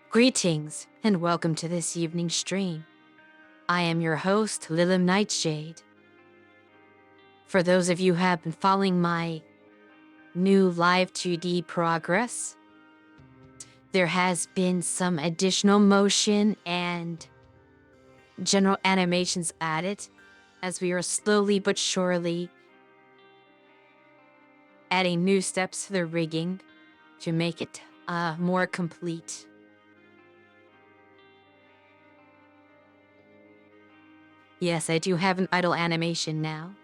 Greetings, and welcome to this evening's stream. I am your host, Lilim Nightshade. For those of you who have been following my new live 2D progress, there has been some additional motion and general animations added, as we are slowly but surely adding new steps to the rigging to make it more complete. Yes, I do have an idle animation now.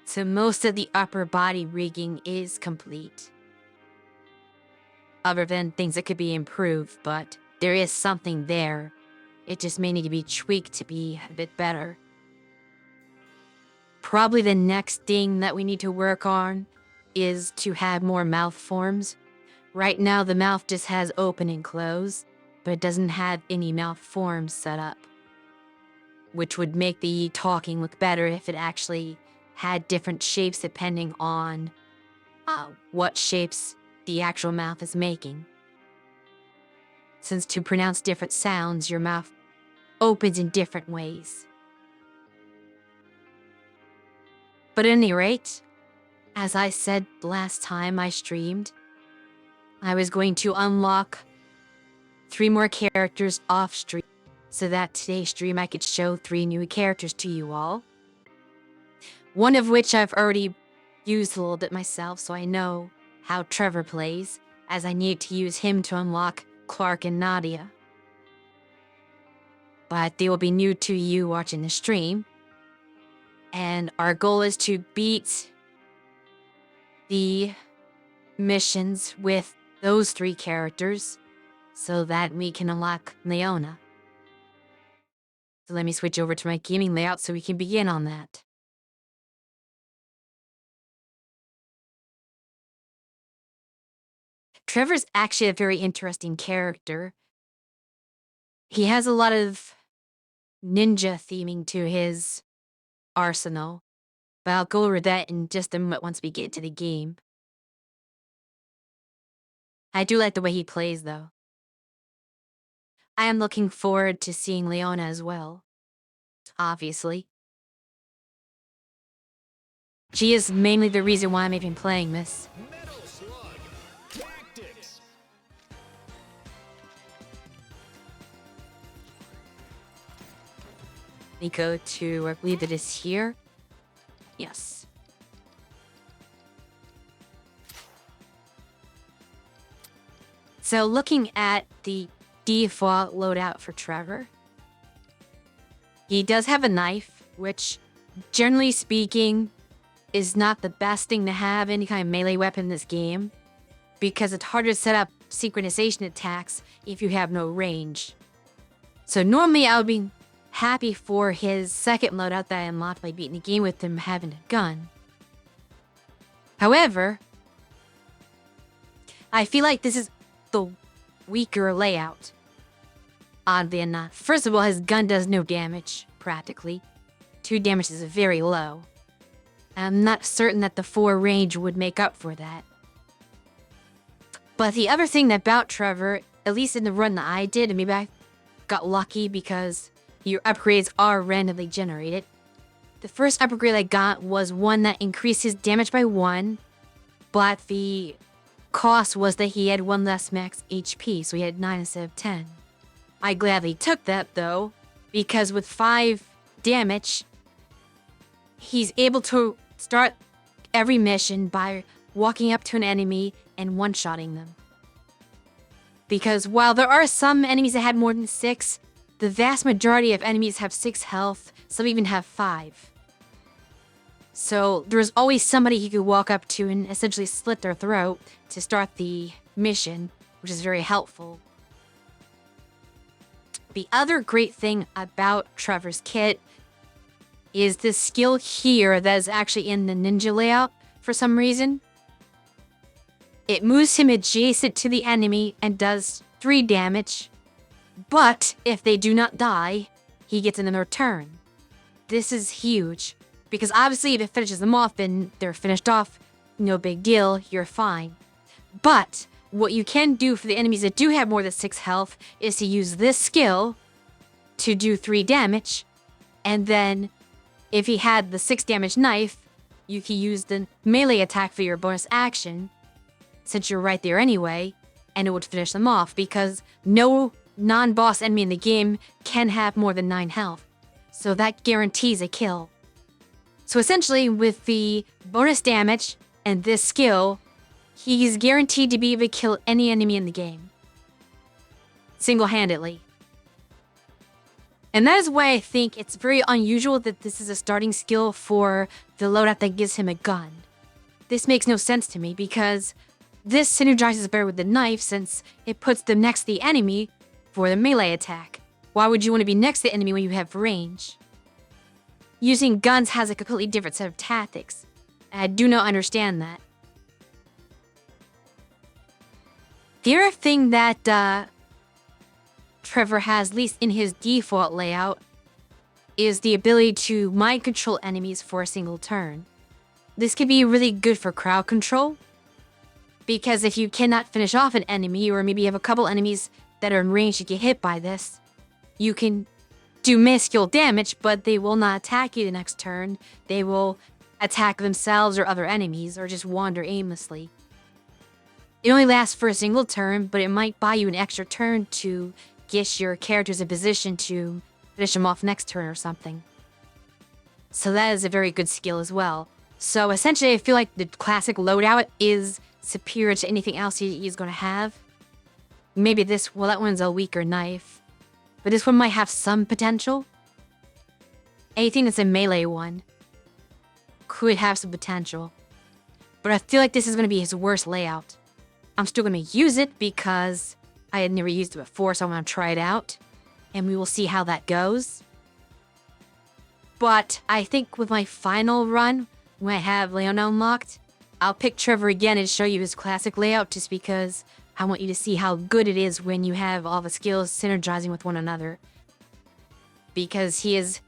So most of the upper body rigging is complete. Other than things that could be improved, but there is something there. It just may need to be tweaked to be a bit better. Probably the next thing that we need to work on is to have more mouth forms. Right now the mouth just has open and close, but it doesn't have any mouth forms set up, which would make the talking look better if it actually had different shapes depending on what shapes the actual mouth is making. Since to pronounce different sounds, your mouth opens in different ways. But at any rate, as I said last time I streamed, I was going to unlock 3 more characters off stream, so that today's stream I could show 3 new characters to you all. One of which I've already used a little bit myself, so I know how Trevor plays, as I need to use him to unlock Clark and Nadia. But they will be new to you watching the stream, and our goal is to beat the missions with those 3 characters so that we can unlock Leona. So let me switch over to my gaming layout so we can begin on that. Trevor's actually a very interesting character. He has a lot of ninja theming to his arsenal, but I'll go over that in just a moment once we get to the game. I do like the way he plays, though. I am looking forward to seeing Leona as well, obviously. She is mainly the reason why I'm even playing this. Metal Slug. Tactics. Let me go to, I believe it is here. Yes. So looking at the default loadout for Trevor, he does have a knife, which, generally speaking, is not the best thing to have any kind of melee weapon in this game, because it's harder to set up synchronization attacks if you have no range. So normally I would be happy for his second loadout that I unlocked by beating the game with him having a gun. However, I feel like this is the weaker layout. Oddly enough. First of all, his gun does no damage, practically. 2 damage is very low. I'm not certain that the 4 range would make up for that. But the other thing about Trevor, at least in the run that I did, and maybe I got lucky because your upgrades are randomly generated. The first upgrade I got was one that increased his damage by 1, but the cost was that he had 1 less max HP, so he had 9 instead of 10. I gladly took that, though, because with 5 damage, he's able to start every mission by walking up to an enemy and one-shotting them. Because while there are some enemies that had more than 6, the vast majority of enemies have 6 health, some even have 5. So there's always somebody he could walk up to and essentially slit their throat to start the mission, which is very helpful. The other great thing about Trevor's kit is this skill here that is actually in the ninja layout for some reason. It moves him adjacent to the enemy and does 3 damage, but if they do not die, he gets another turn. This is huge, because obviously if it finishes them off, then they're finished off no big deal, you're fine. But what you can do for the enemies that do have more than 6 health is to use this skill to do 3 damage, and then if he had the 6 damage knife, you can use the melee attack for your bonus action, since you're right there anyway, and it would finish them off, because no non-boss enemy in the game can have more than 9 health. So that guarantees a kill. So essentially, with the bonus damage and this skill, he's guaranteed to be able to kill any enemy in the game. Single-handedly. And that is why I think it's very unusual that this is a starting skill for the loadout that gives him a gun. This makes no sense to me because this synergizes better with the knife since it puts them next to the enemy for the melee attack. Why would you want to be next to the enemy when you have range? Using guns has a completely different set of tactics. I do not understand that. The other thing that Trevor has, at least in his default layout, is the ability to mind control enemies for a single turn. This could be really good for crowd control, because if you cannot finish off an enemy, or maybe you have a couple enemies that are in range to get hit by this, you can do minuscule damage, but they will not attack you the next turn. They will attack themselves or other enemies, or just wander aimlessly. It only lasts for a single turn, but it might buy you an extra turn to get your characters in position to finish them off next turn or something. So that is a very good skill as well. So essentially, I feel like the classic loadout is superior to anything else he's going to have. Maybe this, well, that one's a weaker knife. But this one might have some potential. Anything that's a melee one could have some potential. But I feel like this is going to be his worst layout. I'm still going to use it because I had never used it before, so I'm going to try it out. And we will see how that goes. But I think with my final run, when I have Leona unlocked, I'll pick Trevor again and show you his classic layout just because I want you to see how good it is when you have all the skills synergizing with one another. Because he is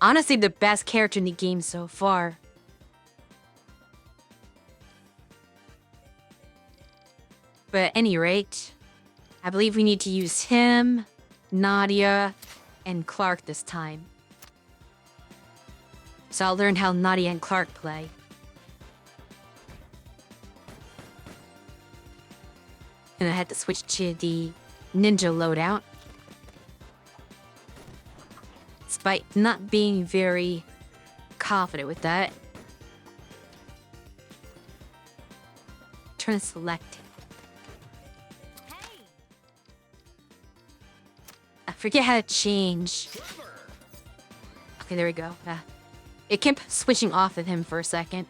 honestly the best character in the game so far. But at any rate, I believe we need to use him, Nadia, and Clark this time. So I'll learn how Nadia and Clark play. And I had to switch to the ninja loadout. Despite not being very confident with that. Trying to select. I forget how to change. Okay, there we go. It kept switching off of him for a second.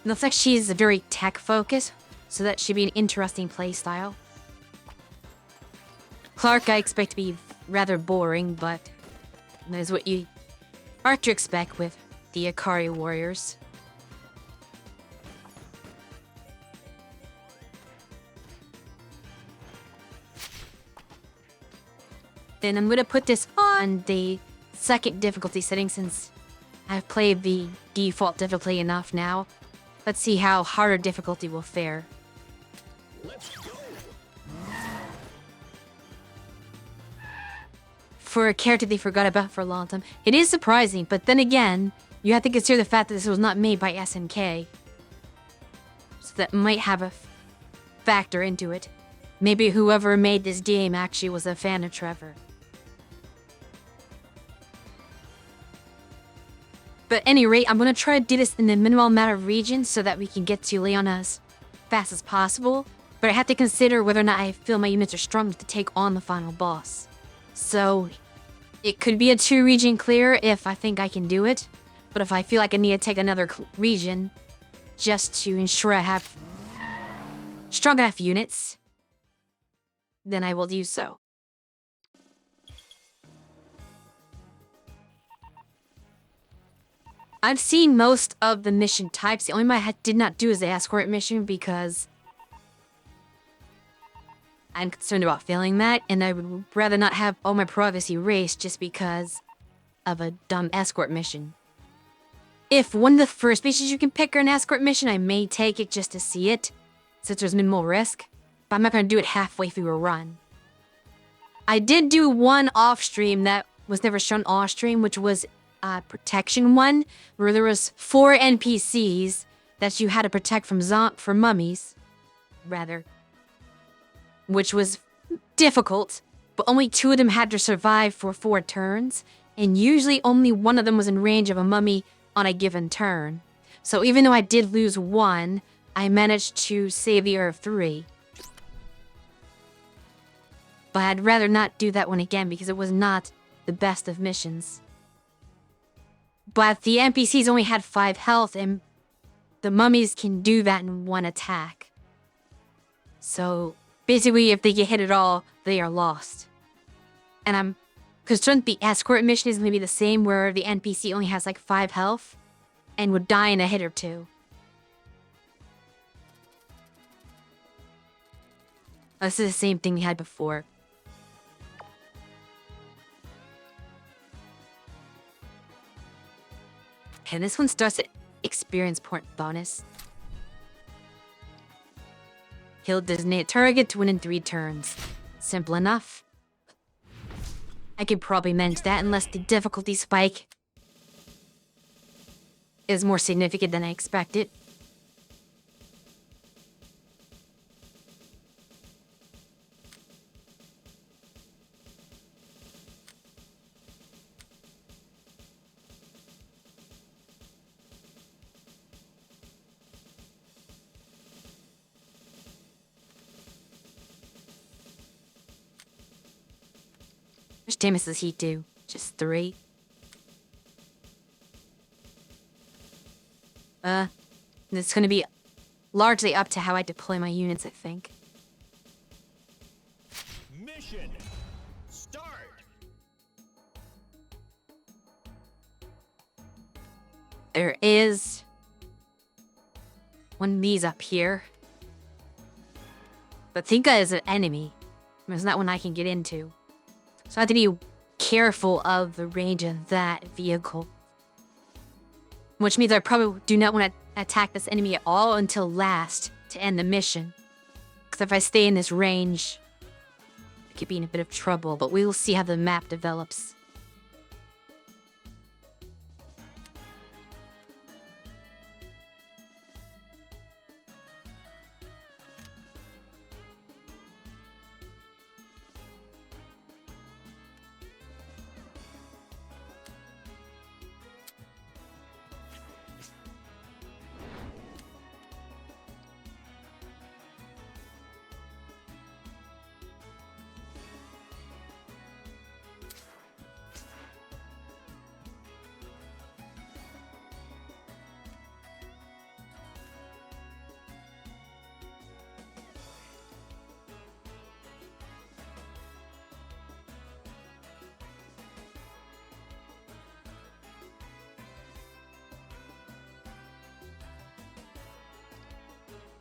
Looks like she's very tech-focused, so that should be an interesting playstyle. Clark, I expect to be rather boring, but that is what you are to expect with the Akari warriors. Then I'm gonna put this on the second difficulty setting since I've played the default difficulty enough now. Let's see how harder difficulty will fare. Let's go. For a character they forgot about for a long time, it is surprising, but then again, you have to consider the fact that this was not made by SNK. So that might have a factor into it. Maybe whoever made this game actually was a fan of Trevor. But at any rate, I'm going to try to do this in the minimal amount of regions so that we can get to Leona as fast as possible. But I have to consider whether or not I feel my units are strong enough to take on the final boss. So, it could be a 2-region clear if I think I can do it. But if I feel like I need to take another region just to ensure I have strong enough units, then I will do so. I've seen most of the mission types. The only one I did not do is the escort mission because I'm concerned about failing that, and I would rather not have all my progress erased just because of a dumb escort mission. If one of the first missions you can pick are an escort mission, I may take it just to see it, since there's minimal risk, but I'm not going to do it halfway through a run. I did do one off-stream that was never shown off-stream, which was a protection one, where there was 4 NPCs that you had to protect from mummies, rather, which was difficult, but only 2 of them had to survive for 4 turns, and usually only one of them was in range of a mummy on a given turn. So even though I did lose 1, I managed to save the other 3. But I'd rather not do that one again because it was not the best of missions. But the NPCs only had 5 health, and the mummies can do that in 1 attack. So basically, if they get hit at all, they are lost. And I'm concerned the escort mission is going to be the same, where the NPC only has like 5 health and would die in a hit or 2. This is the same thing we had before. And this one starts at experience point bonus. Kill designated target to win in 3 turns. Simple enough. I could probably manage that unless the difficulty spike is more significant than I expected. How much damage does he do? Just 3? It's gonna be largely up to how I deploy my units, I think. Mission start. There is one of these up here. But Thinka is an enemy. There's not one I can get into. So I have to be careful of the range of that vehicle. Which means I probably do not want to attack this enemy at all until last to end the mission. Because if I stay in this range, I could be in a bit of trouble, but we will see how the map develops.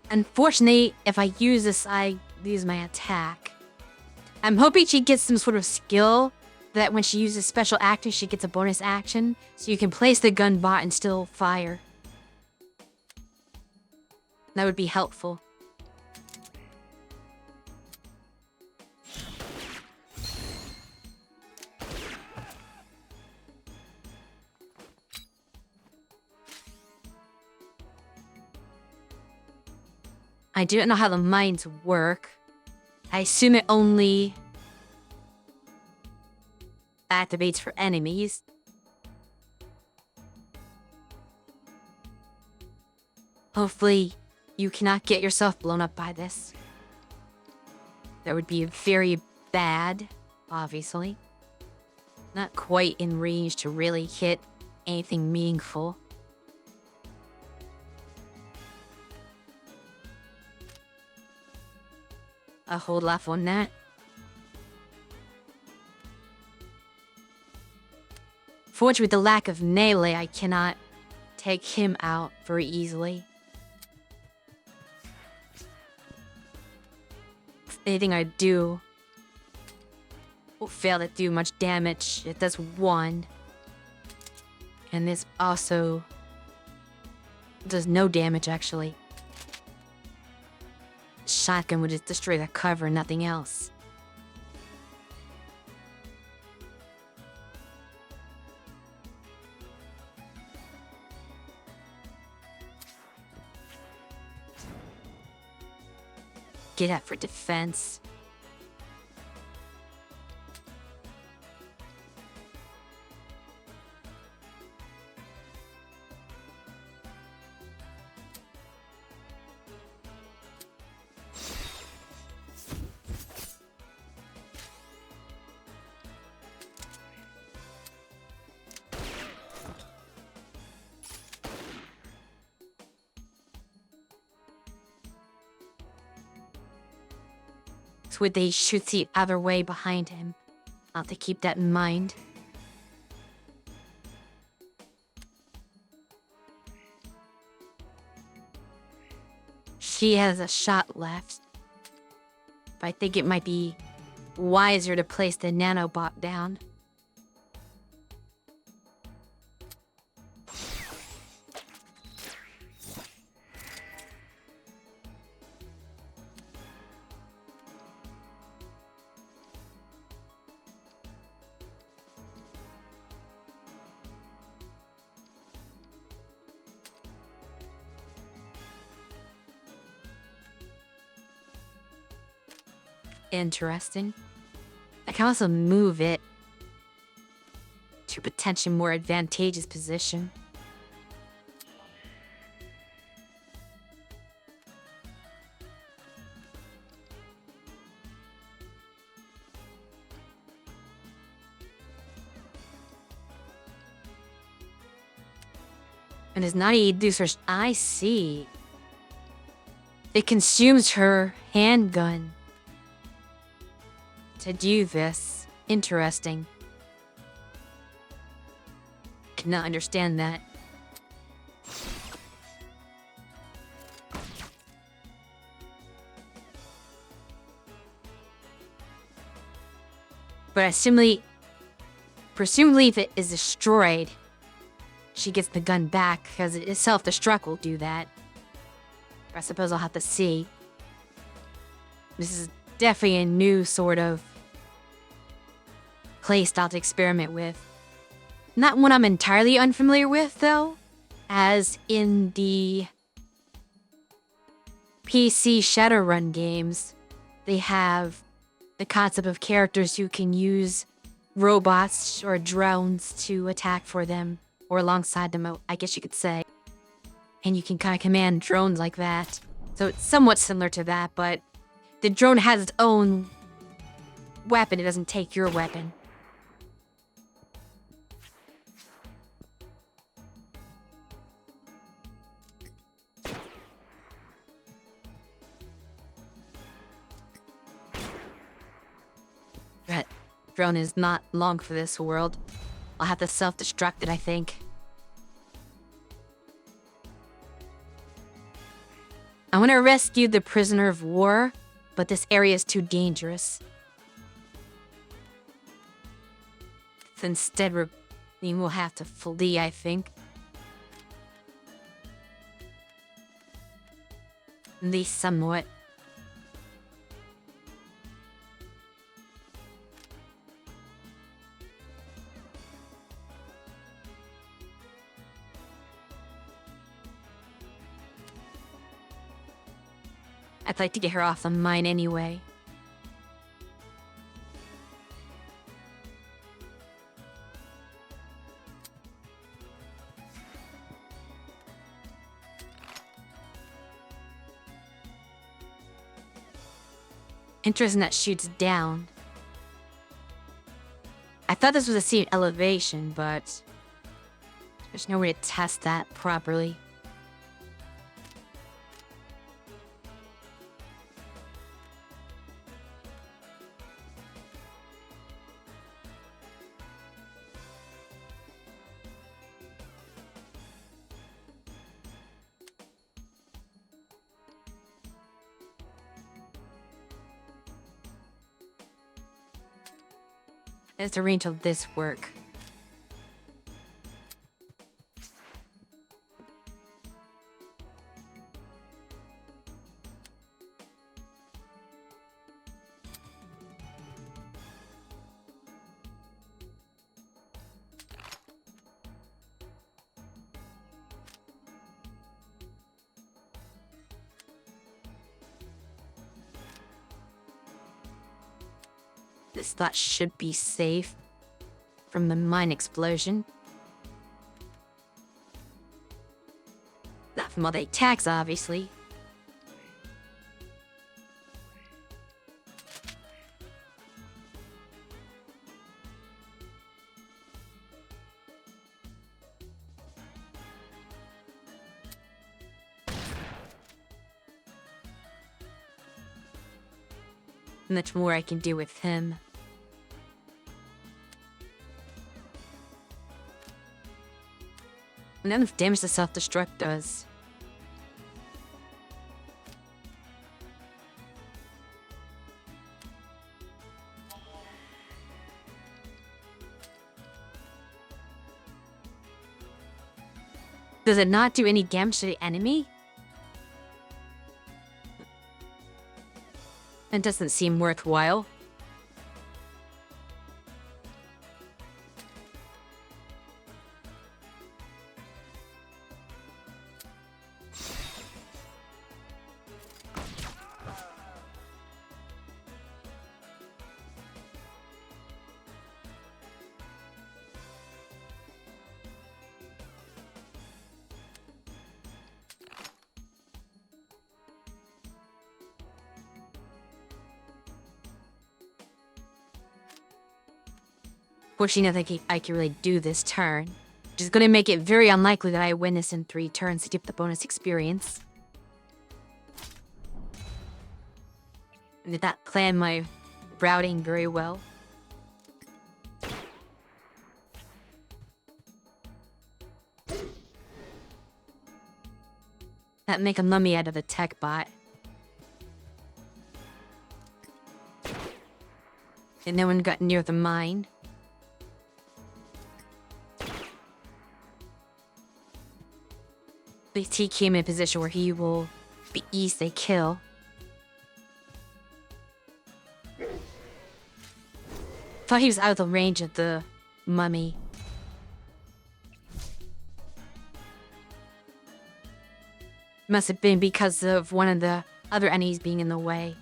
Unfortunately, if I use this, I lose my attack. I'm hoping she gets some sort of skill that when she uses special action, she gets a bonus action, so you can place the gun bot and still fire. That would be helpful. I don't know how the mines work. I assume it only activates for enemies. Hopefully, you cannot get yourself blown up by this. That would be very bad, obviously. Not quite in range to really hit anything meaningful. A hold off on that. Fortunately, with the lack of melee, I cannot take him out very easily. Anything I do will fail to do much damage. It does 1. And this also does no damage, actually. Shotgun would just destroy the cover, nothing else. Get up for defense. So would they shoot the other way behind him? I'll have to keep that in mind. She has a shot left. But I think it might be wiser to place the nanobot down. Interesting. I can also move it to a potentially more advantageous position. And it's not a reducer. I see. It consumes her handgun to do this. Interesting. Cannot understand that. But presumably if it is destroyed, she gets the gun back, because it self-destruct will do that. I suppose I'll have to see. This is definitely a new sort of playstyle to experiment with. Not one I'm entirely unfamiliar with, though, as in the PC Shadowrun games, they have the concept of characters who can use robots or drones to attack for them, or alongside them, I guess you could say. And you can kind of command drones like that. So it's somewhat similar to that, but the drone has its own weapon. It doesn't take your weapon. That drone is not long for this world. I'll have to self-destruct it, I think. I want to rescue the prisoner of war, but this area is too dangerous. So instead, we'll have to flee, I think. At least somewhat. I'd like to get her off the mine anyway. Interesting that shoots down. I thought this was a seat elevation, but there's no way to test that properly. Let's arrange all this work. This thought should be safe from the mine explosion. Not from all the attacks, obviously. Much more I can do with him. None of the damage the self-destruct does. Does it not do any damage to the enemy? It doesn't seem worthwhile. Fortunately, nothing I can really do this turn, which is going to make it very unlikely that I win this in 3 turns to get the bonus experience. I did not plan my routing very well. That make a mummy out of the tech bot. And no one got near the mine. At least he came in a position where he will be easy to kill. Thought he was out of the range of the mummy. Must have been because of one of the other enemies being in the way.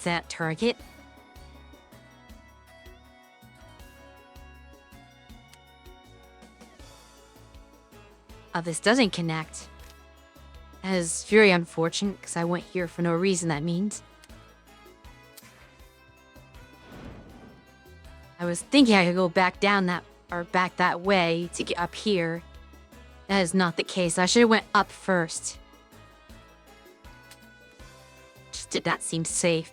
That target. This doesn't connect. That is very unfortunate because I went here for no reason, that means. I was thinking I could go back down that, or back that way to get up here. That is not the case. I should have went up first. Just did not seem safe.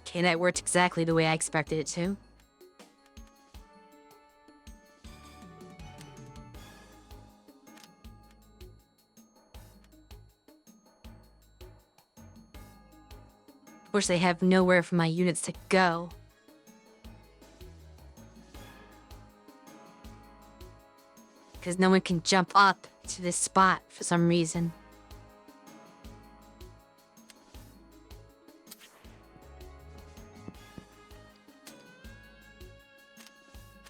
Okay, that worked exactly the way I expected it to. Of course, they have nowhere for my units to go. Because no one can jump up to this spot for some reason.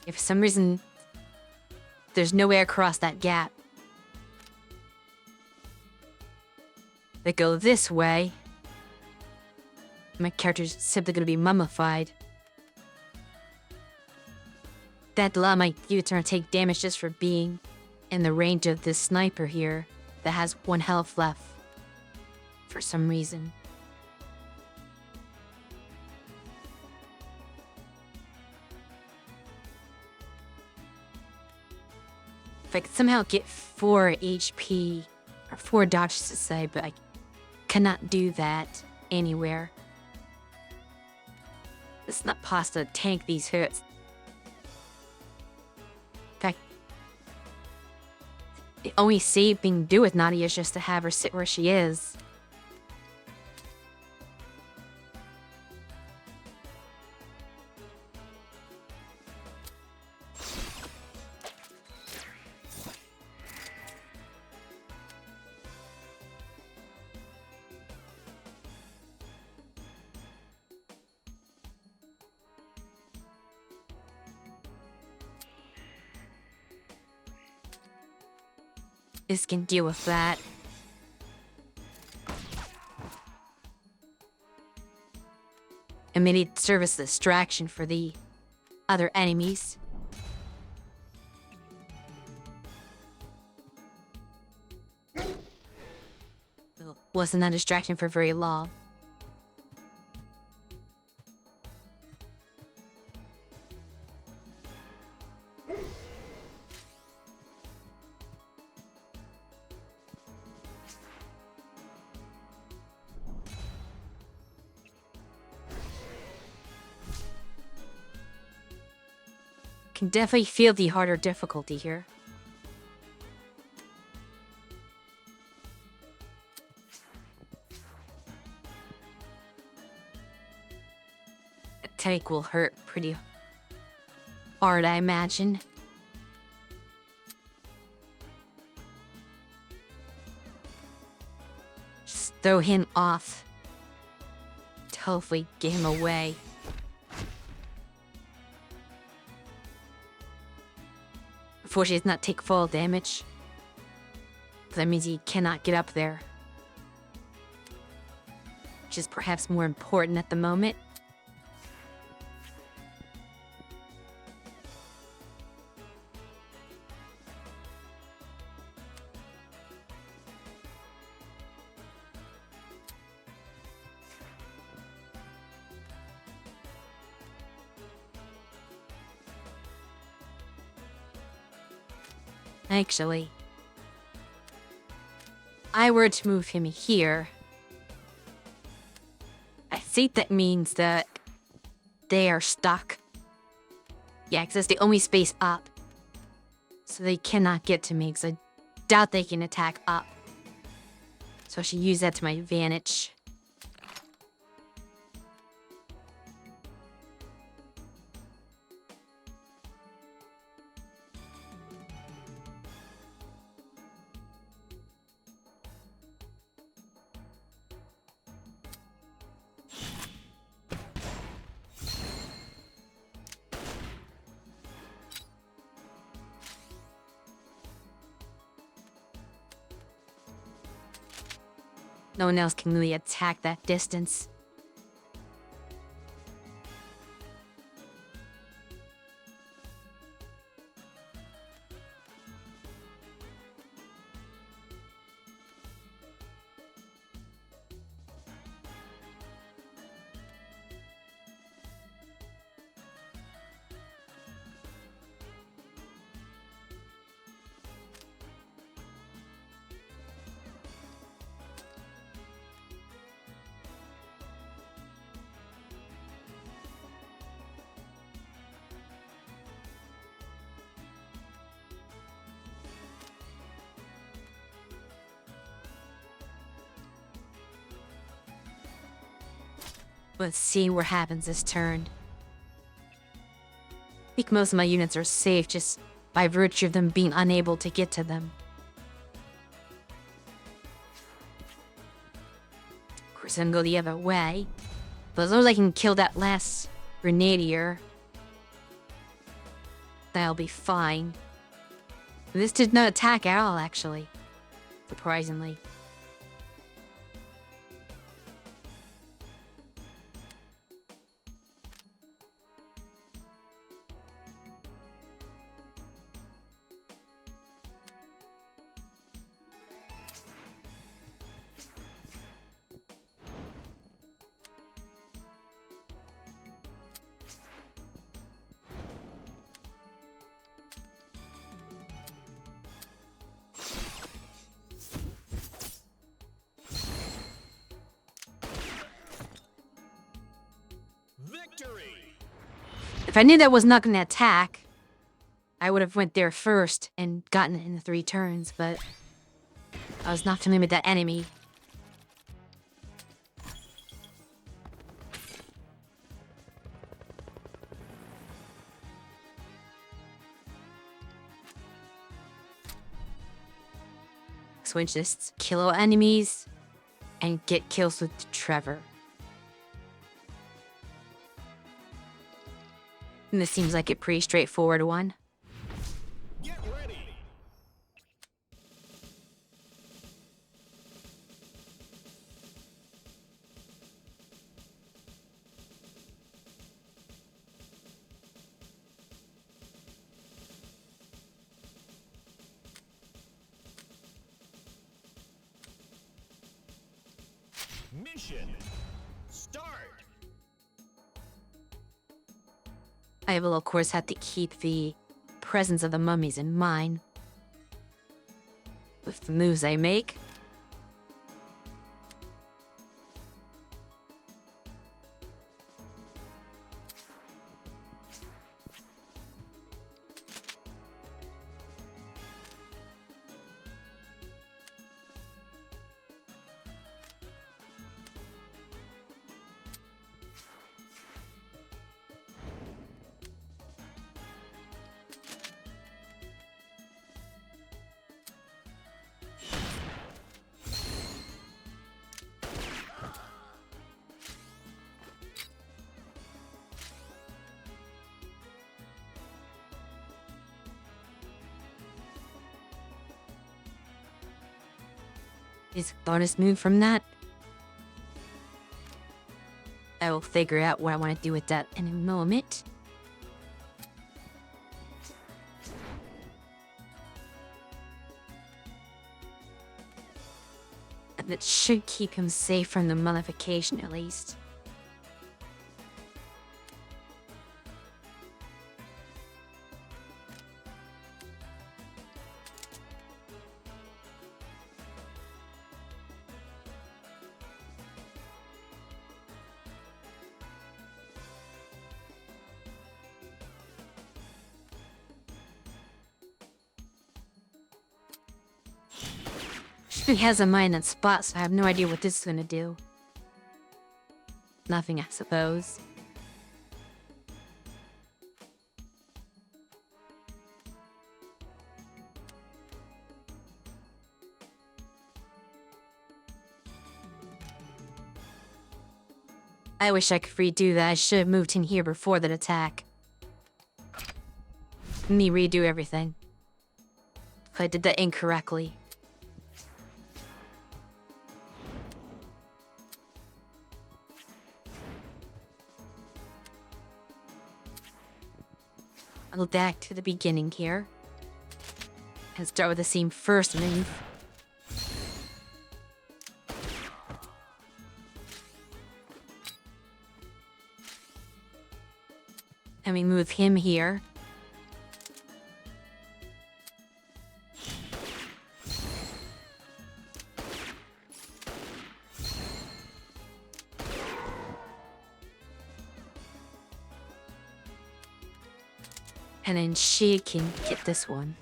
If for some reason there's no way across that gap, they go this way, my character's simply going to be mummified. That allow my units to take damage just for being in the range of this sniper here that has 1 health left for some reason. If I could somehow get 4 HP, or 4 dodges to say, but I cannot do that anywhere. It's not possible to tank these hits. In fact, The only safe thing to do with Nadia is just to have her sit where she is. This can deal with that. And maybe it serve as a distraction for the other enemies. Well, wasn't a distraction for very long. Can definitely feel the harder difficulty here. A take will hurt pretty hard, I imagine. Just throw him off to hopefully get him away. Unfortunately, it's not take fall damage. That means he cannot get up there. Which is perhaps more important at the moment. Actually, I were to move him here, I think that means that they are stuck. Yeah, because that's the only space up. So they cannot get to me, because I doubt they can attack up. So I should use that to my advantage. No one else can really attack that distance. Let's see what happens this turn. I think most of my units are safe just by virtue of them being unable to get to them. Of course, I'm gonna go the other way. But as long as I can kill that last grenadier, that'll be fine. This did not attack at all, actually. Surprisingly. Victory! If I knew that was not going to attack, I would have went there first and gotten it in the 3 turns, but I was not familiar with that enemy. So we just kill all enemies and get kills with Trevor. And this seems like a pretty straightforward one. Get ready. Mission. Start. I will, of course, have to keep the presence of the mummies in mind with the moves I make. Is a bonus move from that. I will figure out what I want to do with that in a moment. And that should keep him safe from the mummification at least. He has a mind on spot, so I have no idea what this is gonna do. Nothing, I suppose. I wish I could redo that. I should have moved in here before that attack. Let me redo everything. I did that incorrectly. I'll go back to the beginning here. And start with the same first move. And we move him here. And then she can get this one.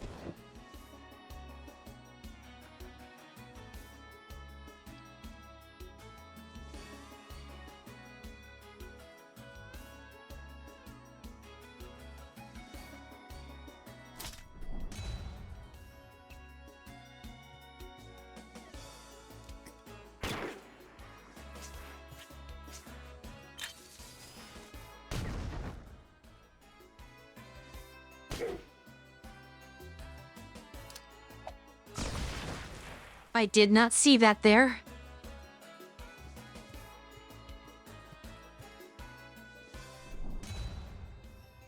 I did not see that there.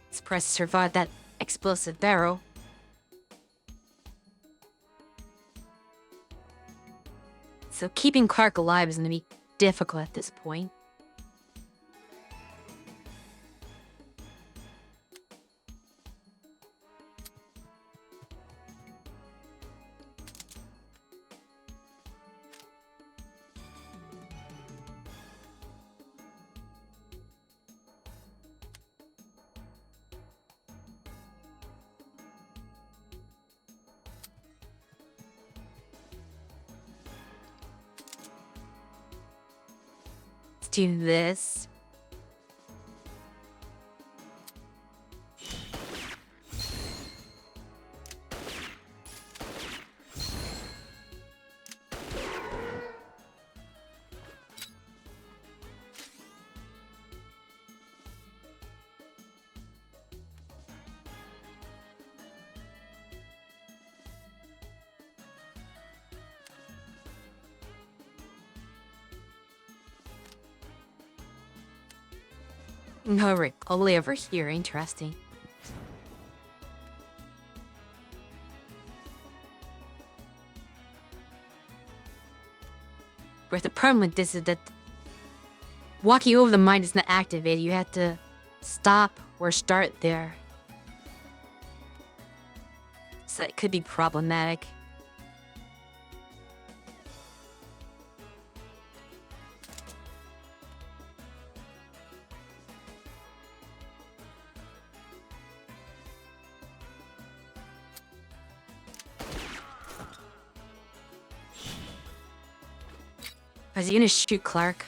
Let's press survive that explosive barrel. So keeping Clark alive is going to be difficult at this point. do this. No, Rick, only over here. Interesting. But the problem with this is that walking over the mine is not activated. You have to stop or start there. So it could be problematic. Was he gonna shoot Clark?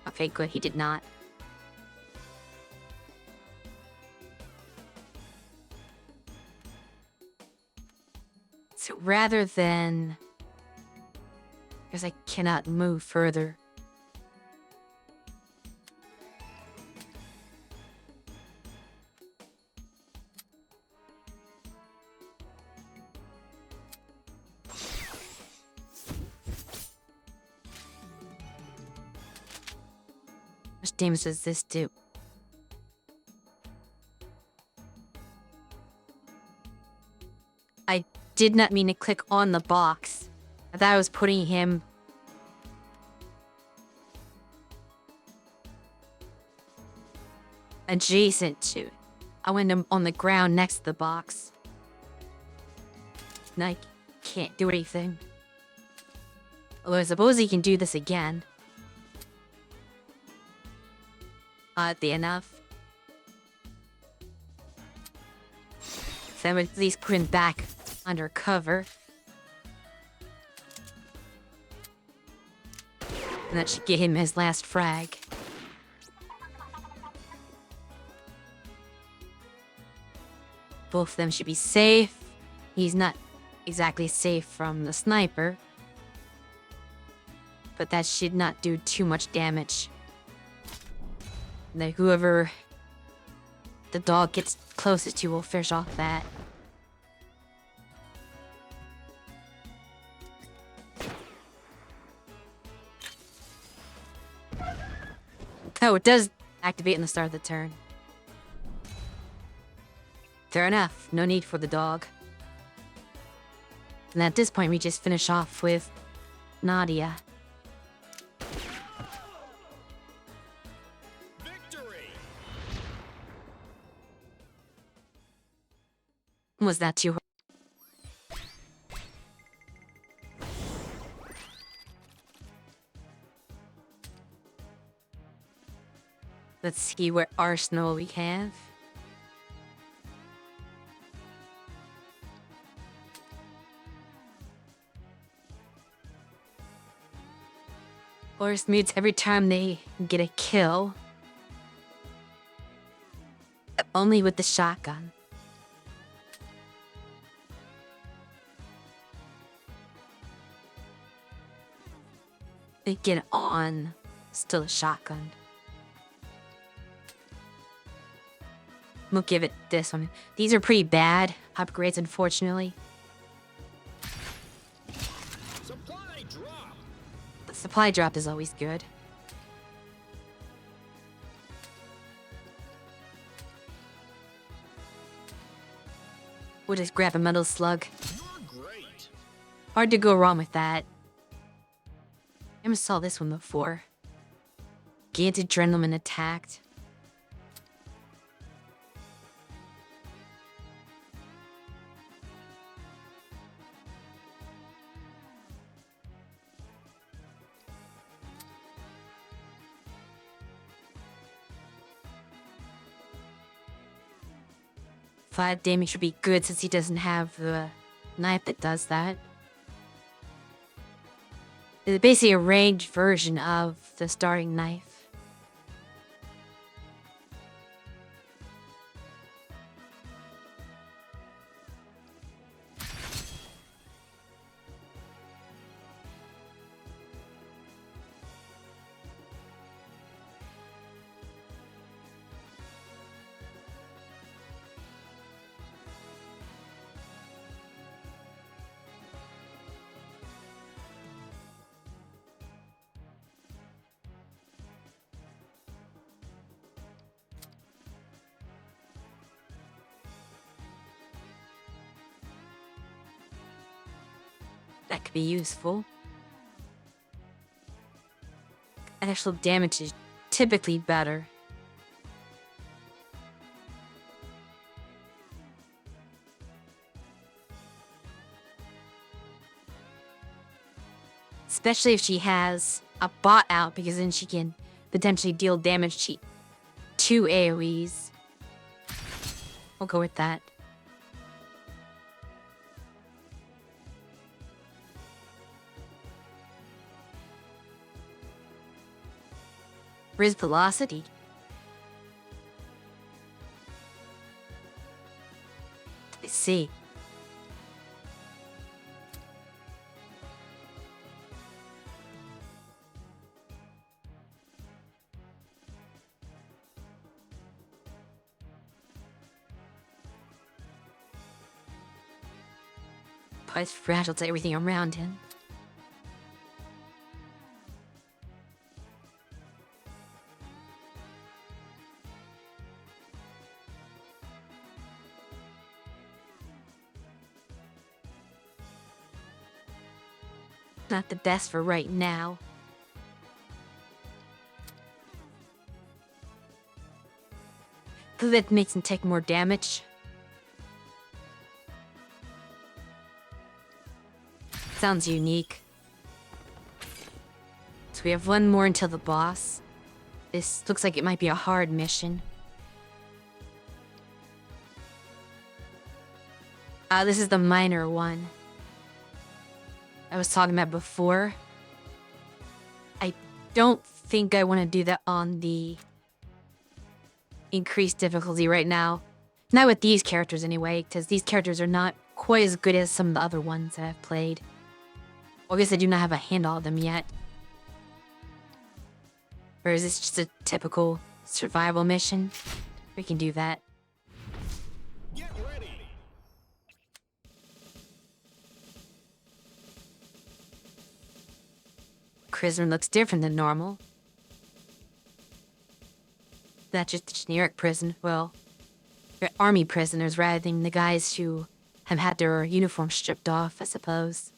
Okay, good, he did not. So rather than... Because I cannot move further. How much damage does this do? I did not mean to click on the box. I thought I was putting him... adjacent to it. I went on the ground next to the box. And I can't do anything. Although I suppose he can do this again. Oddly enough. Then at least put him back under cover. And that should get him his last frag. Both of them should be safe. He's not exactly safe from the sniper. But that should not do too much damage. And then whoever the dog gets closest to will finish off that. Oh, it does activate in the start of the turn. Fair enough. No need for the dog. And at this point, we just finish off with Nadia. Victory! Was that too hard? Let's see what arsenal we have. Force mutes every time they get a kill. Only with the shotgun. They get on. Still a shotgun. We'll give it this one. These are pretty bad upgrades, unfortunately. Supply drop! The supply drop is always good. We'll just grab a metal slug. You're great! Hard to go wrong with that. I never saw this one before. Gained adrenaline attacked. Five damage should be good since he doesn't have the knife that does that. It's basically a ranged version of the starting knife. That could be useful. Actual damage is typically better. Especially if she has a bot out, because then she can potentially deal damage to 2 AoEs. We'll go with that. Where's velocity? Let's see. But it's fragile to everything around him. Not the best for right now. But that makes him take more damage. Sounds unique. So we have one more until the boss. This looks like it might be a hard mission. This is the minor one I was talking about before. I don't think I want to do that on the increased difficulty right now. Not with these characters anyway, because these characters are not quite as good as some of the other ones that I've played. Obviously, I do not have a handle on them yet. Or is this just a typical survival mission? We can do that. Get ready. Prison looks different than normal. Not just a generic prison. Well, they're army prisoners rather than the guys who have had their uniforms stripped off, I suppose.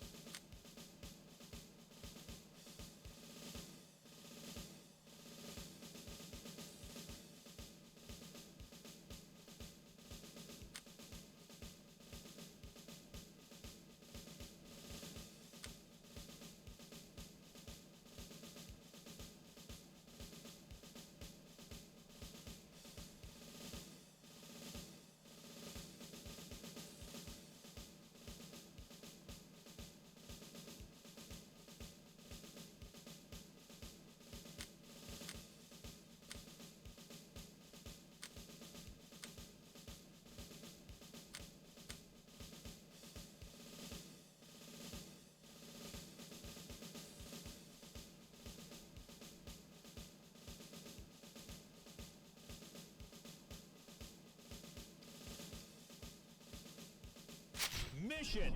Mission.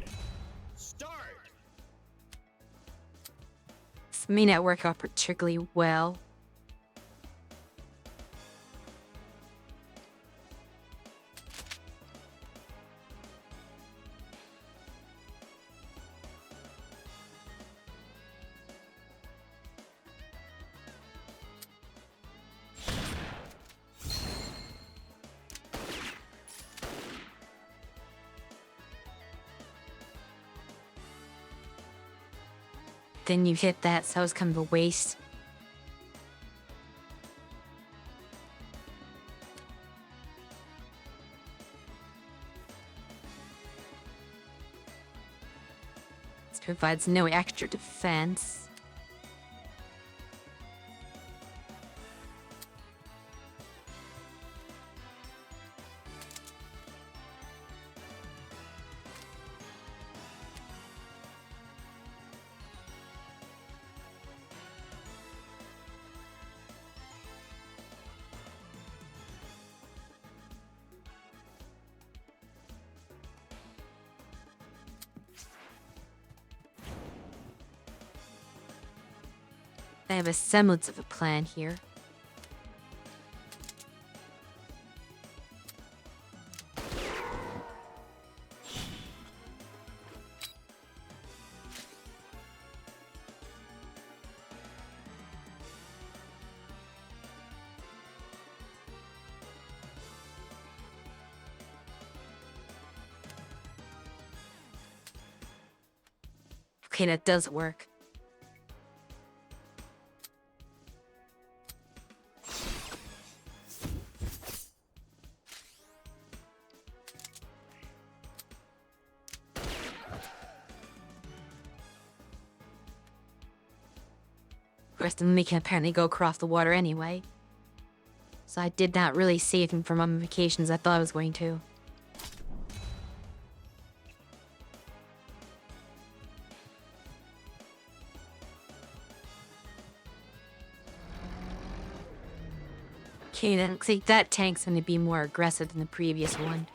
Start. This may not work out particularly well. Then you hit that, so it was kind of a waste. This provides no extra defense. I have a semblance of a plan here. Okay, that does work. The rest of me can apparently go across the water anyway. So I did not really save him for mummifications I thought I was going to. Okay, then looks like that tank's gonna be more aggressive than the previous one.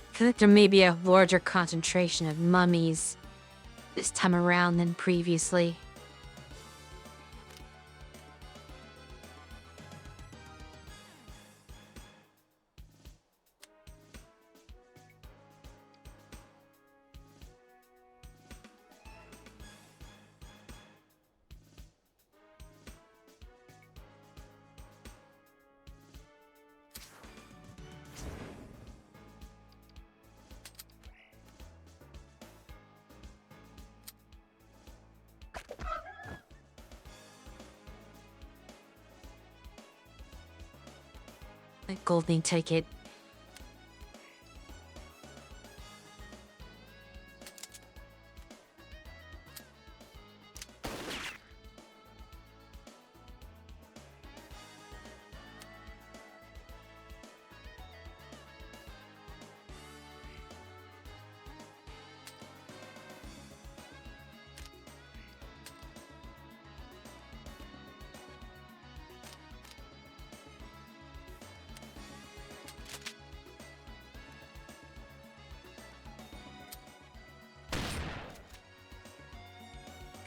I feel like there may be a larger concentration of mummies this time around than previously. A golden ticket.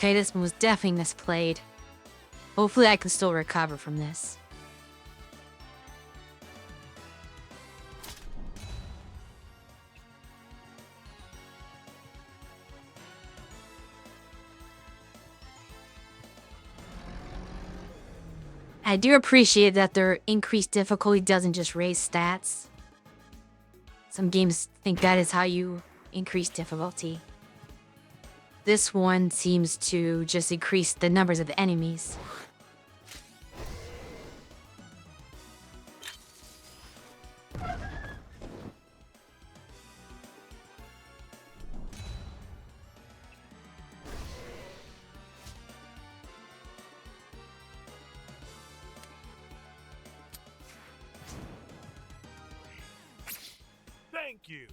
Okay, this one was definitely misplayed. Hopefully I can still recover from this. I do appreciate that their increased difficulty doesn't just raise stats. Some games think that is how you increase difficulty. This one seems to just increase the numbers of the enemies. Thank you.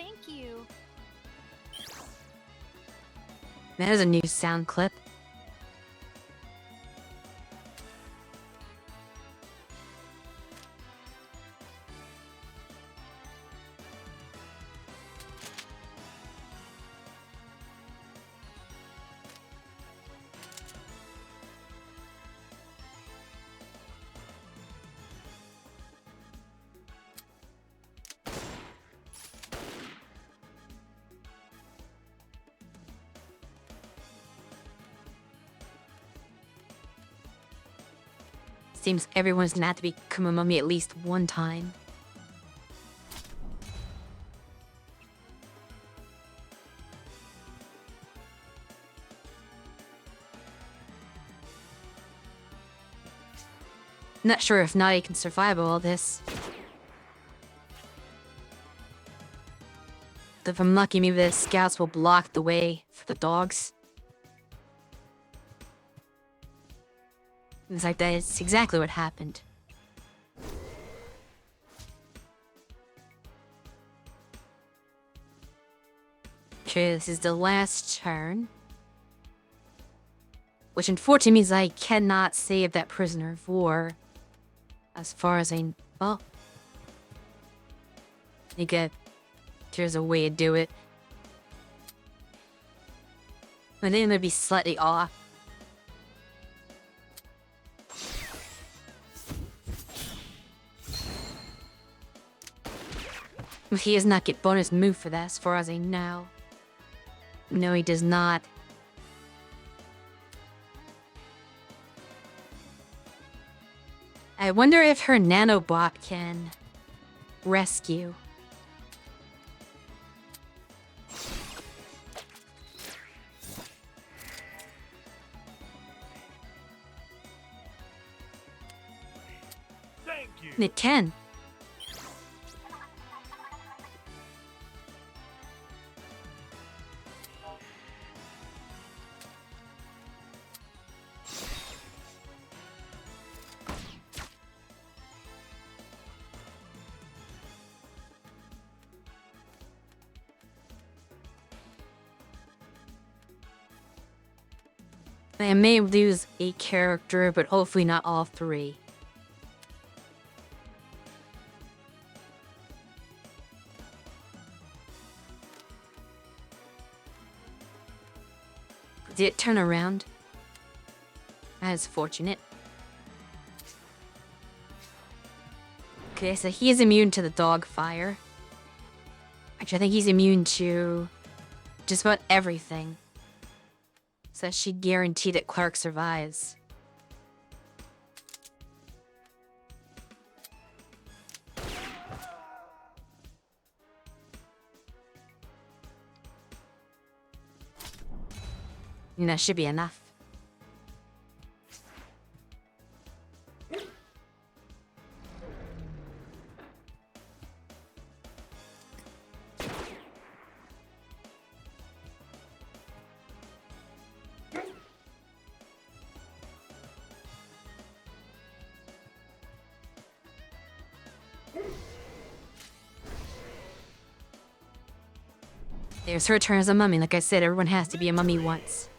Thank you. There's a new sound clip. Seems everyone's gonna have to become a mummy at least one time. Not sure if Nadia can survive all this. If I'm lucky, maybe the scouts will block the way for the dogs. It's like that's exactly what happened. Okay, this is the last turn. Which unfortunately means I cannot save that prisoner of war. As far as I... well... I think there's a way to do it. My name would be slightly off. He does not get bonus move for that, as far as I know. No, he does not. I wonder if her nanobot can rescue. Thank you. It can. I may lose a character, but hopefully not all three. Did it turn around? That is fortunate. Okay, so he is immune to the dog fire. Actually, I think he's immune to just about everything. So that should guarantee that Clark survives. And that should be enough. There's her turn as a mummy. Like I said, everyone has to be a mummy once.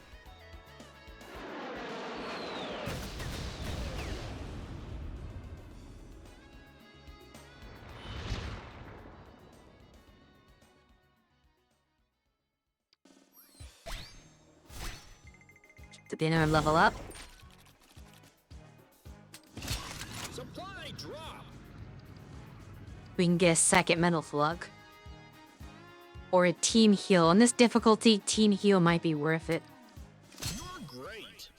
Did they never level up? Supply drop. We can get a second metal slug. Or a team heal. On this difficulty, team heal might be worth it. You're great.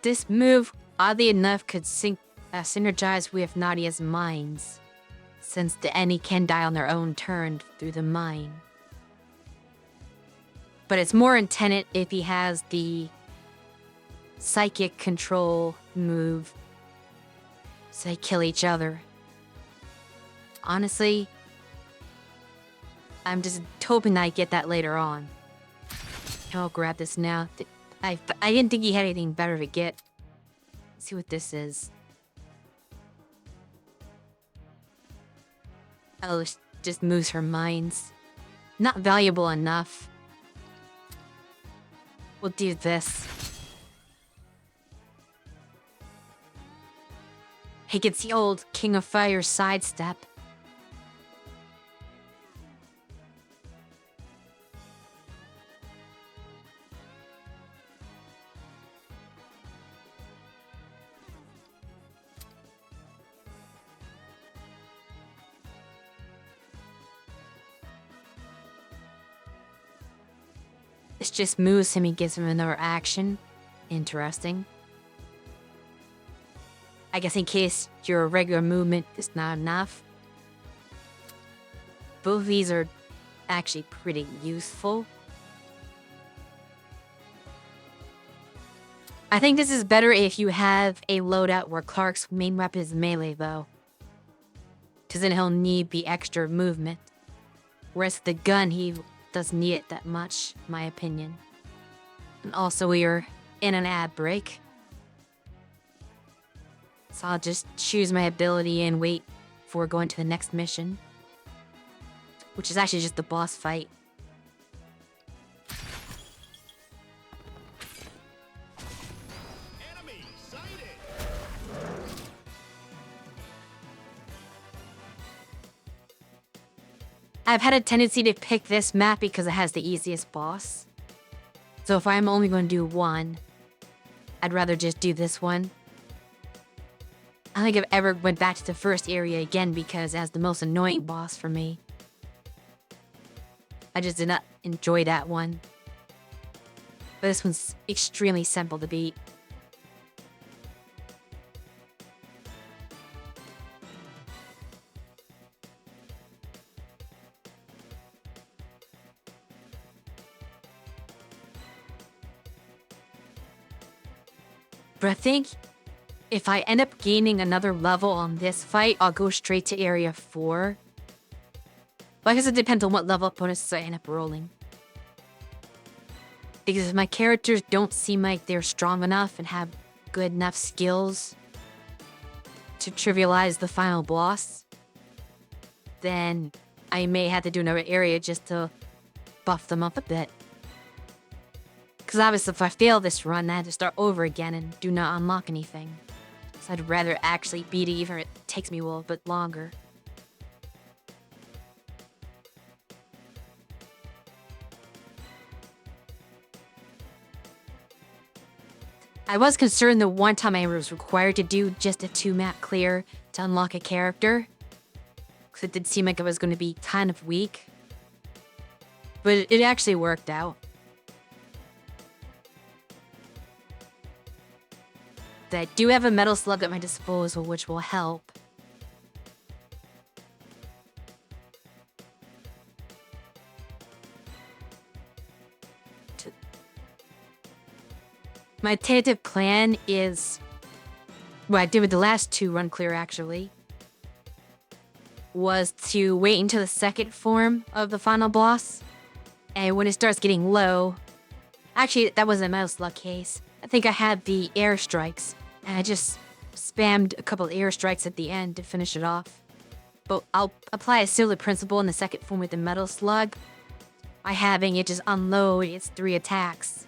This move, oddly enough, could synergize with Nadia's mines, since the enemy can die on their own turn through the mine. But it's more intended if he has the psychic control move, so they kill each other. Honestly, I'm just hoping I get that later on. I'll grab this now. I didn't think he had anything better to get. Let's see what this is. Oh, just moves her mines. Not valuable enough. We'll do this. He gets the old King of Fire sidestep. This just moves him and gives him another action. Interesting. I guess in case your regular movement is not enough. Both of these are actually pretty useful. I think this is better if you have a loadout where Clark's main weapon is melee though. Because then he'll need the extra movement. Whereas the gun, he doesn't need it that much, in my opinion. And also we are in an ad break. So I'll just choose my ability and wait for going to the next mission. Which is actually just the boss fight. Enemy sighted. I've had a tendency to pick this map because it has the easiest boss. So if I'm only going to do one, I'd rather just do this one. I don't think I've ever went back to the first area again because it has the most annoying boss for me. I just did not enjoy that one. But this one's extremely simple to beat. But I think if I end up gaining another level on this fight, I'll go straight to area 4. But I guess it depends on what level opponents I end up rolling. Because if my characters don't seem like they're strong enough and have good enough skills to trivialize the final boss, then I may have to do another area just to buff them up a bit. Because obviously if I fail this run, I have to start over again and do not unlock anything. So I'd rather actually beat it even if it takes me a little bit longer. I was concerned the one time I was required to do just a 2-map clear to unlock a character. Because it did seem like it was going to be kind of weak. But it actually worked out. I do have a metal slug at my disposal, which will help. My tentative plan is, what I did with the last 2 run clear actually, was to wait until the second form of the final boss. And when it starts getting low, actually that wasn't a metal slug case. I think I had the airstrikes, and I just spammed a couple of airstrikes at the end to finish it off. But I'll apply a similar principle in the second form with the metal slug by having it just unload its 3 attacks.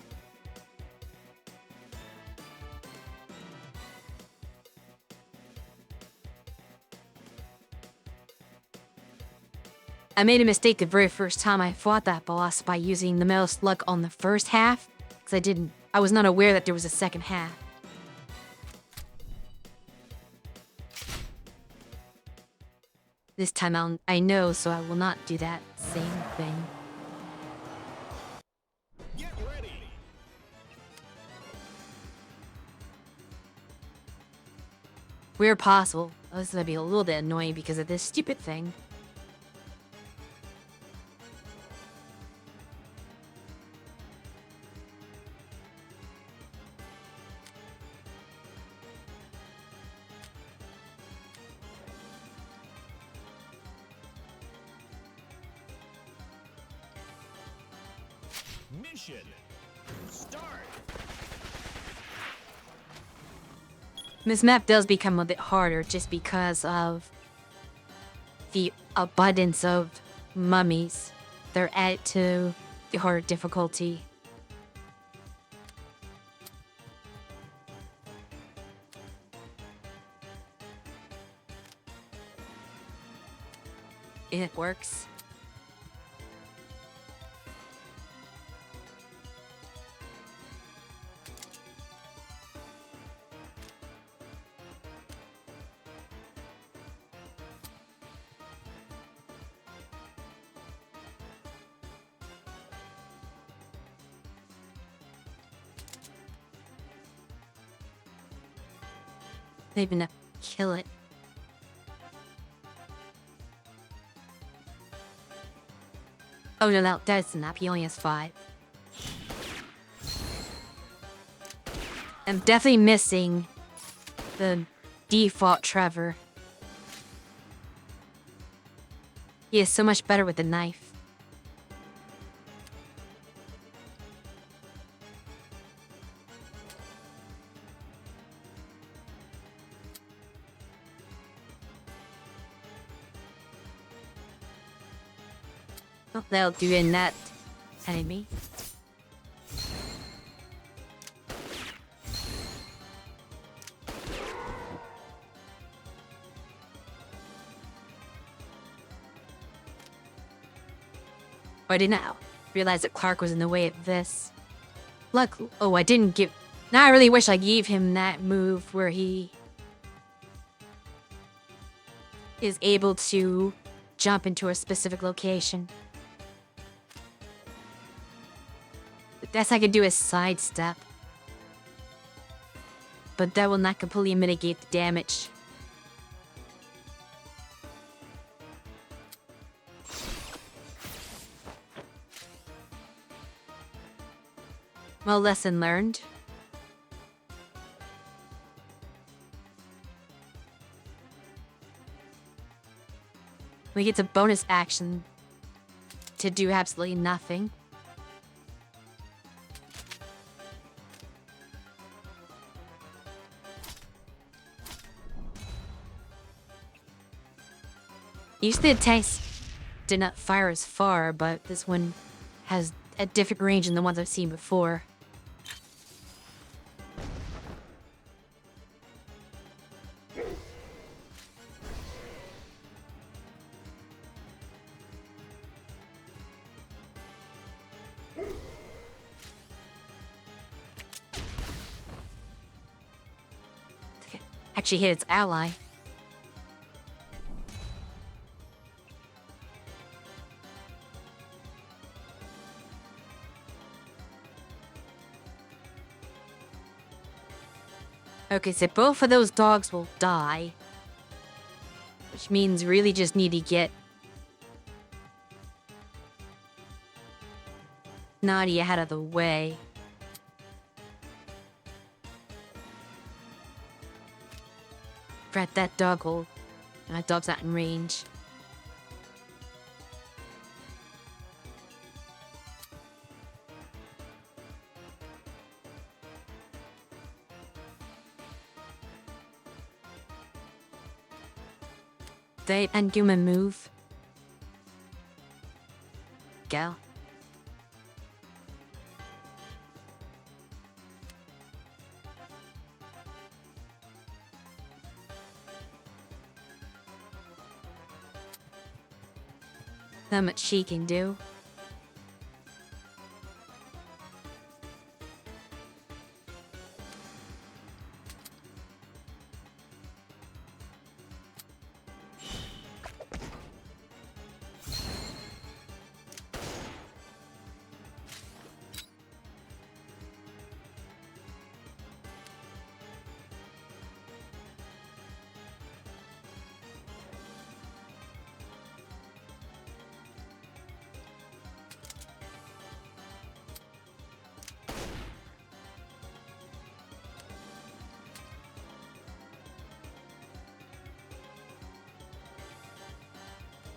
I made a mistake the very first time I fought that boss by using the metal slug on the first half, because I was not aware that there was a second half. This time I know, so I will not do that same thing. Get ready. Where possible. Oh, this is gonna be a little bit annoying because of this stupid thing. Ignition. Start. This map does become a bit harder just because of the abundance of mummies. They're added to the harder difficulty. It works. They've been to kill it. Oh no, that's the map. He only has 5. I'm definitely missing the default Trevor. He is so much better with the knife. Oh, that'll do in that enemy. I did not realize that Clark was in the way of this. Oh, I didn't give... Now I really wish I gave him that move where he is able to jump into a specific location. The best I could do is sidestep. But that will not completely mitigate the damage. Well, lesson learned. We get a bonus action to do absolutely nothing. Usually the tanks did not fire as far, but this one has a different range than the ones I've seen before. Actually hit its ally. Okay, so both of those dogs will die. Which means really just need to get Naughty out of the way. Fret that dog hole. That dog's not in range. They and human move. Go. Not much she can do.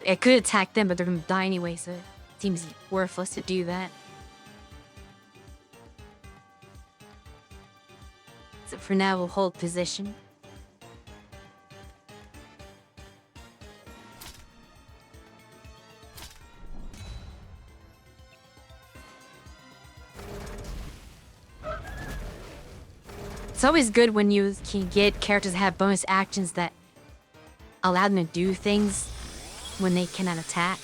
It could attack them, but they're gonna die anyway, so it seems worthless to do that. So for now, we'll hold position. It's always good when you can get characters that have bonus actions that allow them to do things when they cannot attack.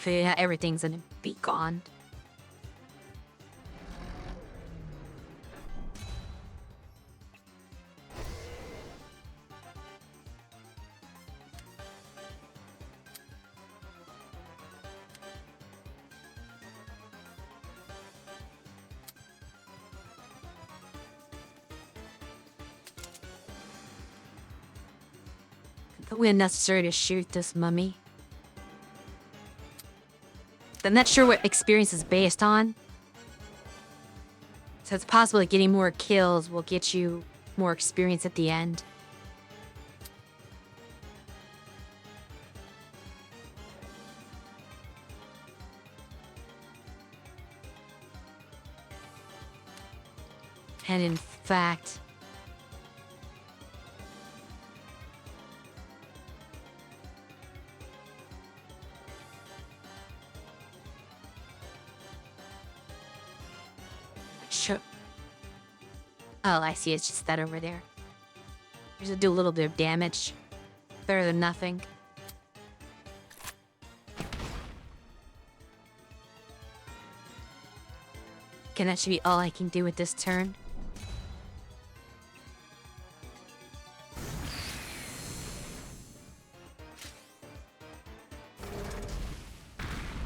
Yeah, everything's gonna be gone. Completely unnecessary to shoot this mummy. I'm not sure what experience is based on. So it's possible that getting more kills will get you more experience at the end. And in fact, sure. Oh, I see. It's just that over there. Just do a little bit of damage. Better than nothing. Okay, that should be all I can do with this turn.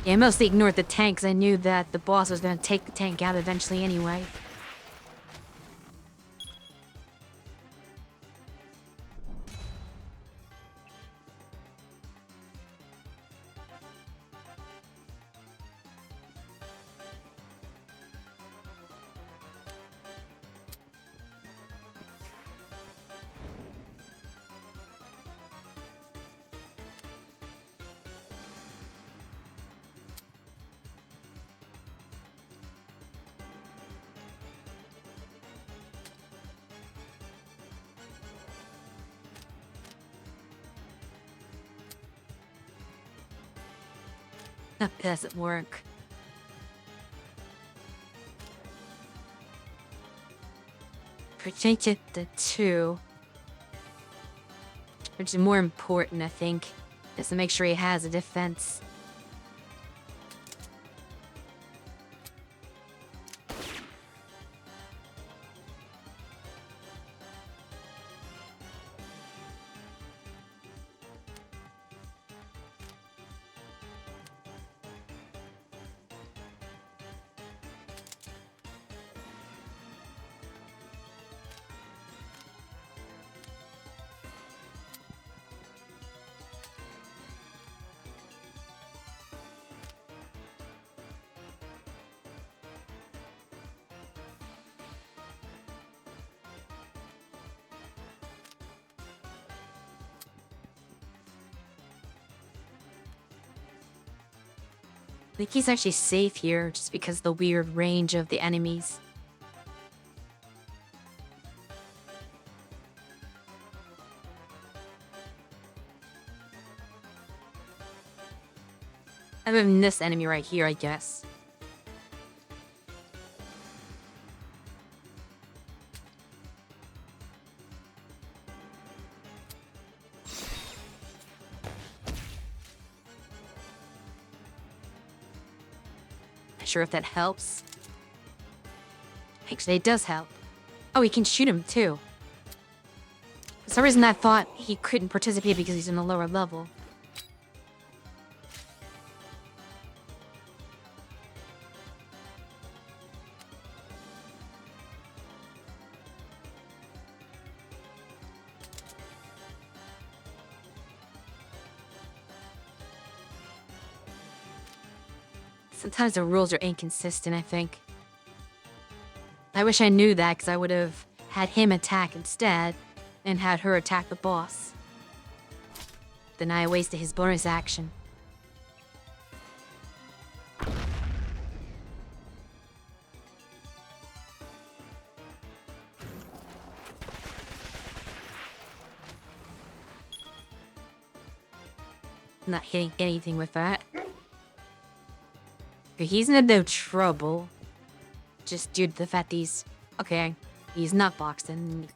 Yeah, I mostly ignored the tank because I knew that the boss was going to take the tank out eventually anyway. That doesn't work. Change it to 2. Which is more important, I think, is to make sure he has a defense. I think he's actually safe here just because of the weird range of the enemies. Other than this enemy right here, I guess. Not sure if that helps. Actually, it does help. Oh, he can shoot him too. For some reason, I thought he couldn't participate because he's in a lower level. Sometimes the rules are inconsistent, I think. I wish I knew that, because I would have had him attack instead, and had her attack the boss. Then I wasted his bonus action. Not hitting anything with that. Okay, he's in no trouble. Just due to the fact he's... Okay, he's not boxed and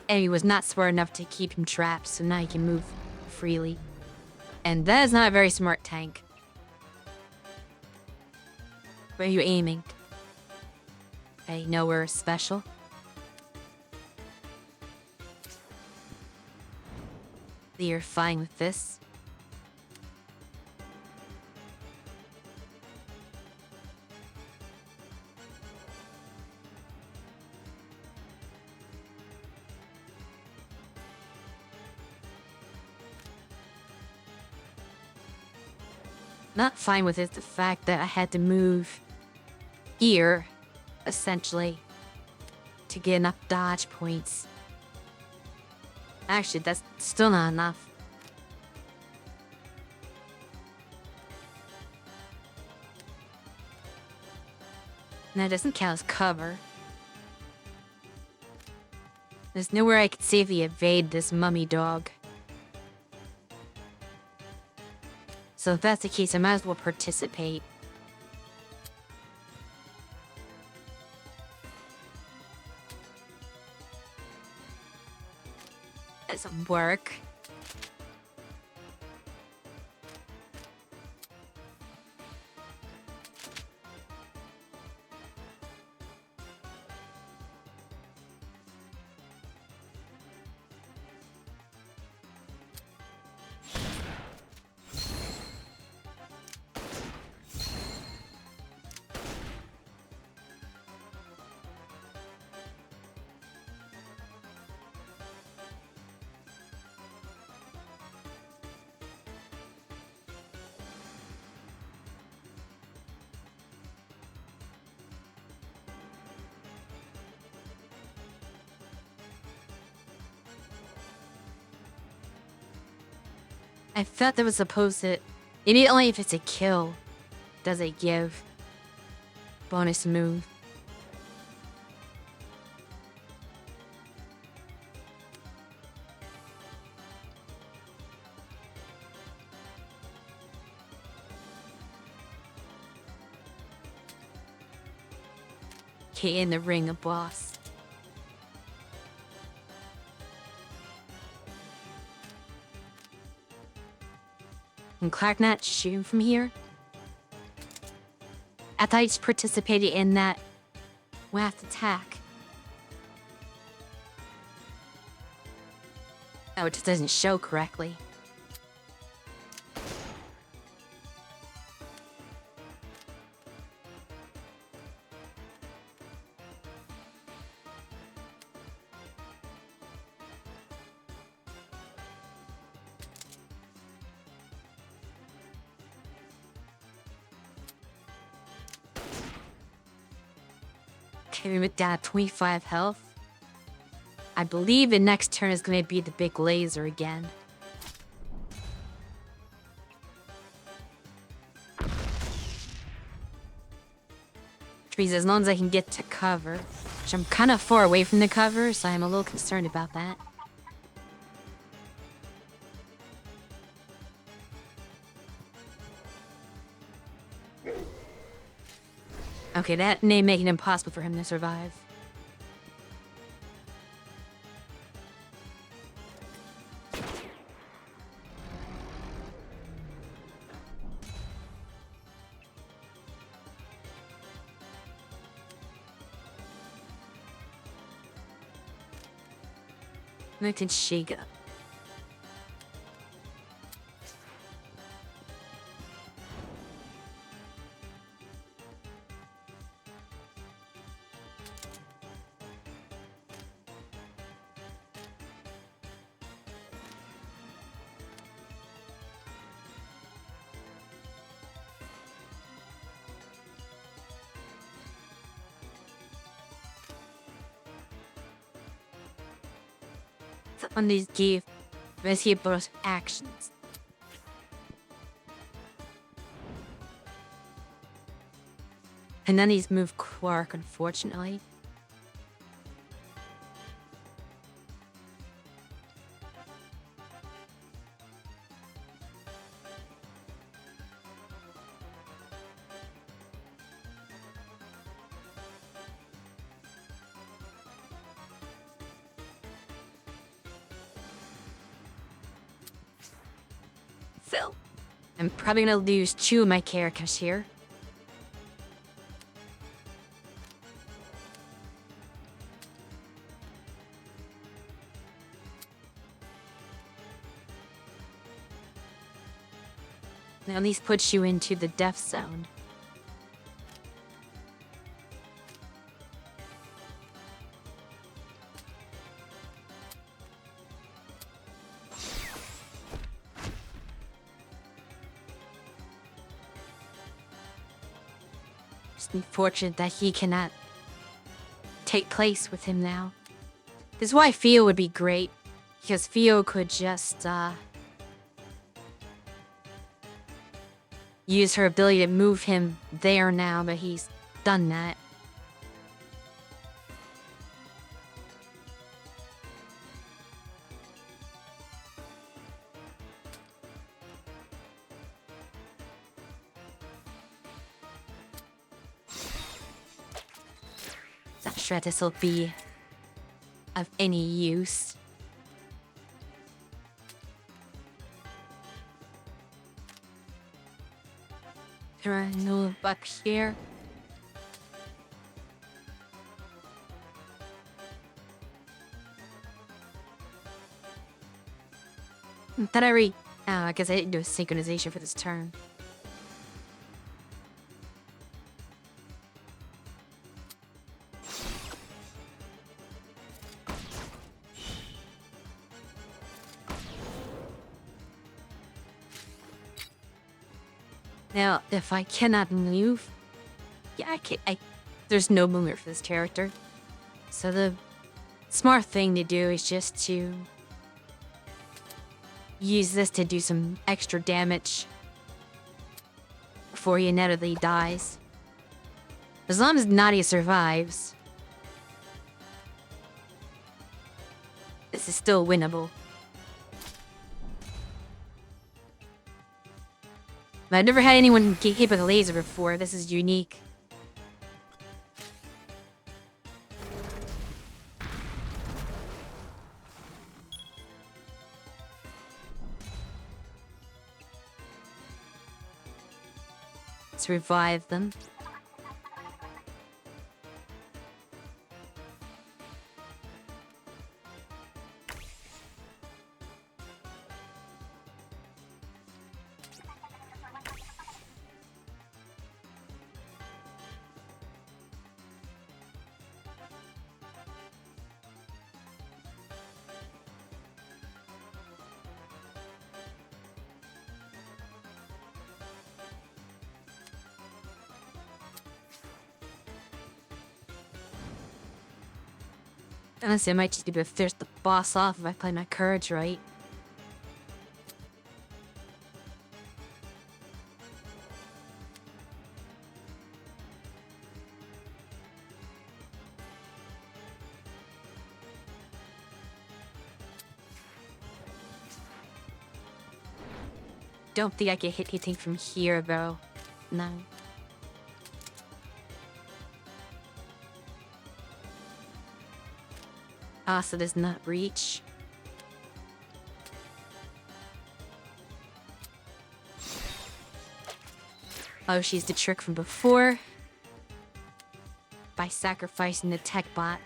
he was not smart enough to keep him trapped, so now he can move freely. And that is not a very smart tank. Where are you aiming? Okay, nowhere special. You're fine with this. Not fine with it, the fact that I had to move here, essentially, to get enough dodge points. Actually, that's still not enough. And that doesn't count as cover. There's nowhere I could safely evade this mummy dog. So if that's the case, I might as well participate. That doesn't work. I thought that was supposed to... Maybe only if it's a kill does it give bonus move. Okay, in the ring of boss. Can Clark not shoot him from here? I thought he participated in that last attack. Oh, it just doesn't show correctly. Okay, we went down to 25 health. I believe the next turn is going to be the big laser again. Trees, as long as I can get to cover, which I'm kind of far away from the cover, so I'm a little concerned about that. Okay, that may make it impossible for him to survive. Look at Shiga. On these give variable actions. And then he's moved Quark, unfortunately. So, I'm probably gonna lose 2 of my characters here. At least puts you into the death zone. It's unfortunate that he cannot take place with him now. This is why Theo would be great, because Theo could just use her ability to move him there now, but he's done that. Not sure this will be of any use. No back here. Thought I I guess I didn't do a synchronization for this turn. Now, if I cannot move, yeah, there's no movement for this character. So the smart thing to do is just to use this to do some extra damage before he inevitably dies. As long as Nadia survives, this is still winnable. But I've never had anyone get hit with a laser before. This is unique. Let's revive them. Honestly, I might just be able to finish the boss off if I play my cards right. Don't think I can hit anything from here, though. No. So does not reach. Oh, she's the trick from before. By sacrificing the tech bot.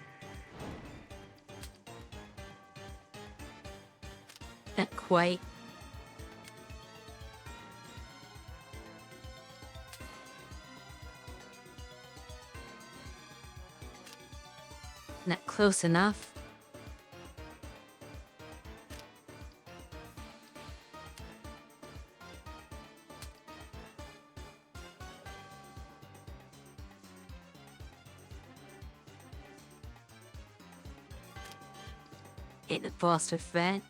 Not quite. Not close enough. Hit the boss with that.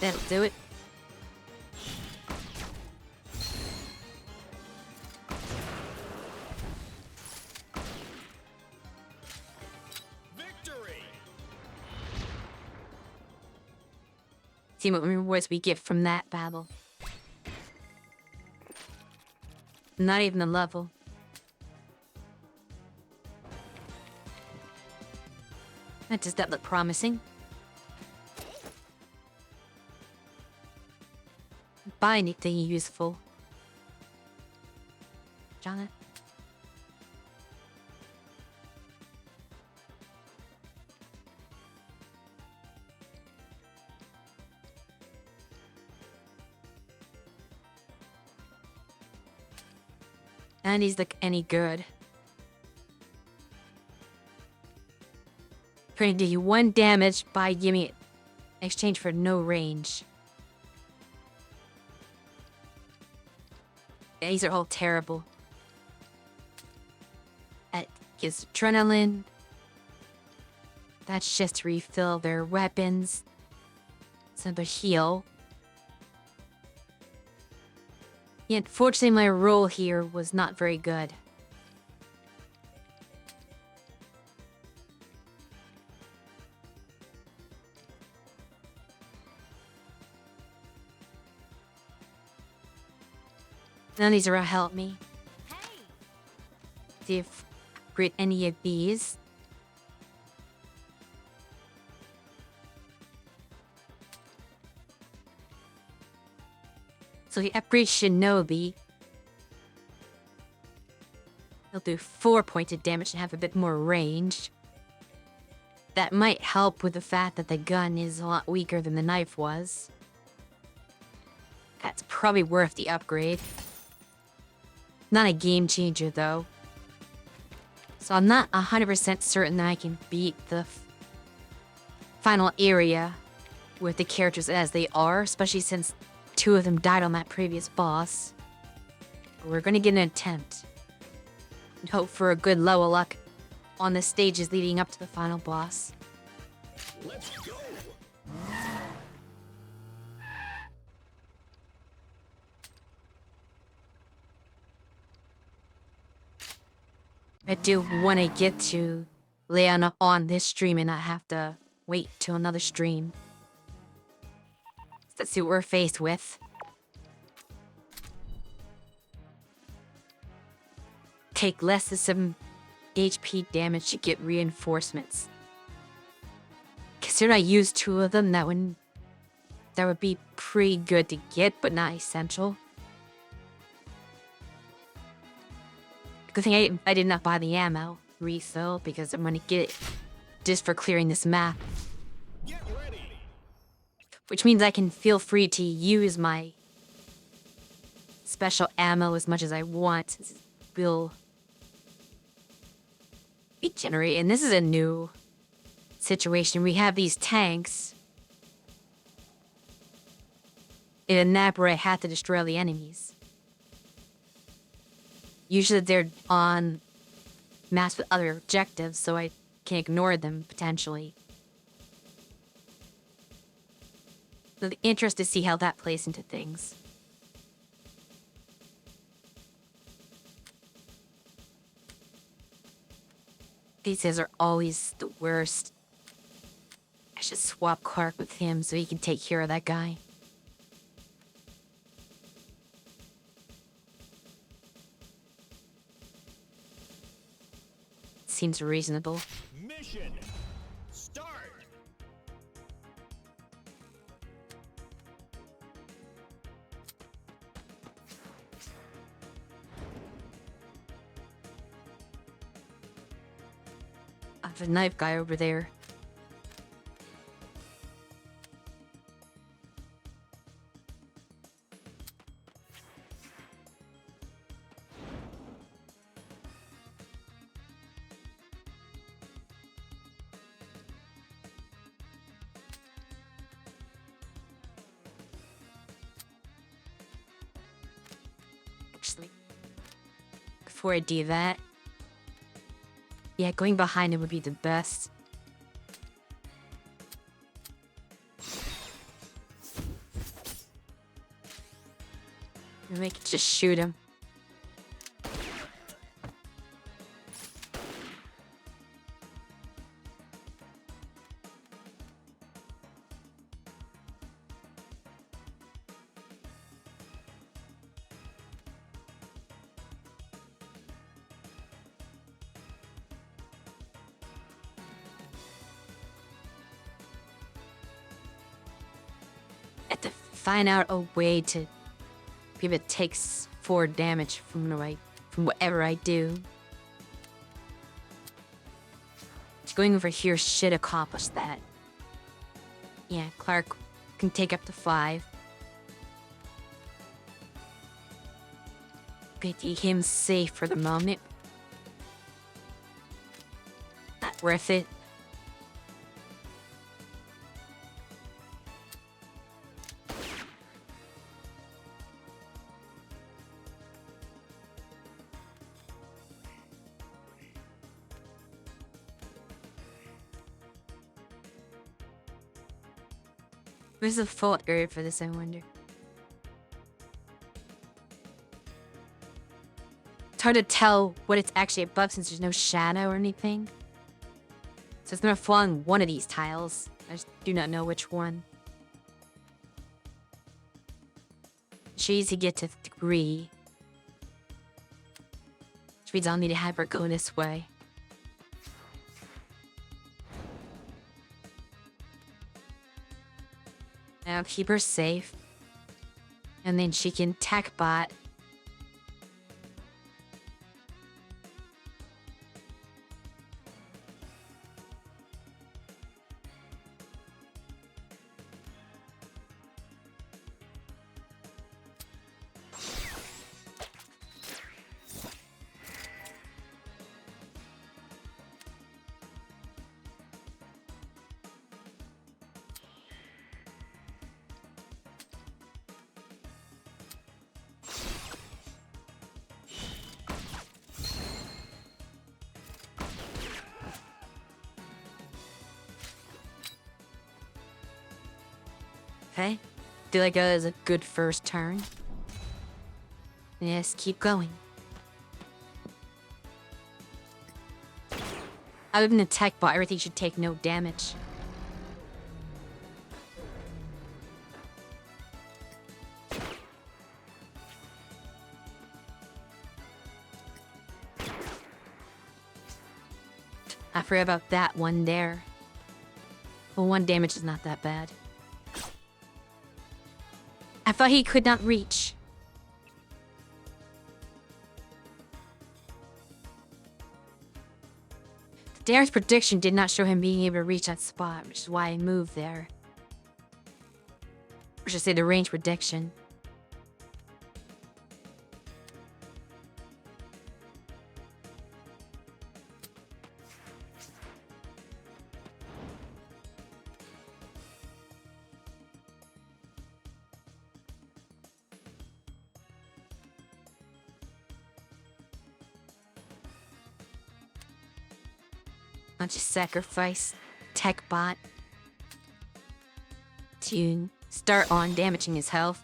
That'll do it. See what rewards we get from that battle. Not even a level. Does that look promising? Buy anything useful. Jonathan? And he's like any good. Trying to do you 1 damage by giving it in exchange for no range. Yeah, these are all terrible. That gives adrenaline. That's just to refill their weapons. It's another heal. Yeah, unfortunately, my roll here was not very good. None of these are gonna help me. See if I upgrade any of these. So the upgrade Shinobi. He'll do 4 pointed damage and have a bit more range. That might help with the fact that the gun is a lot weaker than the knife was. That's probably worth the upgrade. Not a game changer though. So I'm not 100% certain that I can beat the final area with the characters as they are, especially since 2 of them died on that previous boss. But we're gonna get an attempt. And hope for a good level up on the stages leading up to the final boss. Let's go. I do want to get to Leona on this stream and not have to wait till another stream. Let's see what we're faced with. Take less than some HP damage to get reinforcements. Consider I used 2 of them, that would be pretty good to get, but not essential. Good thing I did not buy the ammo refill because I'm gonna get it just for clearing this map. Get ready. Which means I can feel free to use my special ammo as much as I want. It will regenerate, and this is a new situation. We have these tanks in a map where I have to destroy all the enemies. Usually they're on maps with other objectives, so I can ignore them, potentially. So the interest to see how that plays into things. These guys are always the worst. I should swap Clark with him so he can take care of that guy. Seems reasonable. Mission. Start. I have a knife guy over there. Actually, before I do that, yeah, going behind him would be the best. Maybe I could just shoot him. have to find out a way to be able to take 4 damage from whatever I do. Going over here should accomplish that. Yeah, Clark can take up to 5. Get him safe for the moment. Not worth it. Where's the fault area for this, I wonder? It's hard to tell what it's actually above since there's no shadow or anything. So it's gonna fall on one of these tiles. I just do not know which one. It's easy to get to 3. Which means I'll need to have her go this way. I'll keep her safe. And then she can tech bot. Okay, feel like that is a good first turn. Yes, keep going. Other than the tech bot, everything should take no damage. I forgot about that one there. Well, 1 damage is not that bad. I thought he could not reach. Darren's prediction did not show him being able to reach that spot, which is why I moved there. Or should I say the range prediction. I'll just sacrifice Tech Bot to start on damaging his health.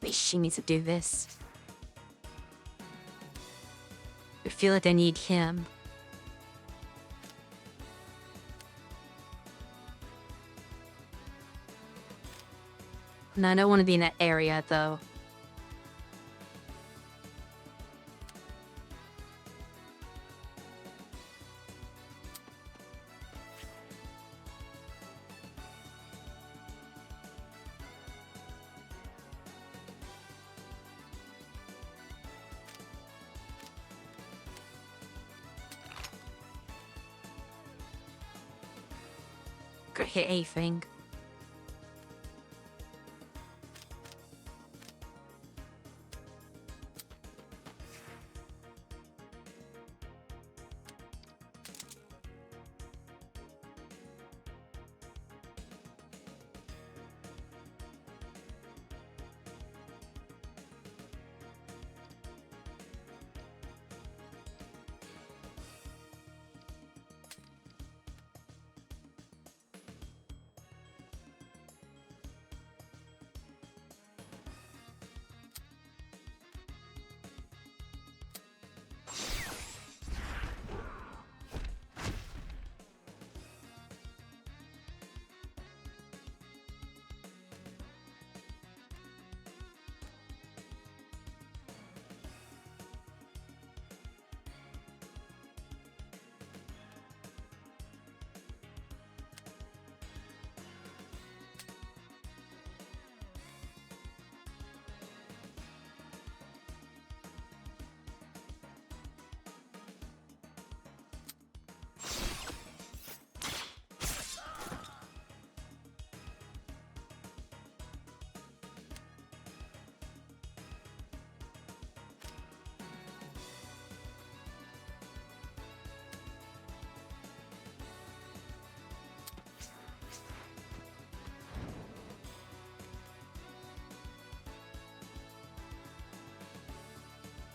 She needs to do this. I feel like I need him. No, I don't want to be in that area, though. Could hit anything.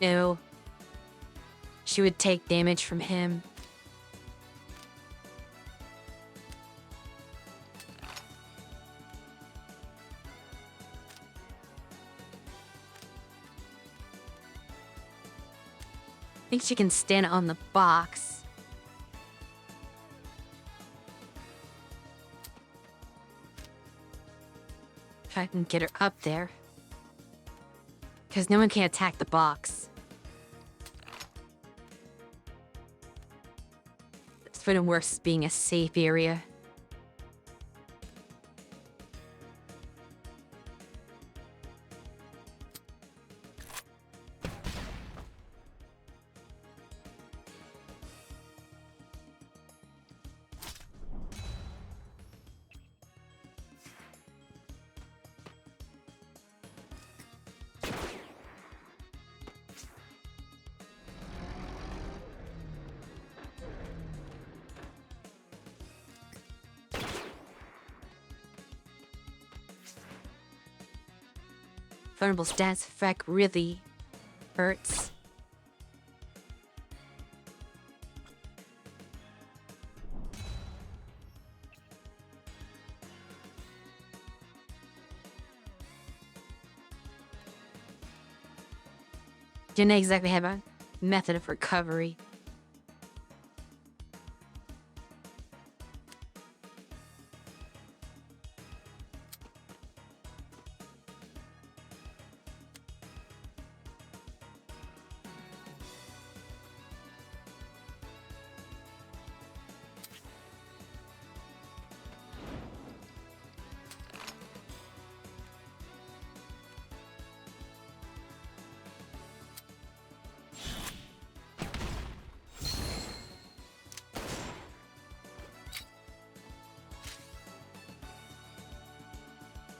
No. She would take damage from him. I think she can stand on the box. If I can get her up there. Because no one can attack the box. It's for the worst being a safe area. Vulnerable stance effect really hurts. Didn't exactly have a method of recovery.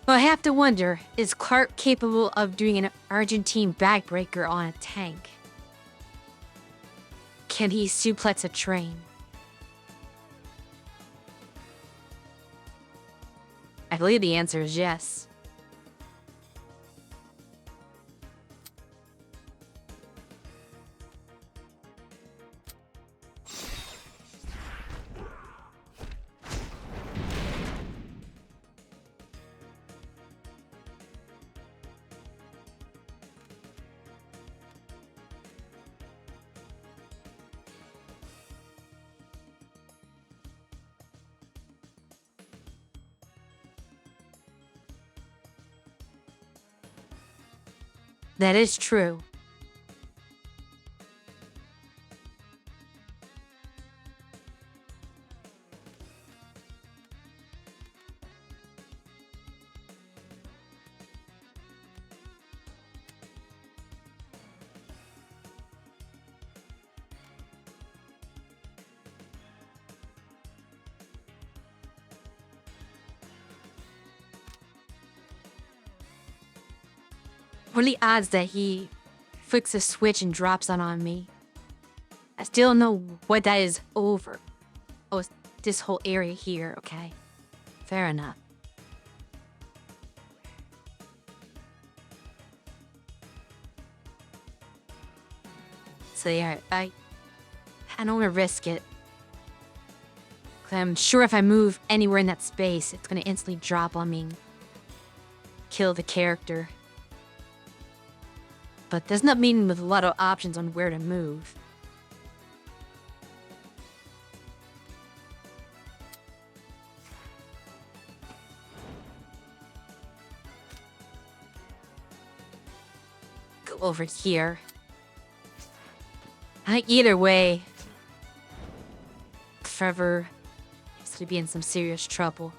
Well, I have to wonder, is Clark capable of doing an Argentine backbreaker on a tank? Can he suplex a train? I believe the answer is yes. That is true. What are the odds that he flicks a switch and drops that on me? I still don't know what that is over. Oh, it's this whole area here, okay. Fair enough. So yeah, I don't want to risk it. 'Cause I'm sure if I move anywhere in that space, it's gonna instantly drop on me. Kill the character. But there's not meaning with a lot of options on where to move. Go over here. Either way, Trevor is gonna be in some serious trouble.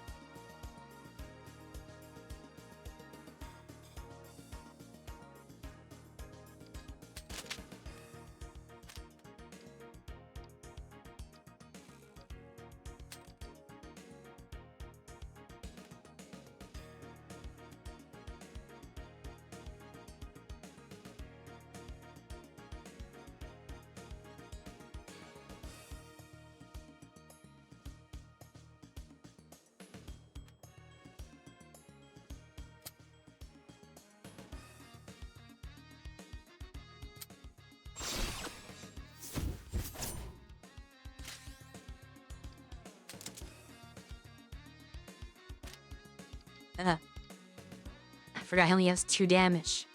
I forgot he only has 2 damage.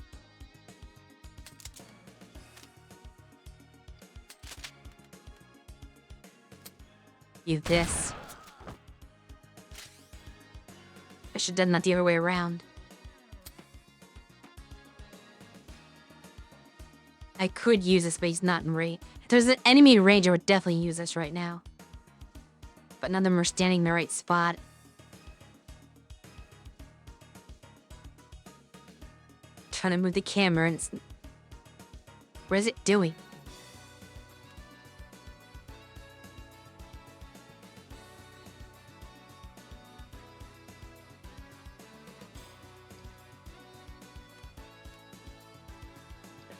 Use this. I should have done that the other way around. I could use this, but he's not in range. If there's an enemy in range, I would definitely use this right now. But none of them are standing in the right spot. Trying to move the camera and it's... What is it doing?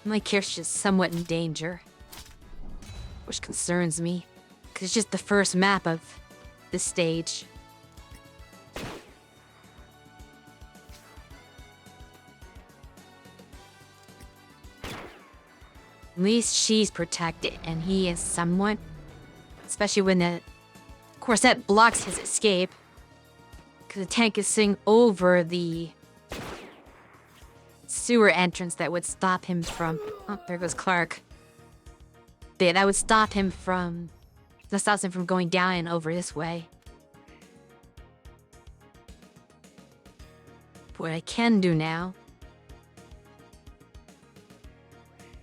My character's just somewhat in danger. Which concerns me. Because it's just the first map of this stage. At least she's protected, and he is somewhat. Especially when the corset blocks his escape. Because the tank is sitting over the sewer entrance that would stop him from... Oh, there goes Clark. But yeah, that would stop him from... That stops him from going down and over this way. But what I can do now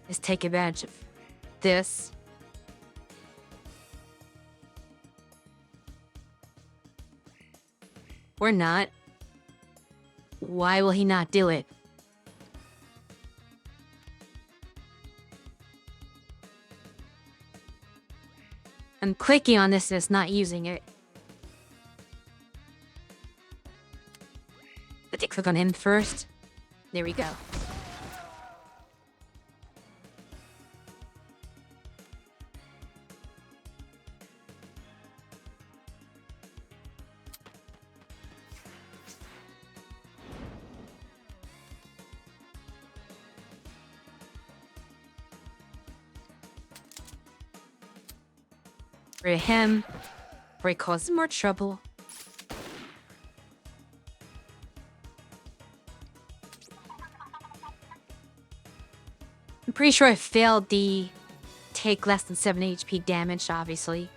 is take advantage of this. Or not. Why will he not do it? I'm clicking on this and it's not using it. Let's click on him first. There we go. For him, before he causes more trouble. I'm pretty sure I failed the take less than 7 HP damage, obviously.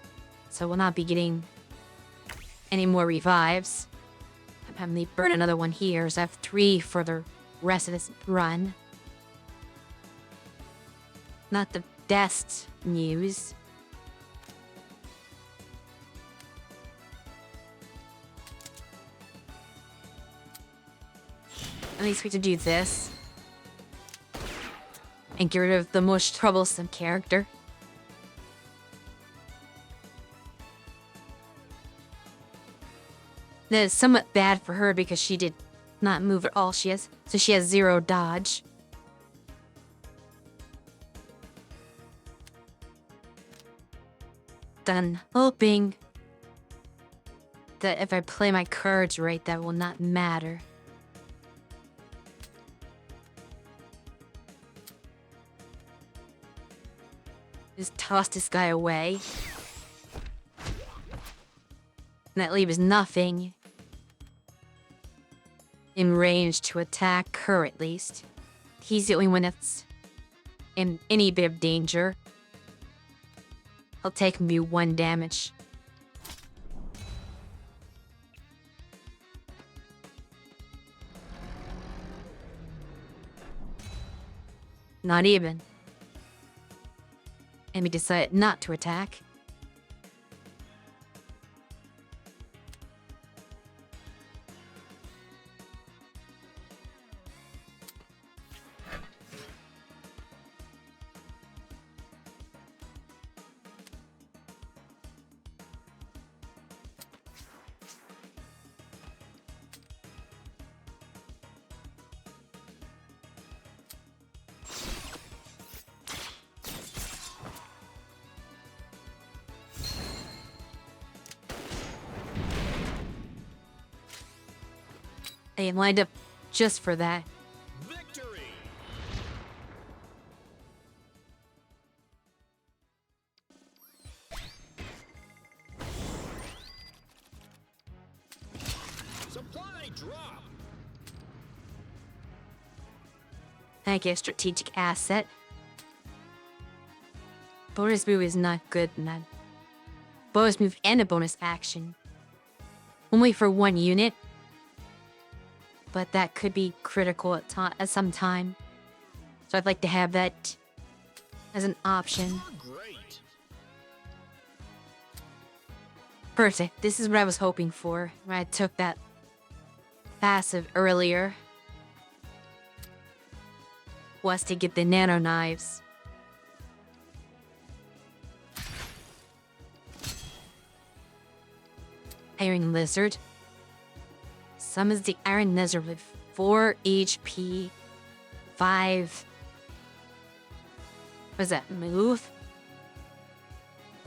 So we'll not be getting any more revives. I'm having to burn another one here, so I have 3 for the rest of this run. Not the best news. At least we have to do this. And get rid of the most troublesome character. That is somewhat bad for her because she did not move at all. So she has 0 dodge. Then hoping that if I play my cards right, that will not matter. Just toss this guy away. And that leaves nothing in range to attack her, at least. He's the only one that's in any bit of danger. He'll take me 1 damage. Not even. Enemy decided not to attack. I lined up just for that. Victory! Supply drop! I get a strategic asset. Bonus move is not good in that. Bonus move and a bonus action. Only for one unit. But that could be critical at some time. So I'd like to have that as an option. Great. Perfect. This is what I was hoping for when I took that passive earlier. Was to get the nano knives. Iron Lizard. Summons the Iron Lizard with 4 HP, 5. What is that? Move?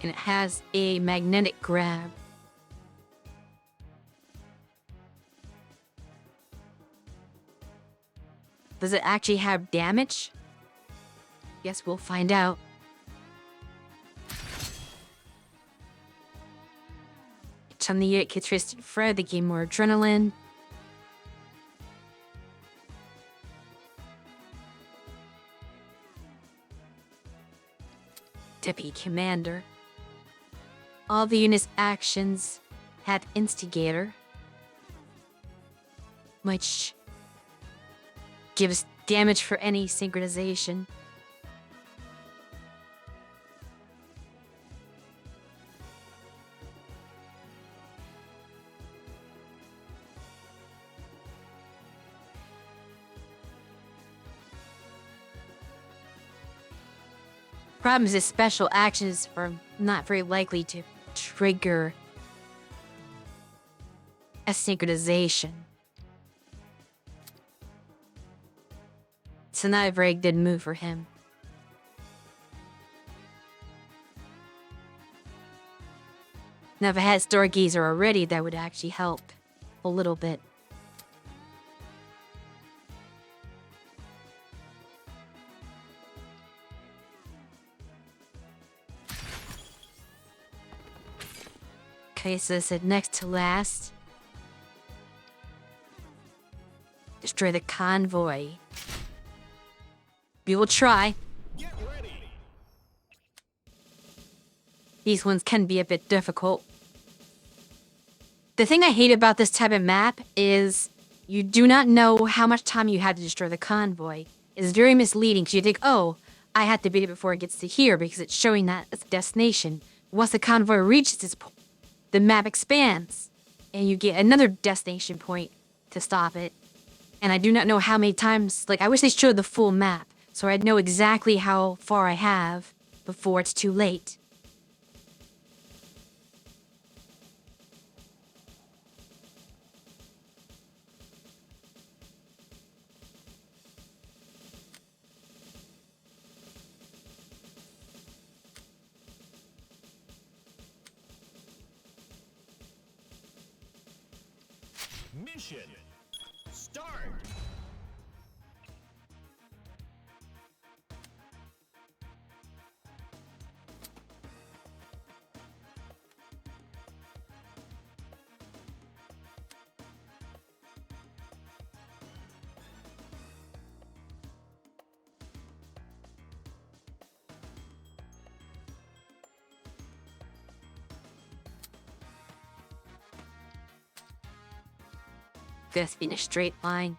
And it has a magnetic grab. Does it actually have damage? Guess we'll find out. Each time the unit gets twisted further, they gain more adrenaline. Deputy Commander. All the unit's actions had Instigator, which gives damage for any synchronization. Problem is, his special actions are not very likely to trigger a synchronization. It's not a very good move for him. Now, if I had Stargazer already, that would actually help a little bit. Okay, so this is next to last. Destroy the convoy. We will try. Get ready. These ones can be a bit difficult. The thing I hate about this type of map is you do not know how much time you have to destroy the convoy. It's very misleading because you think, oh, I have to beat it before it gets to here because it's showing that it's a destination. Once the convoy reaches its point, the map expands and you get another destination point to stop it. And I do not know how many times, like I wish they showed the full map so I'd know exactly how far I have before it's too late. Mission. Start. This in a straight line.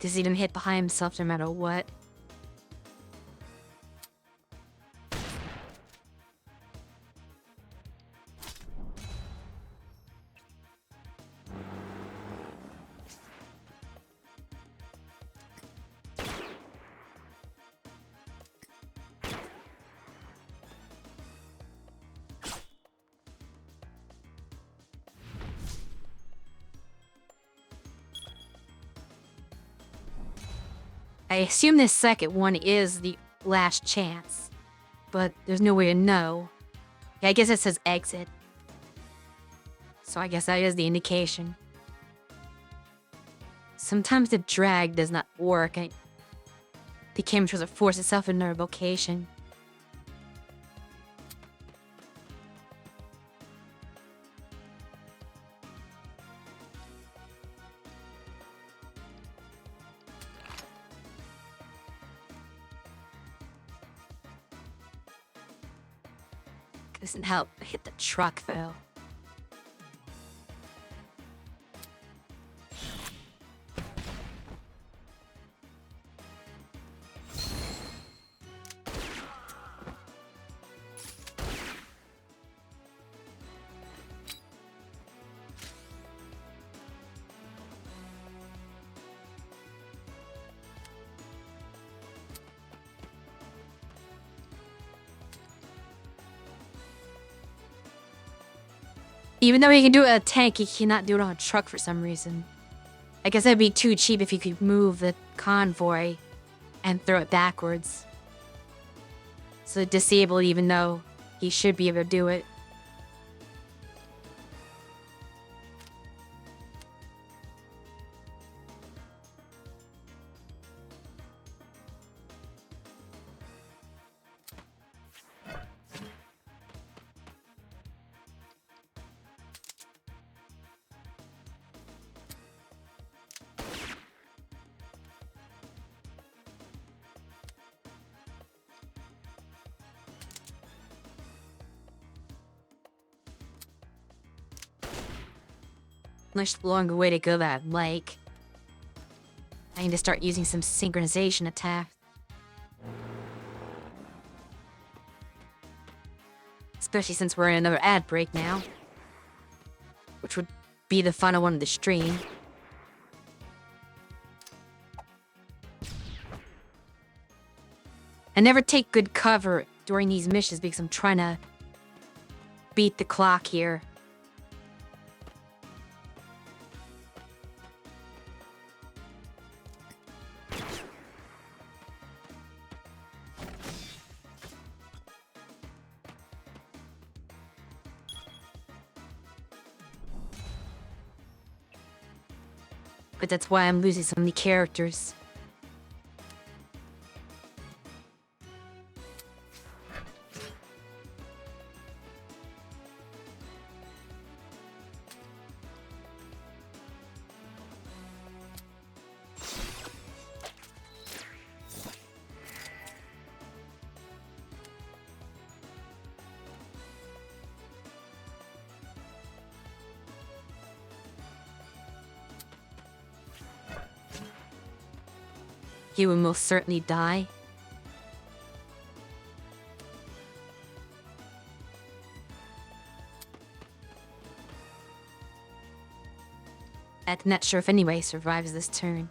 to see him hit behind himself no matter what. I assume this second one is the last chance, but there's no way to know. Yeah, I guess it says exit. So I guess that is the indication. Sometimes the drag does not work, and the camera tries to force itself into a location. Doesn't help hit the truck though. Even though he can do it on a tank, he cannot do it on a truck for some reason. I guess that'd be too cheap if he could move the convoy and throw it backwards. So disabled even though he should be able to do it. Much longer way to go that I'd like. I need to start using some synchronization attack. Especially since we're in another ad break now. Which would be the final one of the stream. I never take good cover during these missions because I'm trying to beat the clock here. But that's why I'm losing so many characters. He will most certainly die. I'm not sure if anybody survives this turn.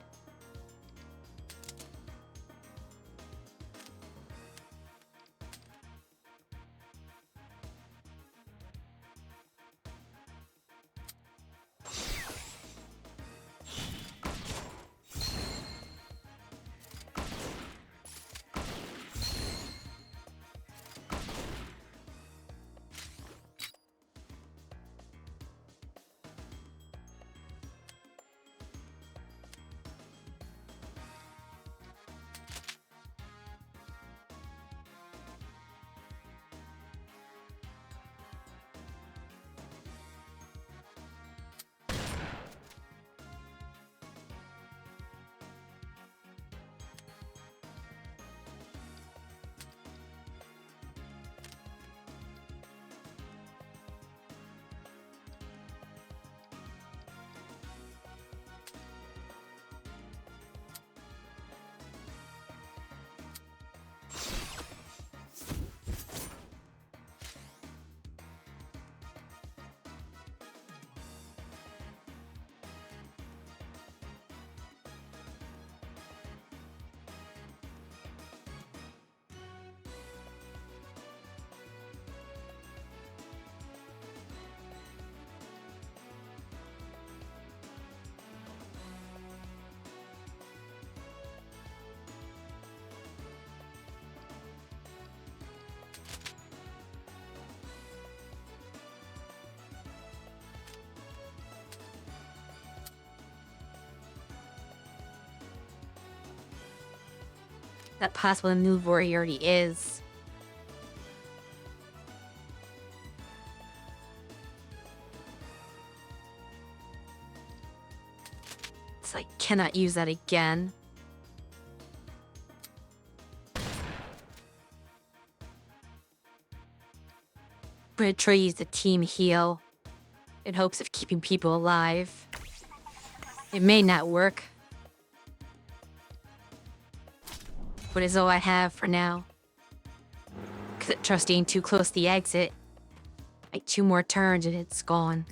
That possible to move where he already is. So I cannot use that again. I'm gonna try to use the team heal in hopes of keeping people alive. It may not work, but it's all I have for now. Because trusting too close to the exit, like 2 more turns and it's gone.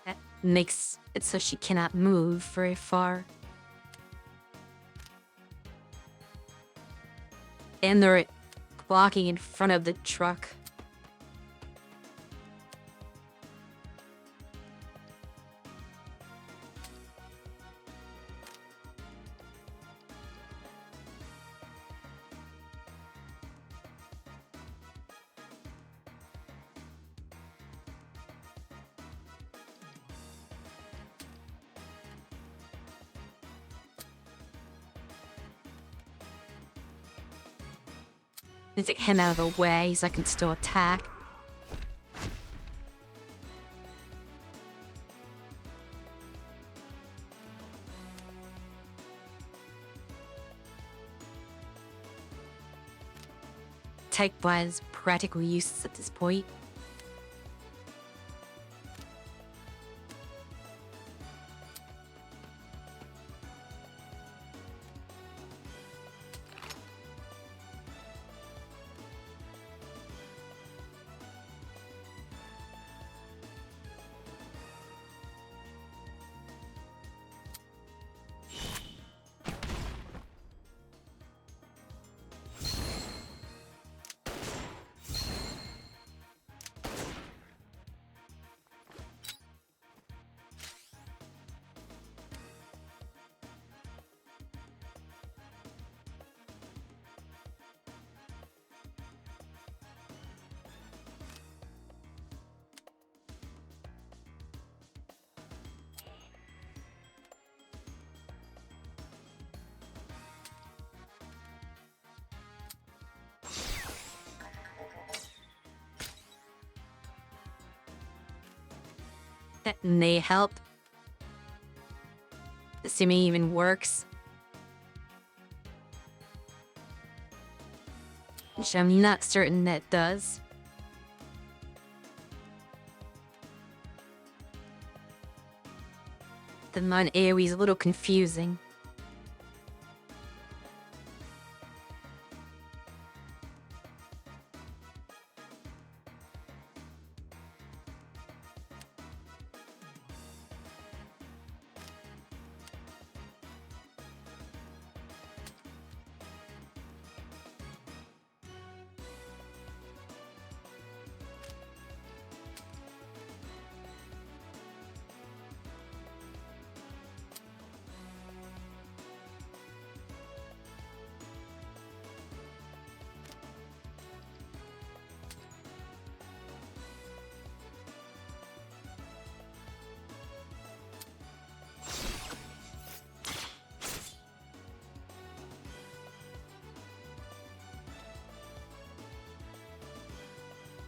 That makes it so she cannot move very far. And they're blocking in front of the truck. Need to get him out of the way so I can still attack. Type was practically useless at this point. That may help. Assuming it even works. Which I'm not certain that does. The mon AoE is a little confusing.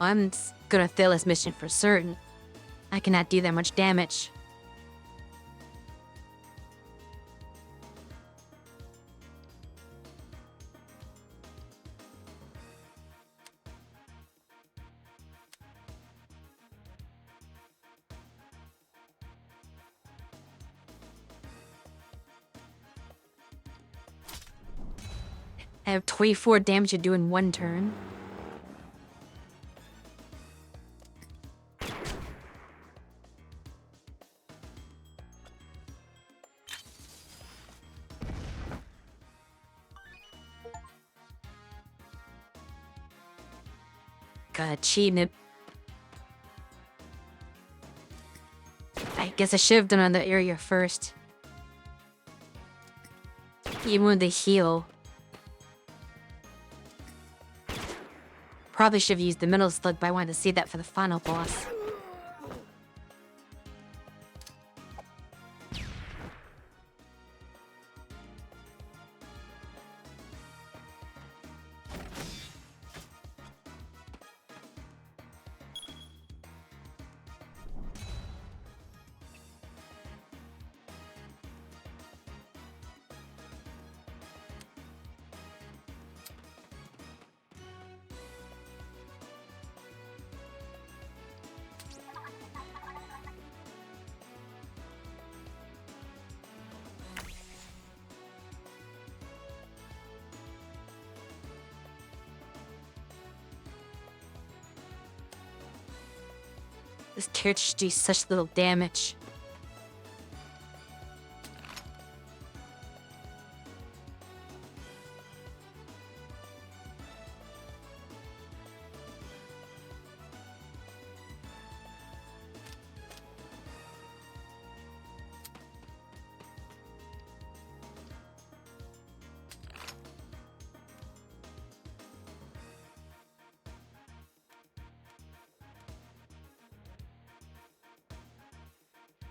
I'm gonna fail this mission for certain. I cannot do that much damage. I have 24 damage to do in 1 turn. Got achievement. I guess I should have done on the area first. Even with the heal. Probably should have used the middle slug, but I wanted to save that for the final boss. This character does such little damage.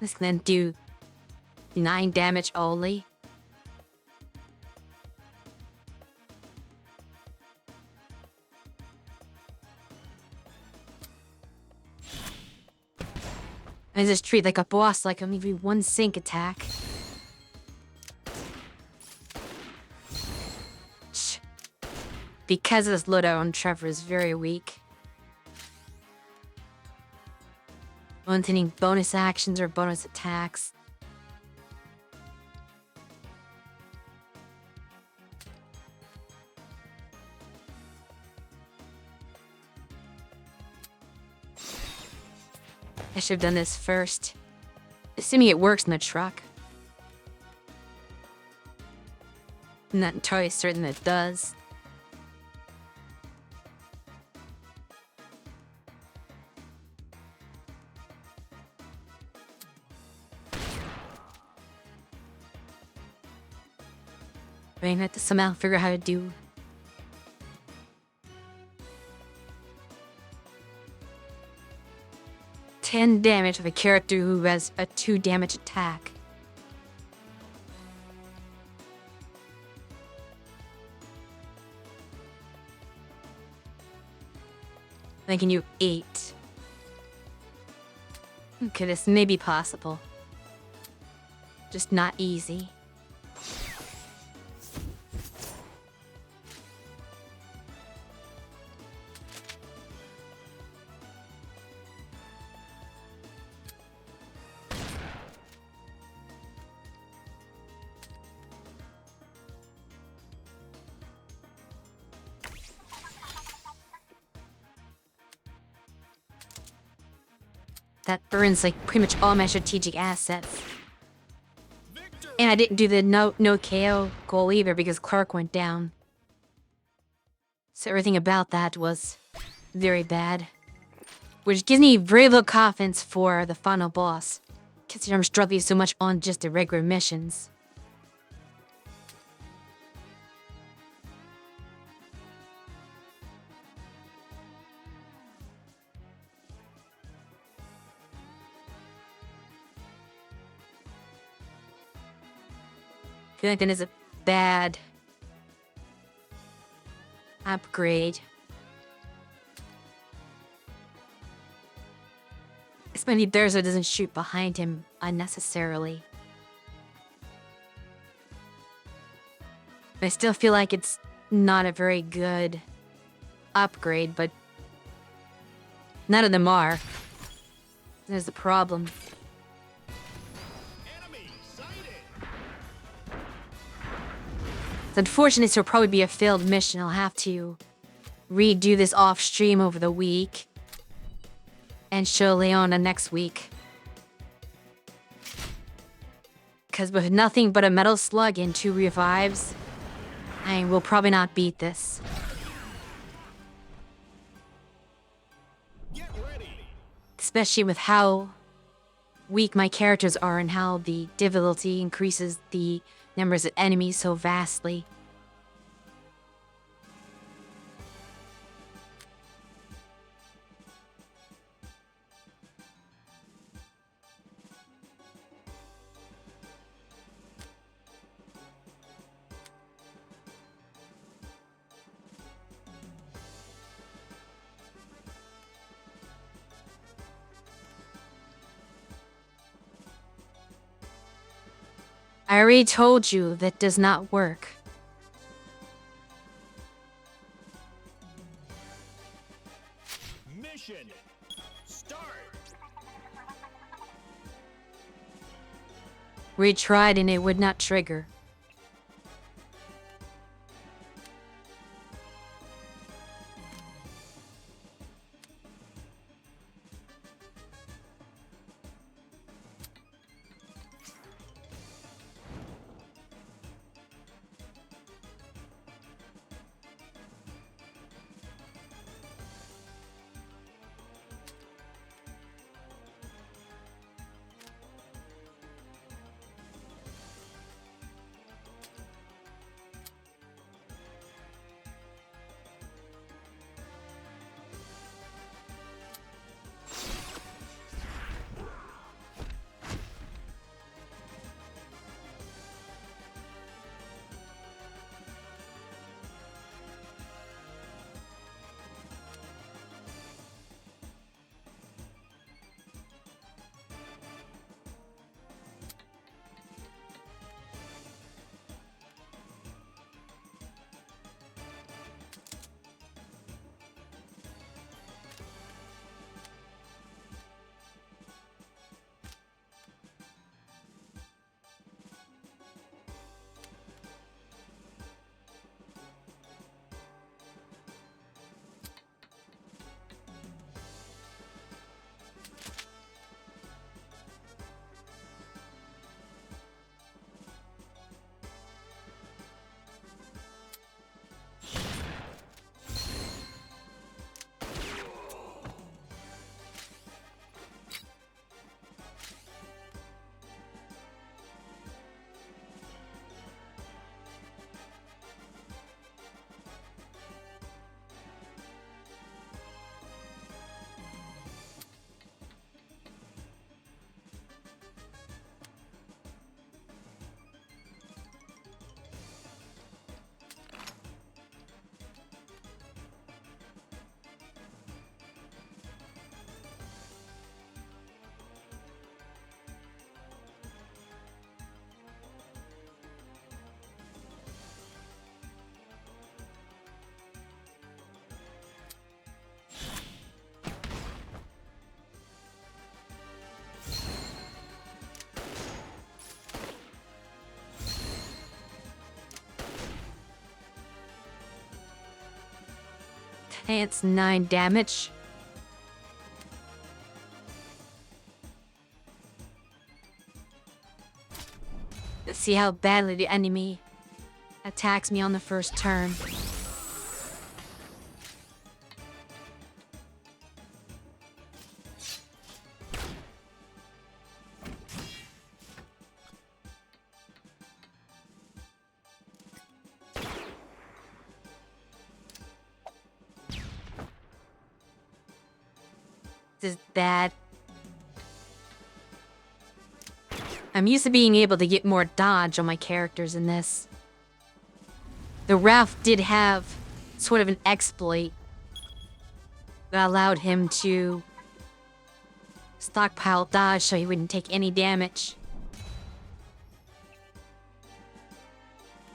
This can then do 9 damage only. I just treat like a boss, like I'm maybe one sync attack. Because of this loadout on Trevor is very weak. Containing bonus actions or bonus attacks. I should have done this first. Assuming it works in the truck. I'm not entirely certain that it does. But I have to somehow figure out how to do 10 damage of a character who has a 2 damage attack. I can do 8. Okay, this may be possible. Just not easy. That burns like pretty much all my strategic assets. Victory. And I didn't do the no KO goal either because Clark went down. So everything about that was very bad. Which gives me very little confidence for the final boss. Considering I'm struggling so much on just the regular missions. I feel like that is a bad upgrade. Especially there so it doesn't shoot behind him unnecessarily. I still feel like it's not a very good upgrade, but none of them are. There's the problem. Enemy sighted. It's unfortunate this will probably be a failed mission. I'll have to redo this off stream over the week and show Leona next week. Because with nothing but a metal slug and 2 revives, I will probably not beat this. Get ready. Especially with how weak my characters are and how the difficulty increases the numbers of enemies so vastly. I already told you that does not work. Mission. Start. We tried and it would not trigger. It's 9 damage. Let's see how badly the enemy attacks me on the first turn. This is bad. I'm used to being able to get more dodge on my characters in this. The Ralph did have sort of an exploit that allowed him to stockpile dodge so he wouldn't take any damage.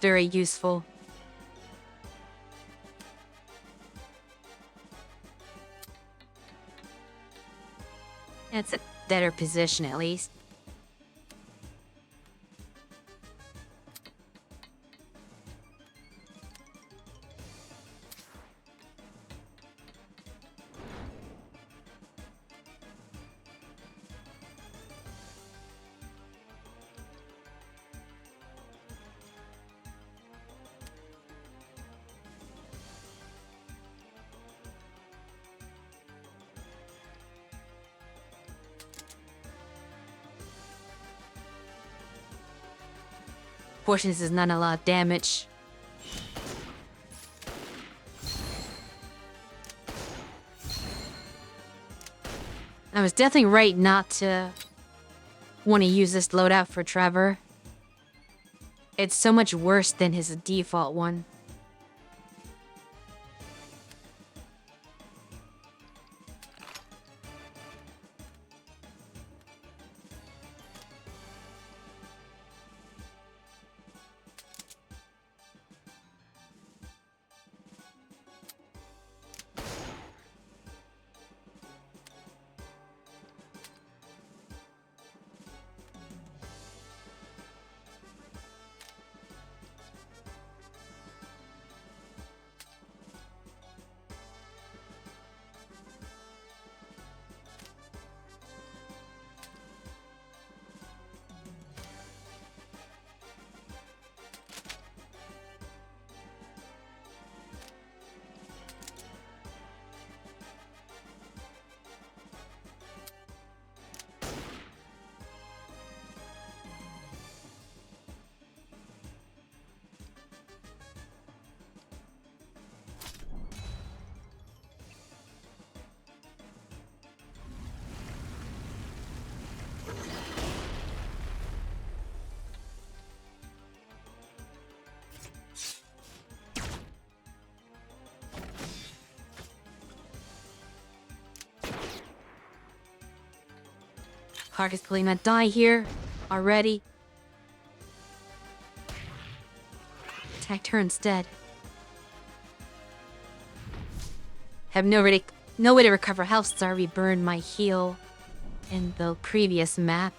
Very useful. It's a better position at least. Fortunately, this is not a lot of damage. I was definitely right not to want to use this loadout for Trevor. It's so much worse than his default one. Park is probably not die here already. Attacked her instead. Have no way to recover health. Sorry, burned my heal in the previous map.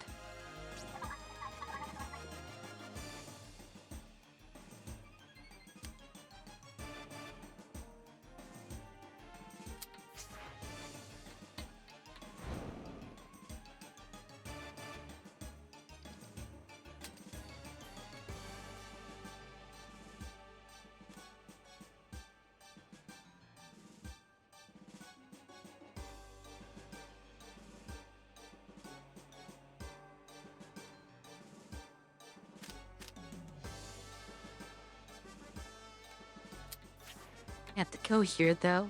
I have to go here though.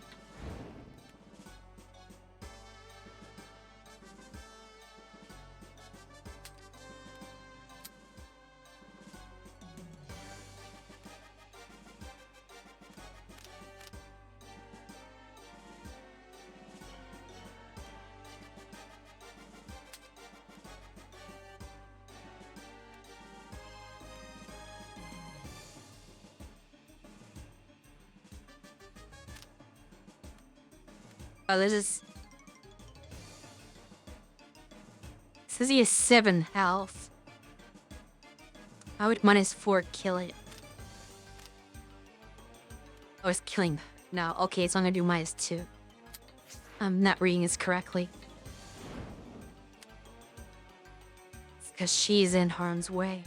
Oh, this is... Says he has 7 health. I would -4 kill it. Oh, it's killing now. Okay, so I'm gonna do -2. I'm not reading this correctly. It's because she's in harm's way.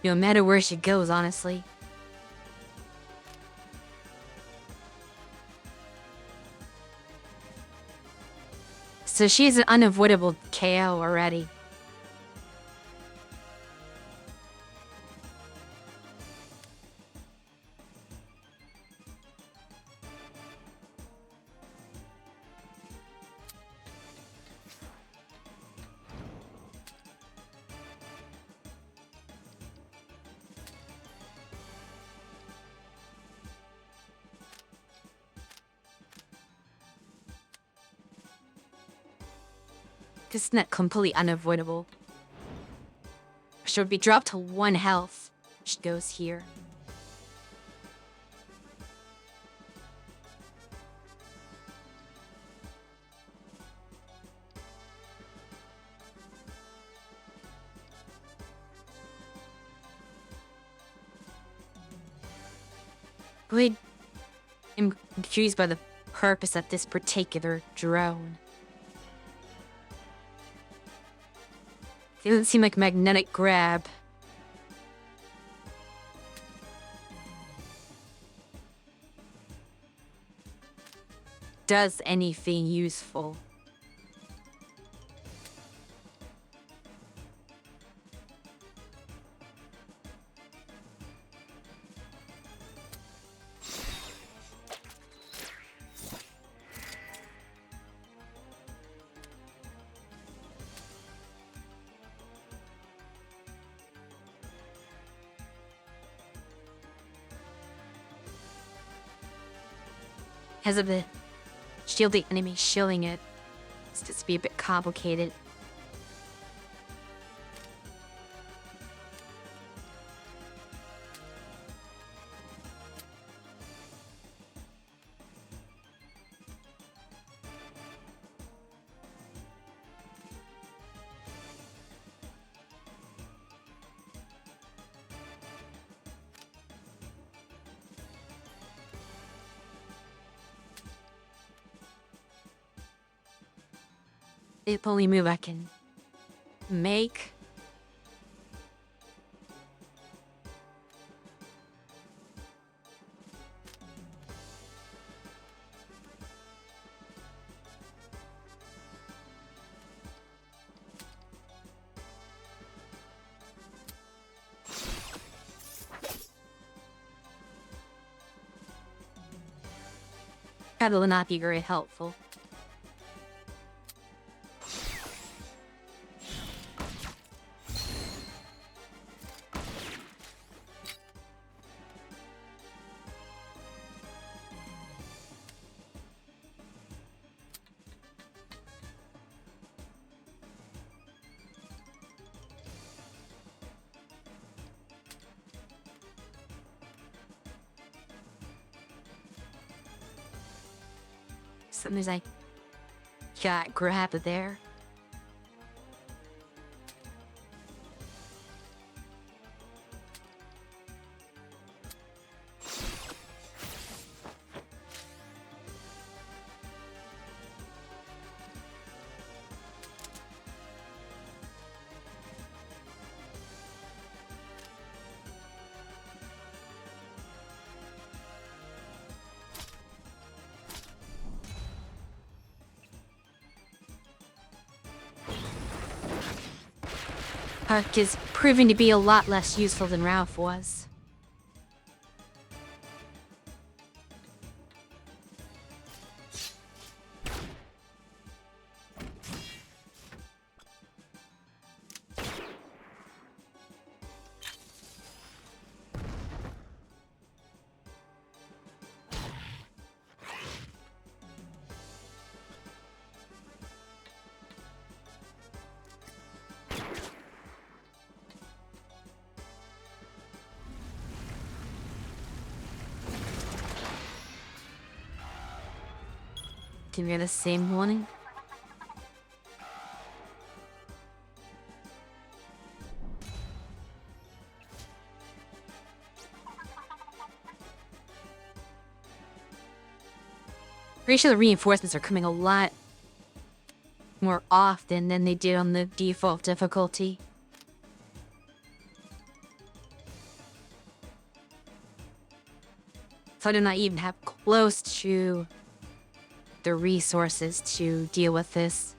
No matter where she goes, honestly. So she's an unavoidable KO already. This is not completely unavoidable. She would be dropped to 1 health. She goes here. But I'm confused by the purpose of this particular drone. It doesn't seem like magnetic grab. Does anything useful. Has a bit shield the enemy, shielding it. It's just be a bit complicated. The only move I can make. That will not be very helpful. Sometimes I got grabbed there. Huck is proving to be a lot less useful than Ralph was. Can we get the same warning? Pretty sure the reinforcements are coming a lot more often than they did on the default difficulty. So I do not even have close to the resources to deal with this.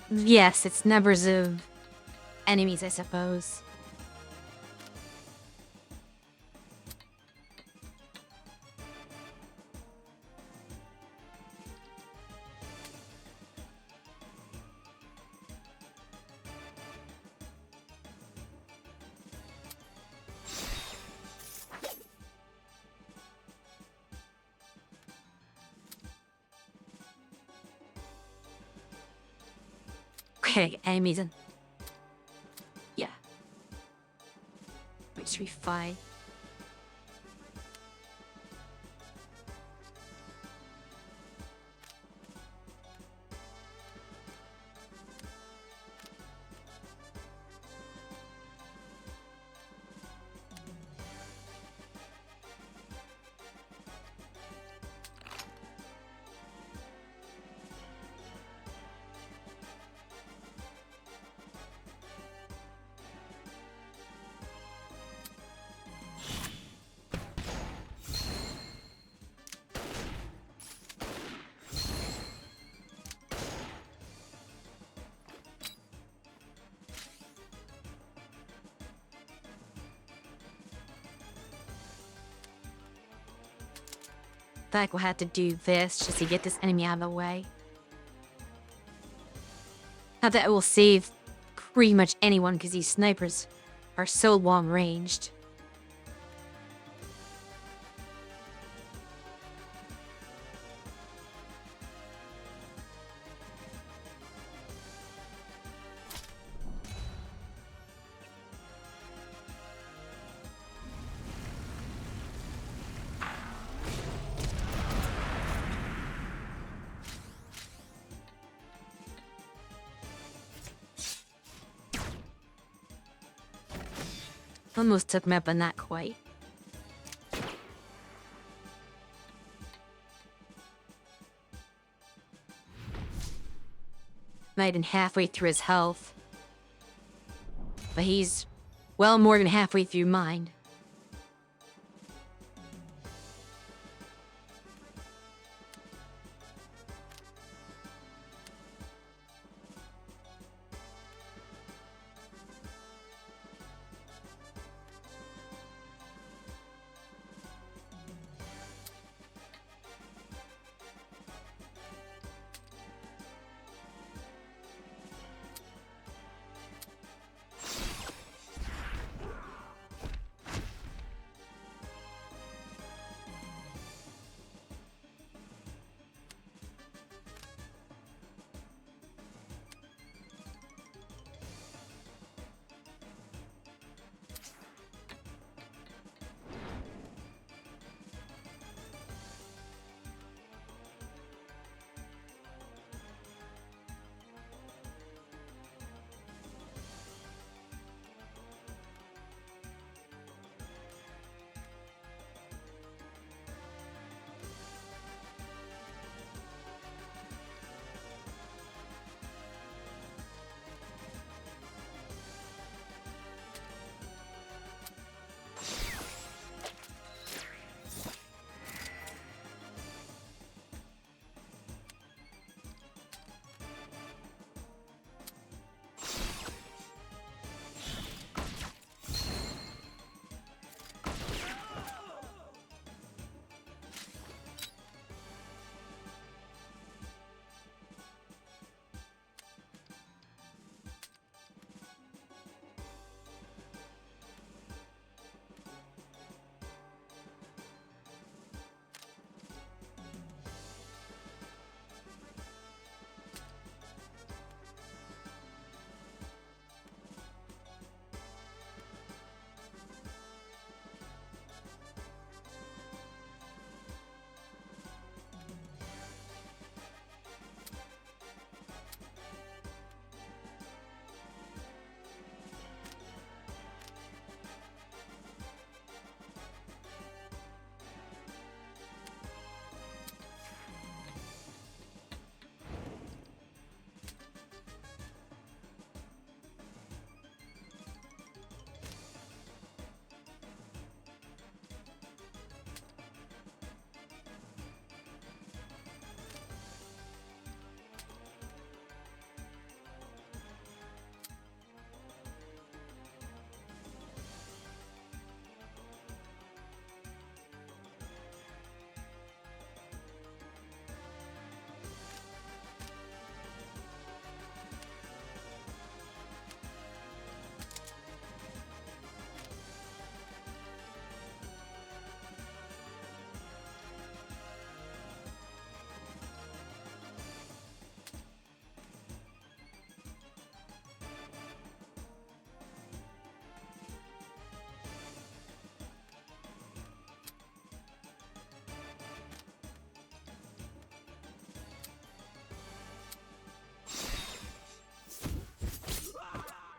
Yes, it's numbers of enemies, I suppose. Okay, enemies and yeah. Which should be fine. Like we'll have to do this just to get this enemy out of the way. Not that it will save pretty much anyone because these snipers are so long ranged. Almost took me up, but not quite. Not even halfway through his health. But he's well more than halfway through mine.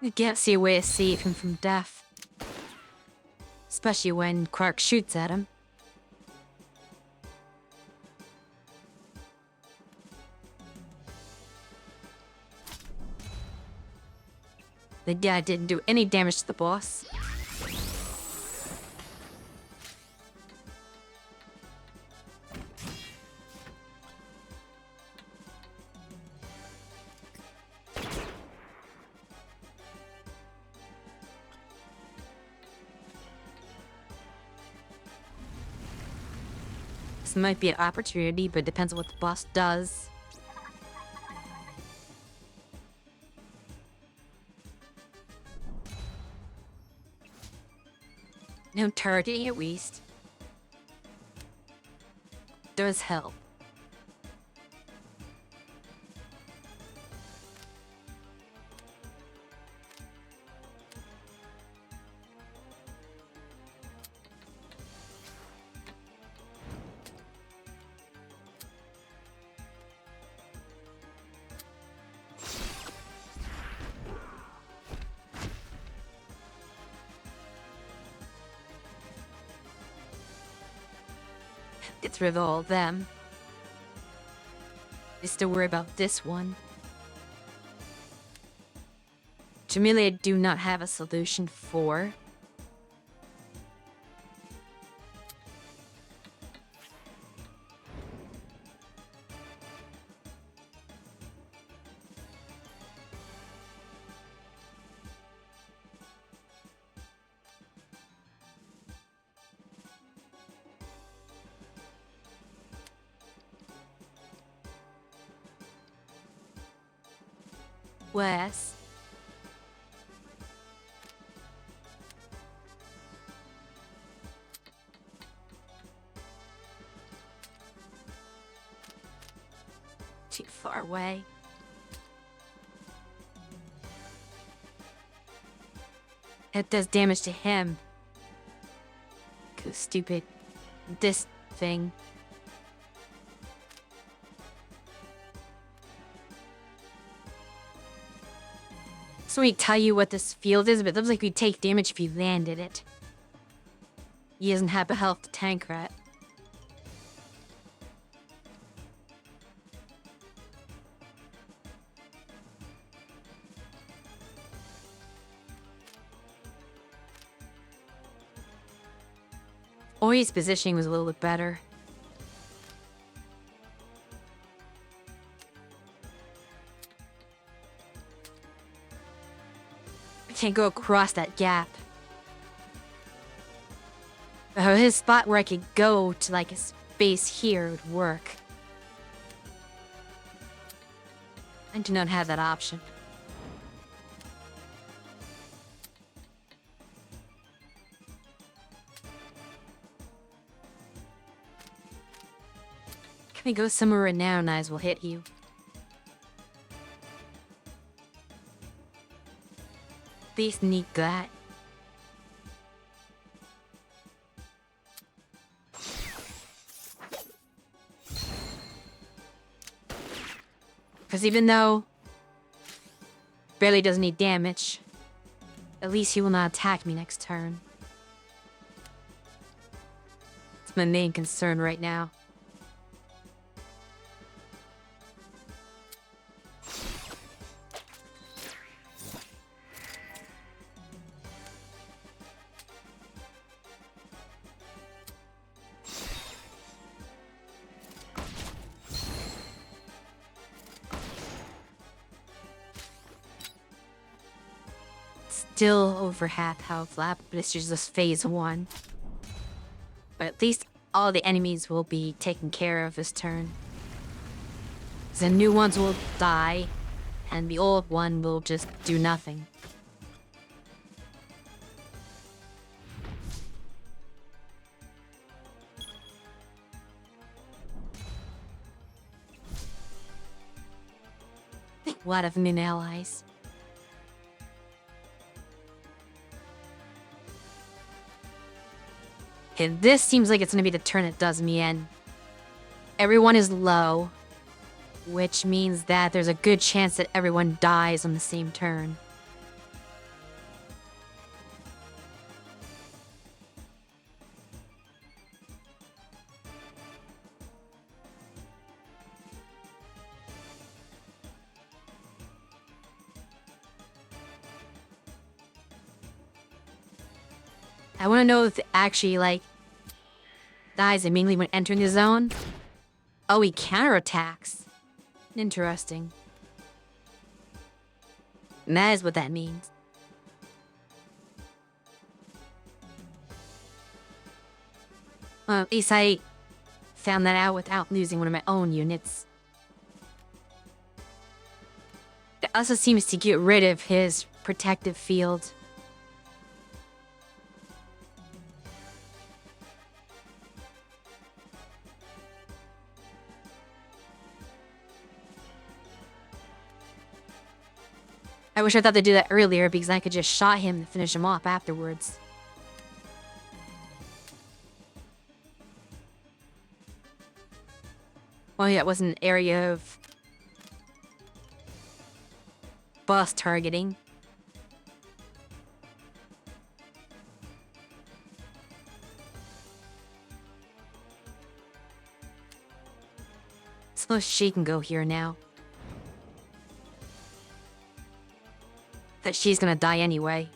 I can't see a way to save him from death. Especially when Quark shoots at him. The guy didn't do any damage to the boss. This might be an opportunity, but it depends on what the boss does. No targeting at least. Does help. Gets rid of all of them. Just to worry about this one. Jamila, I do not have a solution for. Wes. Too far away. It does damage to him. 'Cause stupid. This thing. So we tell you what this field is, but it looks like we take damage if you landed it. He doesn't have a health to tank rat. Oi's positioning was a little bit better. Can't go across that gap. His spot where I could go to like a space here would work. I do not have that option. Can we go somewhere where now knives will hit you? At least need that. Because even though barely does any damage, at least he will not attack me next turn. It's my main concern right now. Still over half health left, but it's just phase 1. But at least all the enemies will be taken care of this turn. The new ones will die, and the old one will just do nothing. I think we'll have new allies. Okay, this seems like it's gonna be the turn it does me in. Everyone is low, which means that there's a good chance that everyone dies on the same turn. I want to know if it actually, like, dies immediately when entering the zone. Oh, he counterattacks. Interesting. And that is what that means. Well, at least I found that out without losing one of my own units. That also seems to get rid of his protective field. I wish I thought they'd do that earlier because I could just shot him and finish him off afterwards. Well, yeah, it wasn't an area of boss targeting. Suppose she can go here now. That she's gonna die anyway.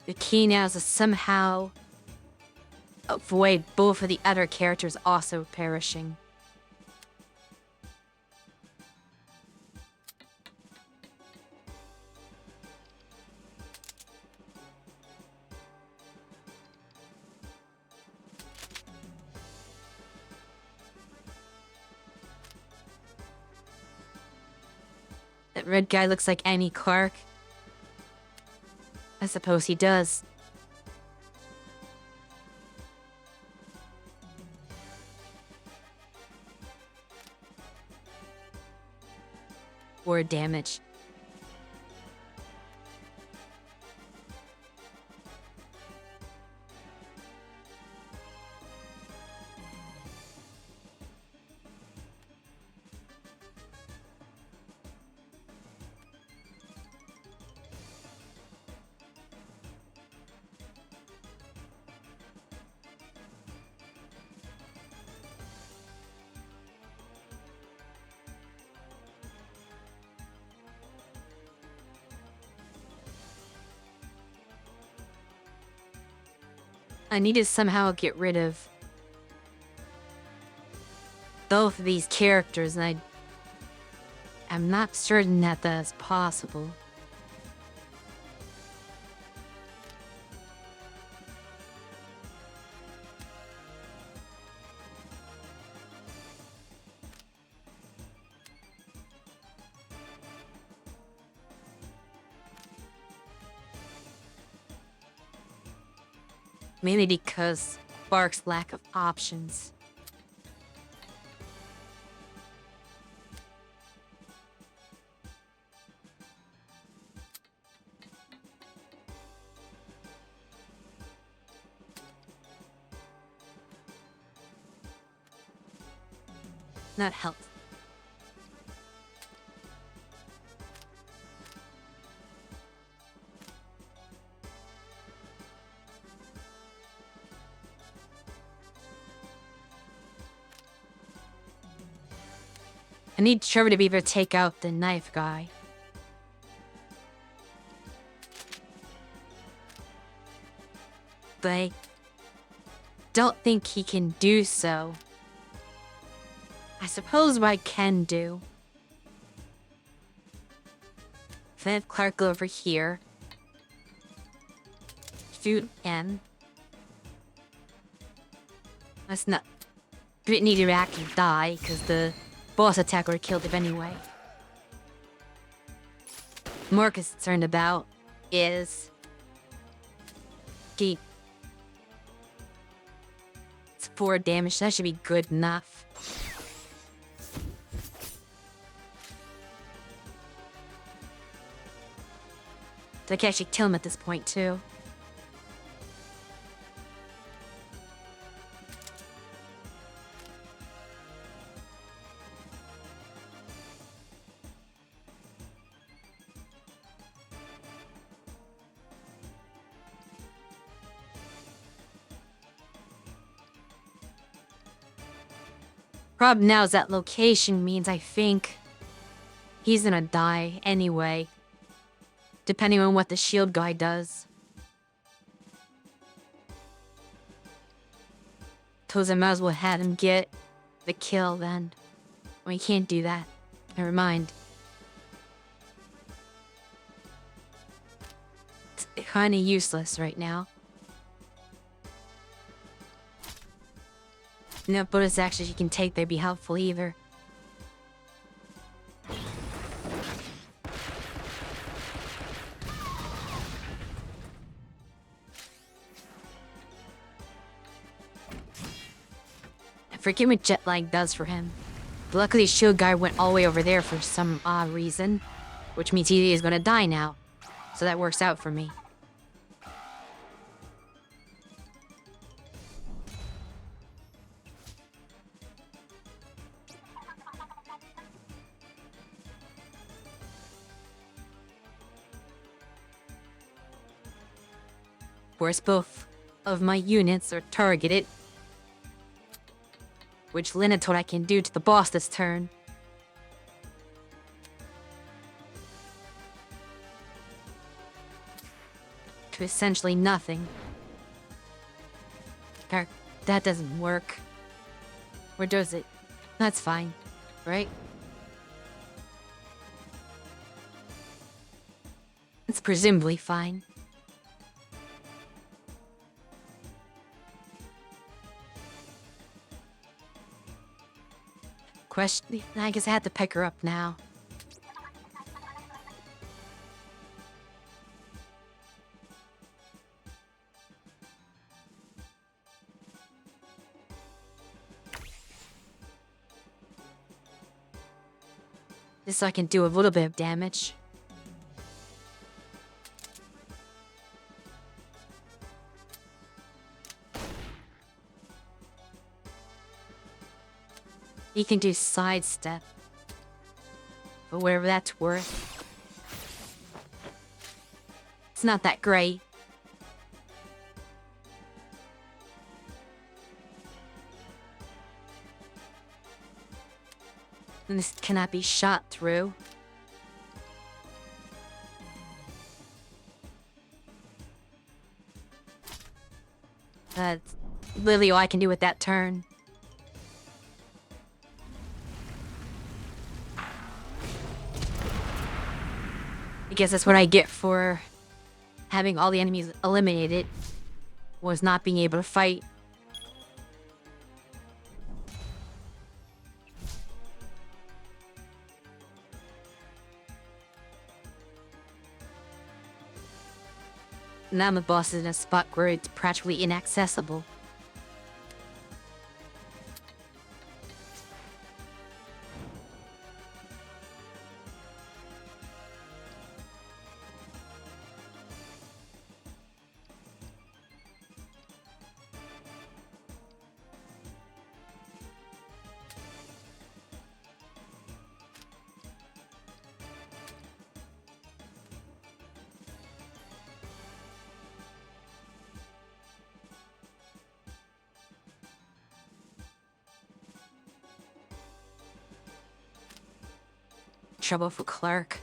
The key now is to somehow avoid both of the other characters also perishing. That red guy looks like Annie Clark. I suppose he does. Or damage. I need to somehow get rid of both of these characters, and I'm not certain that that's possible. Mainly because Bark's lack of options. Not health. I need Trevor to be able to take out the knife guy. But I don't think he can do so. I suppose what I can do. If I have Clark go over here. Shoot him. That's not... Didn't need to actually die, because the boss attack would have killed him anyway. More concerned about is... It's 4 damage, that should be good enough. I can actually kill him at this point, too. Problem now is that location means I think he's gonna die anyway, depending on what the shield guy does. Suppose I might as well have him get the kill then. We can't do that. Never mind. It's kinda useless right now. No bonus actions you can take there be helpful either. I forget what jet lag does for him. But luckily shield guy went all the way over there for some odd reason. Which means he is gonna die now. So that works out for me. Of course, both of my units are targeted. Which Lina told I can do to the boss this turn. To essentially nothing. That doesn't work. Or does it? That's fine, right? It's presumably fine. Question. I guess I had to pick her up now. Just so I can do a little bit of damage. You can do sidestep. But whatever that's worth. It's not that great. And this cannot be shot through. That's literally all I can do with that turn. I guess that's what I get for having all the enemies eliminated. Was not being able to fight. Now the boss is in a spot where it's practically inaccessible. Trouble for Clark.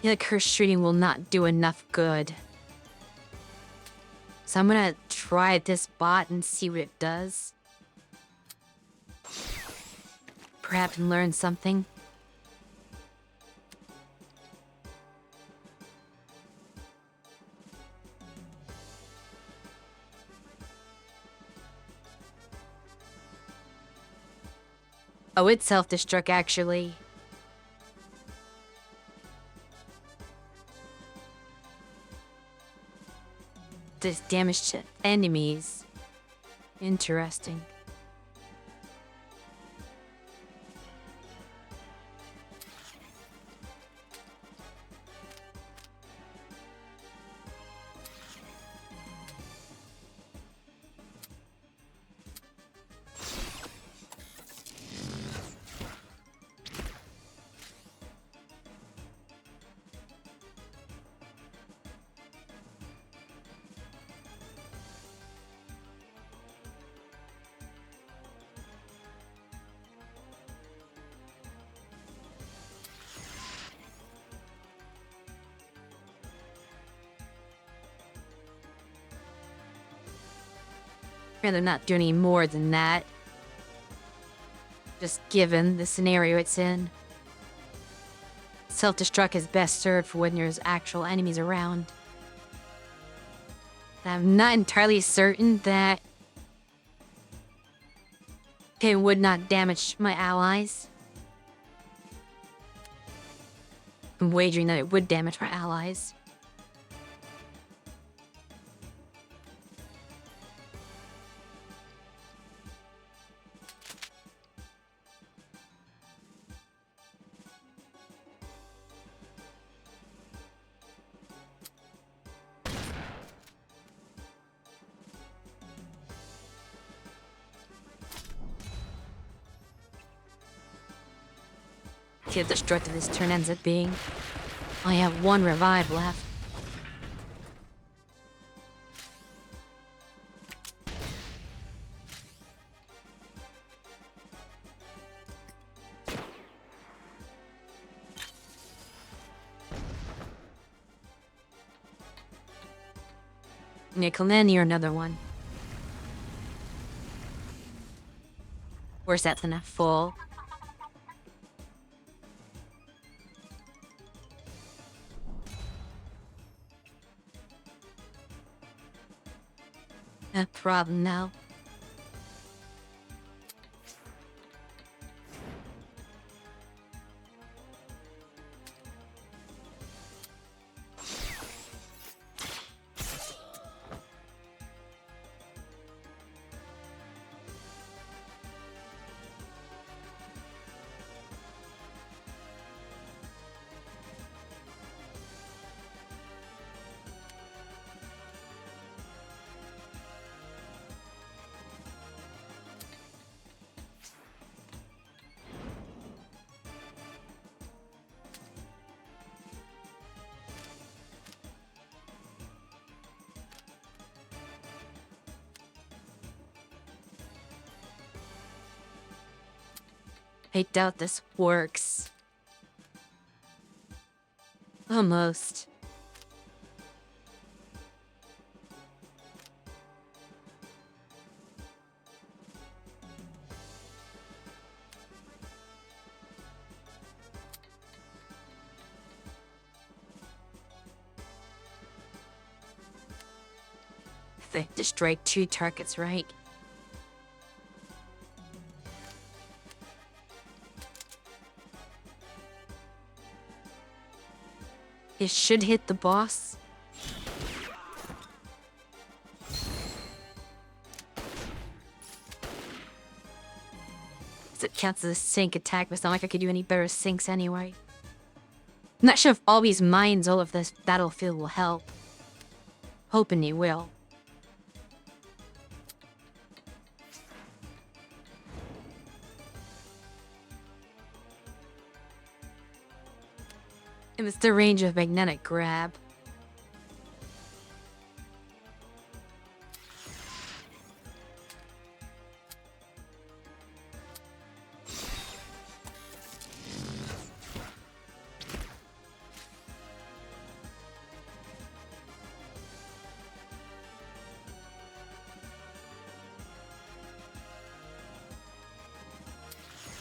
The curse shooting will not do enough good. So I'm gonna try this bot and see what it does. Perhaps learn something. Oh, it self-destruct actually. This damage to enemies. Interesting. Rather not do any more than that. Just given the scenario it's in. Self-destruct is best served for when there's actual enemies around. I'm not entirely certain that it would not damage my allies. I'm wagering that it would damage my allies. See how destructive this turn ends up being. I have one revive left. Nickel or another one. Worse that than a full. No problem now. I doubt this works. Almost. They destroyed 2 targets, right? It should hit the boss. It counts as a sync attack, but it's not like I could do any better syncs anyway. I'm not sure if all these mines all of this battlefield will help. Hoping they will. It was the range of magnetic grab.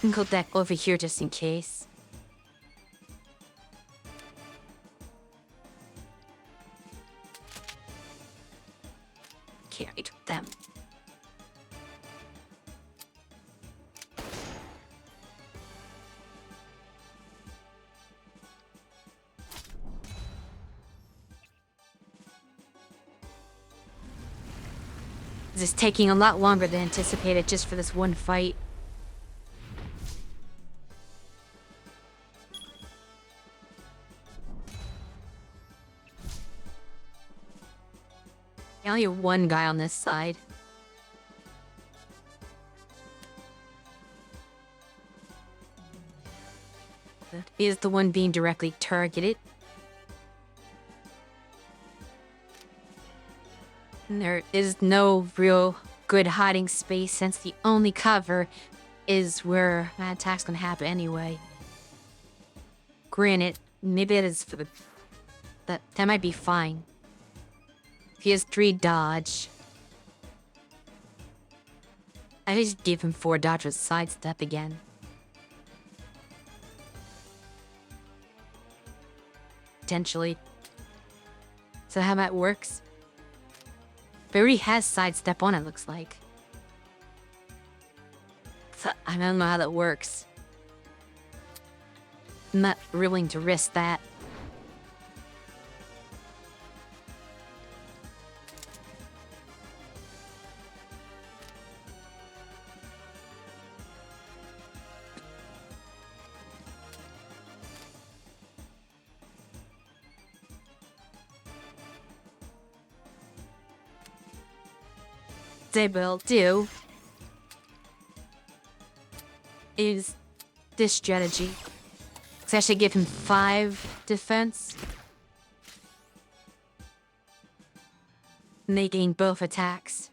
Single deck over here just in case. Carried them. This is taking a lot longer than anticipated just for this one fight. I only have one guy on this side. He is the one being directly targeted. And there is no real good hiding space since the only cover is where my attack's gonna happen anyway. Granted, maybe it is for the... That might be fine. He has 3 dodge. I just gave him 4 dodge with sidestep again. Potentially. So how that works? But it already has sidestep on, it looks like. So I don't know how that works. I'm not willing to risk that. They will do is this strategy. Let's actually give him 5 defense. And they gain both attacks.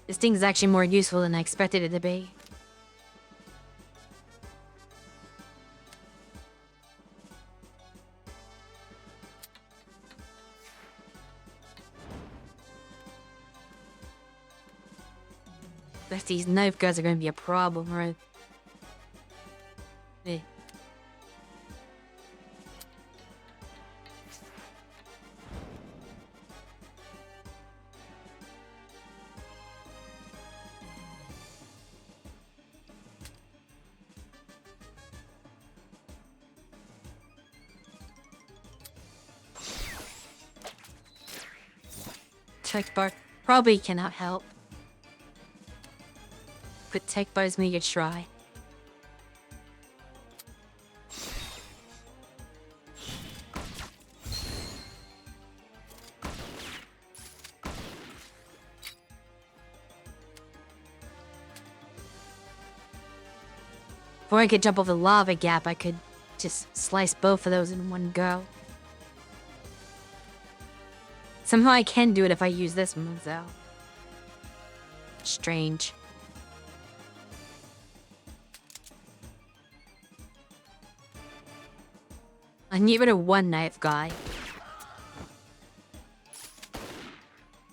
This thing is actually more useful than I expected it to be. But these knife guards are going to be a problem, right? Tech bar probably cannot help. But tech bars me a try. Before I could jump over the lava gap, I could just slice both of those in one go. Somehow I can do it if I use this move, though. Strange. I need rid of one knife guy.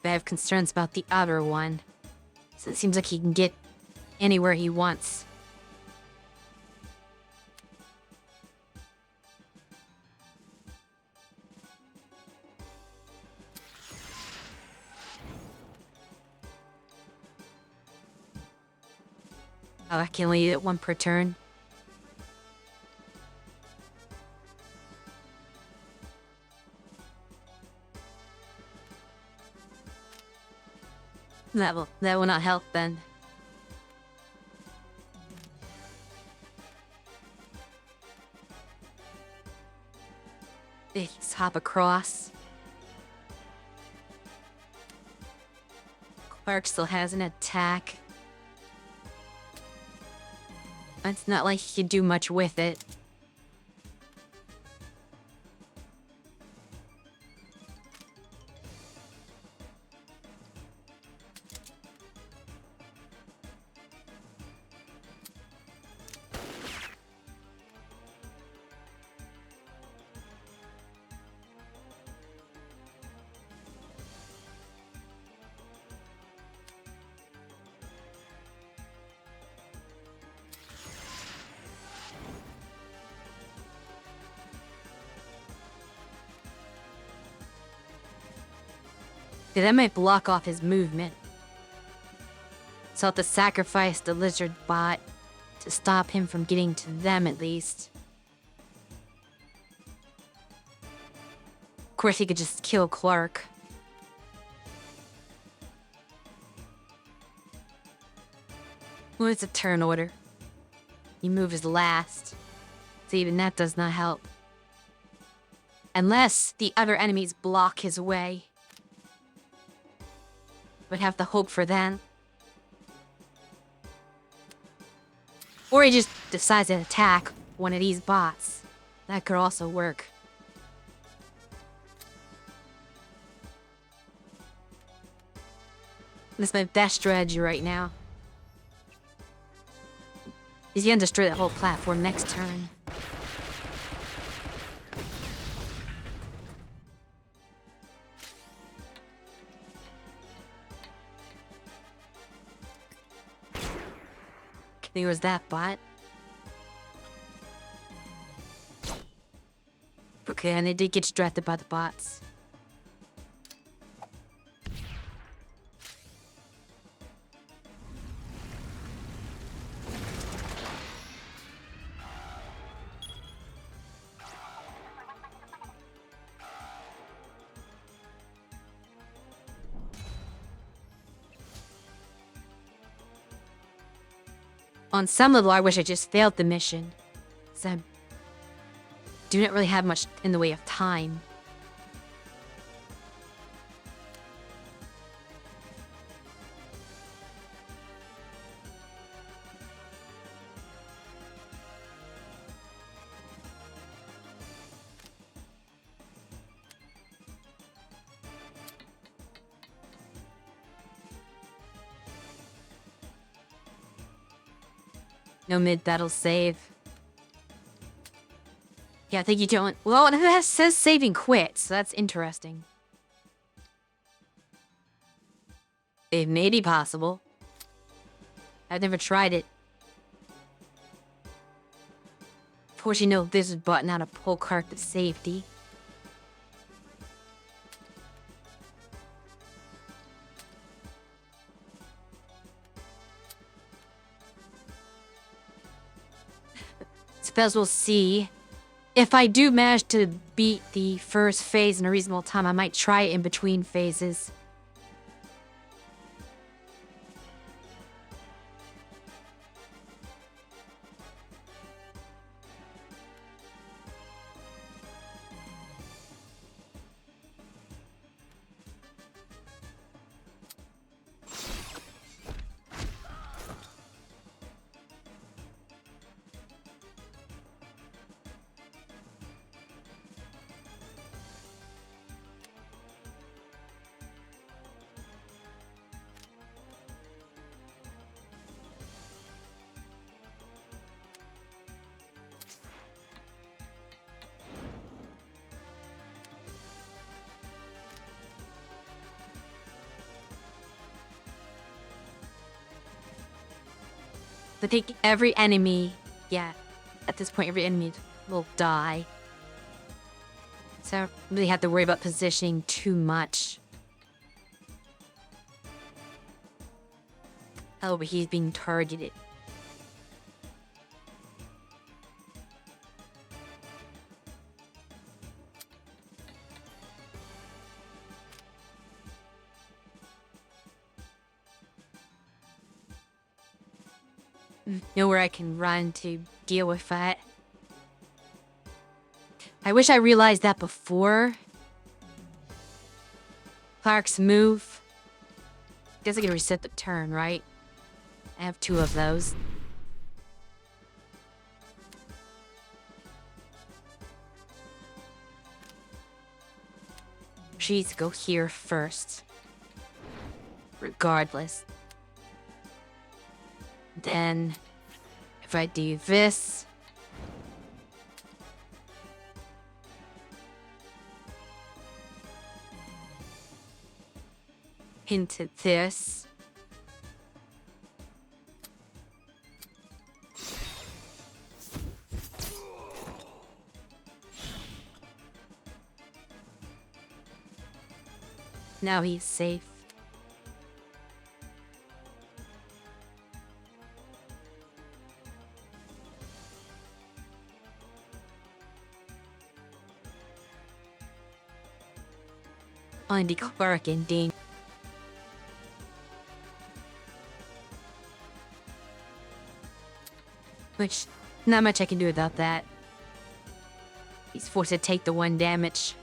But I have concerns about the other one. So it seems like he can get anywhere he wants. Oh, I can only get 1 per turn. That will not help then. Let's hop across. Clark still has an attack. It's not like he can do much with it. Okay, that might block off his movement. So I'll have to sacrifice the lizard bot to stop him from getting to them at least. Of course, he could just kill Clark. Well, it's a turn order. He moves last. So even that does not help. Unless the other enemies block his way. Would have to hope for that. Or he just decides to attack one of these bots. That could also work. That's my best strategy right now. He's gonna destroy the whole platform next turn. I think it was that bot. Okay, and they did get distracted by the bots. On some level, I wish I just failed the mission. So I do not really have much in the way of time. No mid-battle save. Yeah, I think you don't... Well, it says saving quit, so that's interesting. It may be possible. I've never tried it. Fortunately, no, this is button out a pull cart to safety. Suppose we'll see. If I do manage to beat the first phase in a reasonable time, I might try it in between phases. I think every enemy, yeah, at this point, every enemy will die. So I don't really have to worry about positioning too much. Oh, but he's being targeted. Know where I can run to deal with that. I wish I realized that before. Clark's move. Guess I can reset the turn, right? I have 2 of those. She needs to go here first. Regardless. Then, if I do this... into this... Now he's safe. Only the clerk in danger. Which, not much I can do about that. He's forced to take the 1 damage.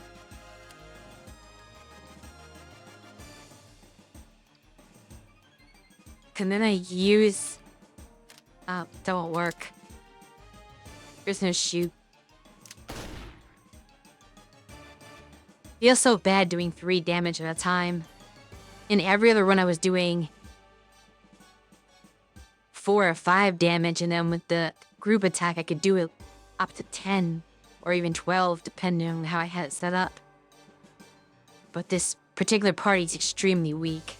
Can then I use... that won't work. There's no shoot. Feels so bad doing 3 damage at a time. In every other run I was doing 4 or 5 damage, and then with the group attack I could do it up to 10 or even 12 depending on how I had it set up. But this particular party is extremely weak.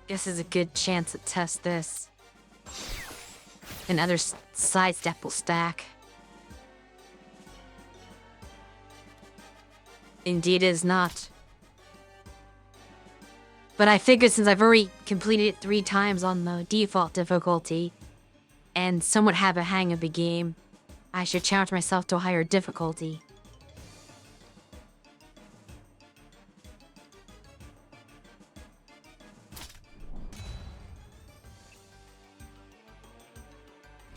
This is a good chance to test this. Another sidestep will stack. Indeed it is not. But I figured since I've already completed it 3 times on the default difficulty, and somewhat have a hang of the game, I should challenge myself to a higher difficulty.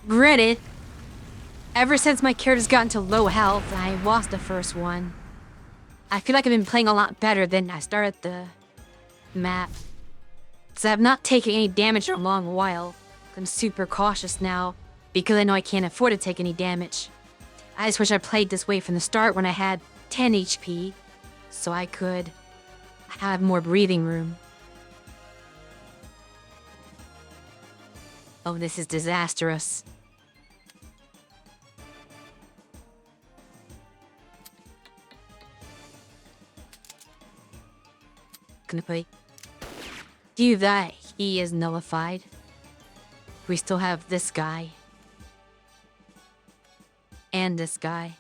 Granted, ever since my character's gotten to low health and I lost the first one, I feel like I've been playing a lot better than I started the map. So I've not taken any damage in a long while. I'm super cautious now because I know I can't afford to take any damage. I just wish I played this way from the start when I had 10 HP, so I could have more breathing room. Oh, this is disastrous. Gonna play. Do that. He is nullified. We still have this guy. And this guy.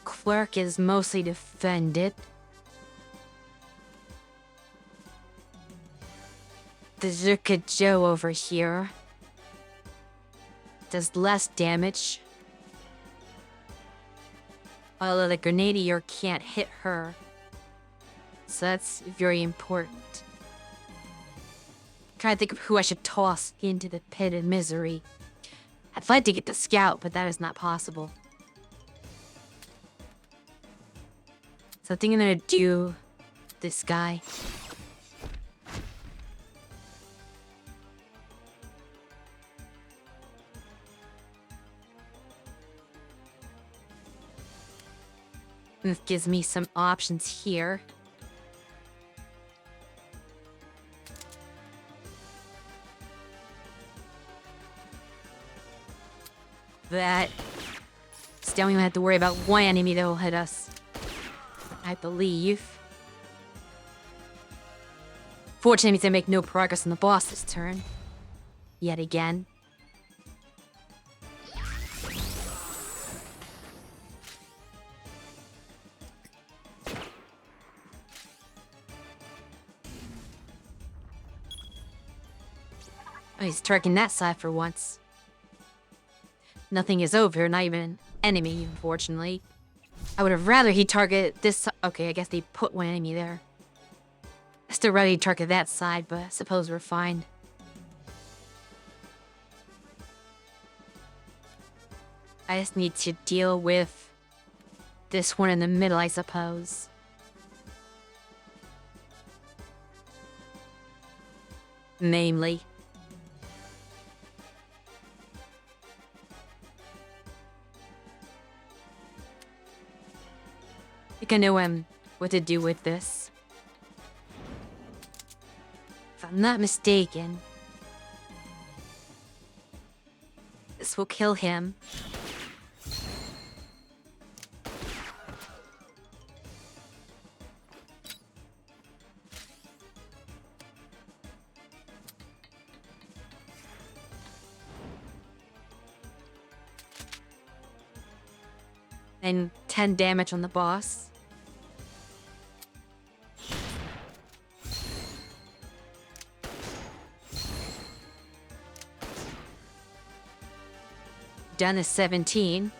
Clerk is mostly defended. The Zuka Joe over here does less damage, although the Grenadier can't hit her, so that's very important. Trying to think of who I should toss into the pit of misery. I'd like to get the Scout, but that is not possible. So I think I'm gonna do this guy. This gives me some options here. That. Still, we don't have to worry about one enemy that will hit us. I believe. Fortunately, means I make no progress on the boss this turn. Yet again. Oh, he's targeting that side for once. Nothing is over, not even an enemy, unfortunately. I would have rather he target this side. Okay, I guess they put one enemy there. I still rather he target that side, but I suppose we're fine. I just need to deal with this one in the middle, I suppose. Namely. I think I know him what to do with this. If I'm not mistaken, this will kill him. And 10 damage on the boss. Done is 17.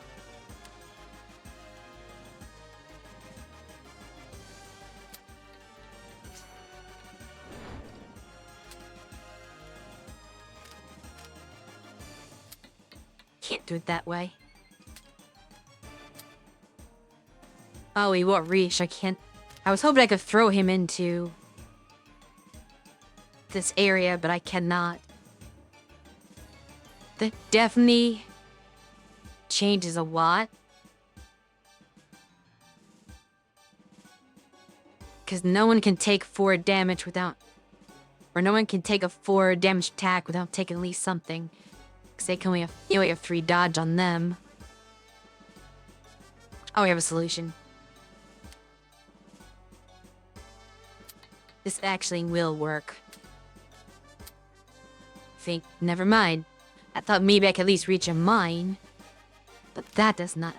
Can't do it that way. Oh, he won't reach. I can't. I was hoping I could throw him into this area, but I cannot. That definitely changes a lot. Because no one can take 4 damage without... Or no one can take a 4 damage attack without taking at least something. Because they can only have, you only have 3 dodge on them. Oh, we have a solution. This actually will work. Never mind. I thought maybe I could at least reach a mine. But that does not...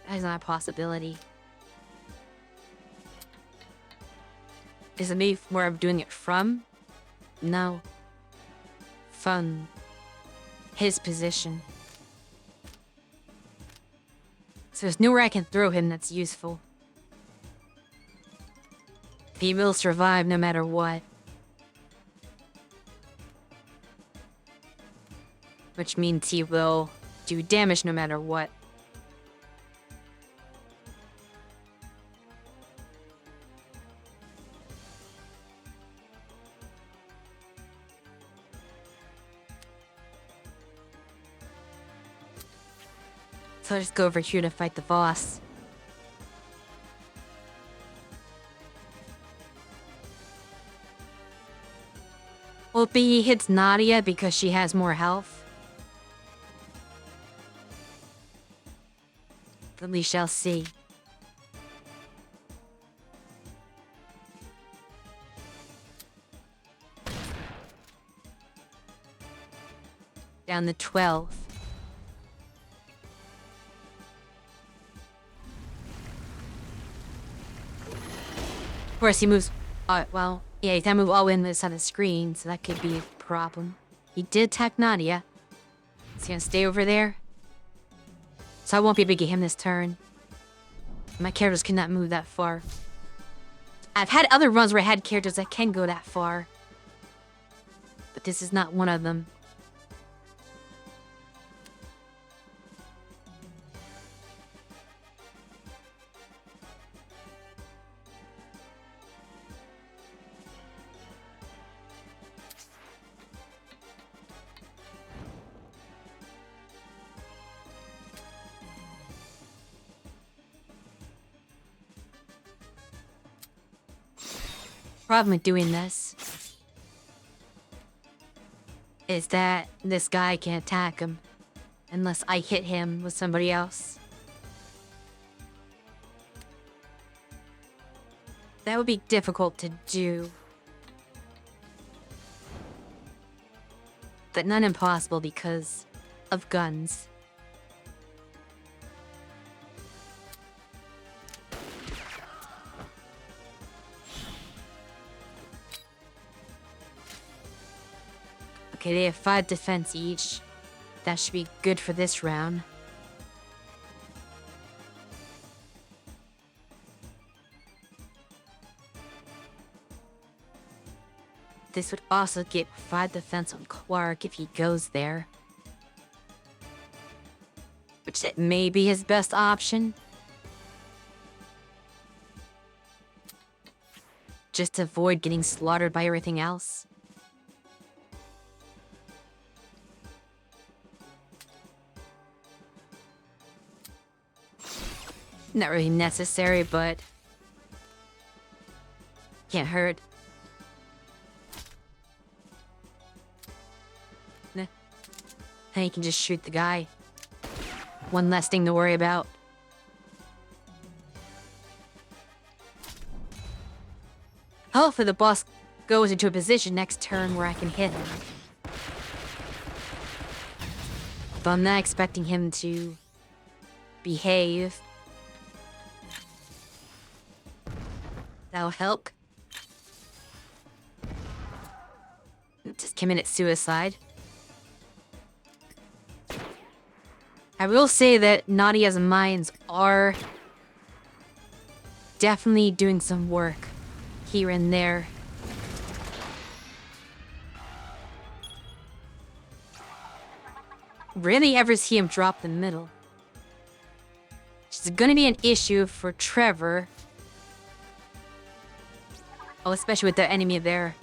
That is not a possibility. Is it maybe where I'm doing it from? No. From his position. So there's nowhere I can throw him that's useful. He will survive no matter what. Which means he will do damage no matter what. So I'll just go over here to fight the boss. Will he hits Nadia because she has more health? Then we shall see. Down to 12. Of course, he moves... well, yeah, he can move all the way on the side of the screen, so that could be a problem. He did attack Nadia. Is he gonna stay over there? So I won't be able to get him this turn. My characters cannot move that far. I've had other runs where I had characters that can go that far. But this is not one of them. Problem with doing this is that this guy can't attack him unless I hit him with somebody else. That would be difficult to do, but not impossible because of guns. Okay, they have 5 defense each. That should be good for this round. This would also get 5 defense on Quark if he goes there. Which it may be his best option. Just to avoid getting slaughtered by everything else. Not really necessary, but Can't hurt. Nah. Then you can just shoot the guy. One less thing to worry about. Hopefully the boss goes into a position next turn where I can hit him. But I'm not expecting him to behave. That'll help. Just committed suicide. I will say that Nadia's mines are definitely doing some work here and there. Rarely ever see him drop the middle. Which is gonna be an issue for Trevor. Oh, especially with the enemy there.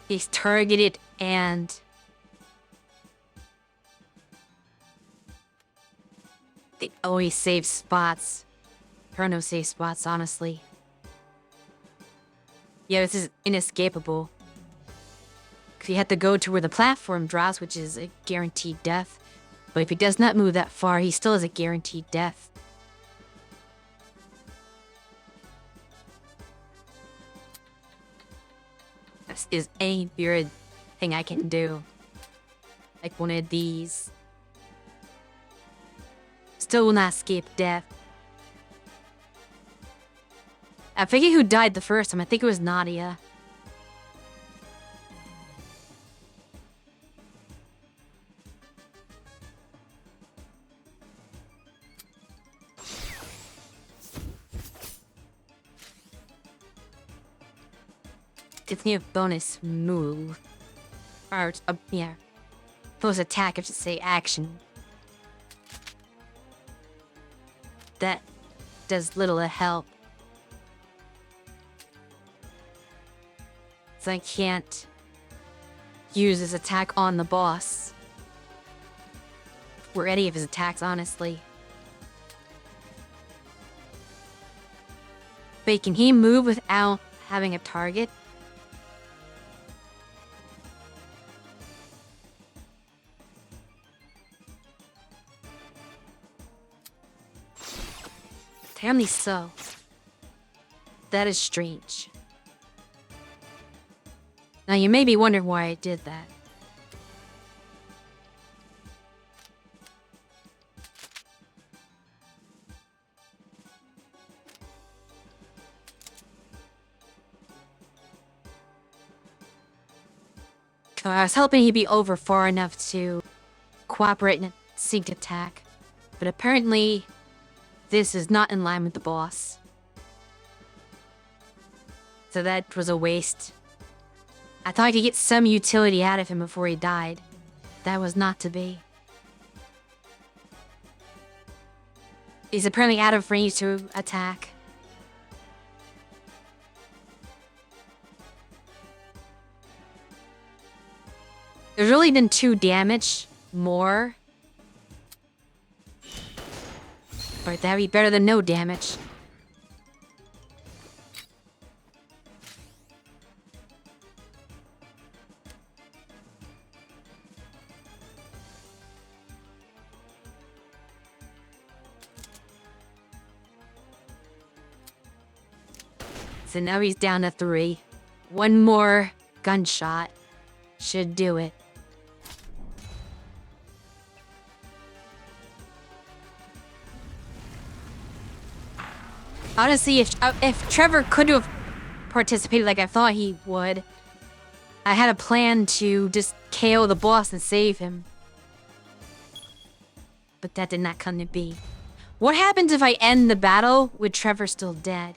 He's targeted and they always save spots. There are no safe spots, honestly. Yeah, this is inescapable. Because you have to go to where the platform drops, which is a guaranteed death. But if he does not move that far, he still is a guaranteed death. This is a weird thing I can do. Like one of these. Still will not escape death. I forget who died the first time. I think it was Nadia. It's new bonus move. Or, yeah. Bonus attack, I should say, action. That does little to help. So I can't use his attack on the boss. Or any of his attacks, honestly. But can he move without having a target? Apparently so. That is strange. Now you may be wondering why I did that. I was hoping he'd be over far enough to cooperate in a synced attack. But apparently, this is not in line with the boss. So that was a waste. I thought I could get some utility out of him before he died. That was not to be. He's apparently out of range to attack. There's really been 2 damage more. But that'd be better than no damage. So now he's down to 3. One more gunshot should do it. Honestly, if Trevor could have participated like I thought he would, I had a plan to just KO the boss and save him. But that did not come to be. What happens if I end the battle with Trevor still dead?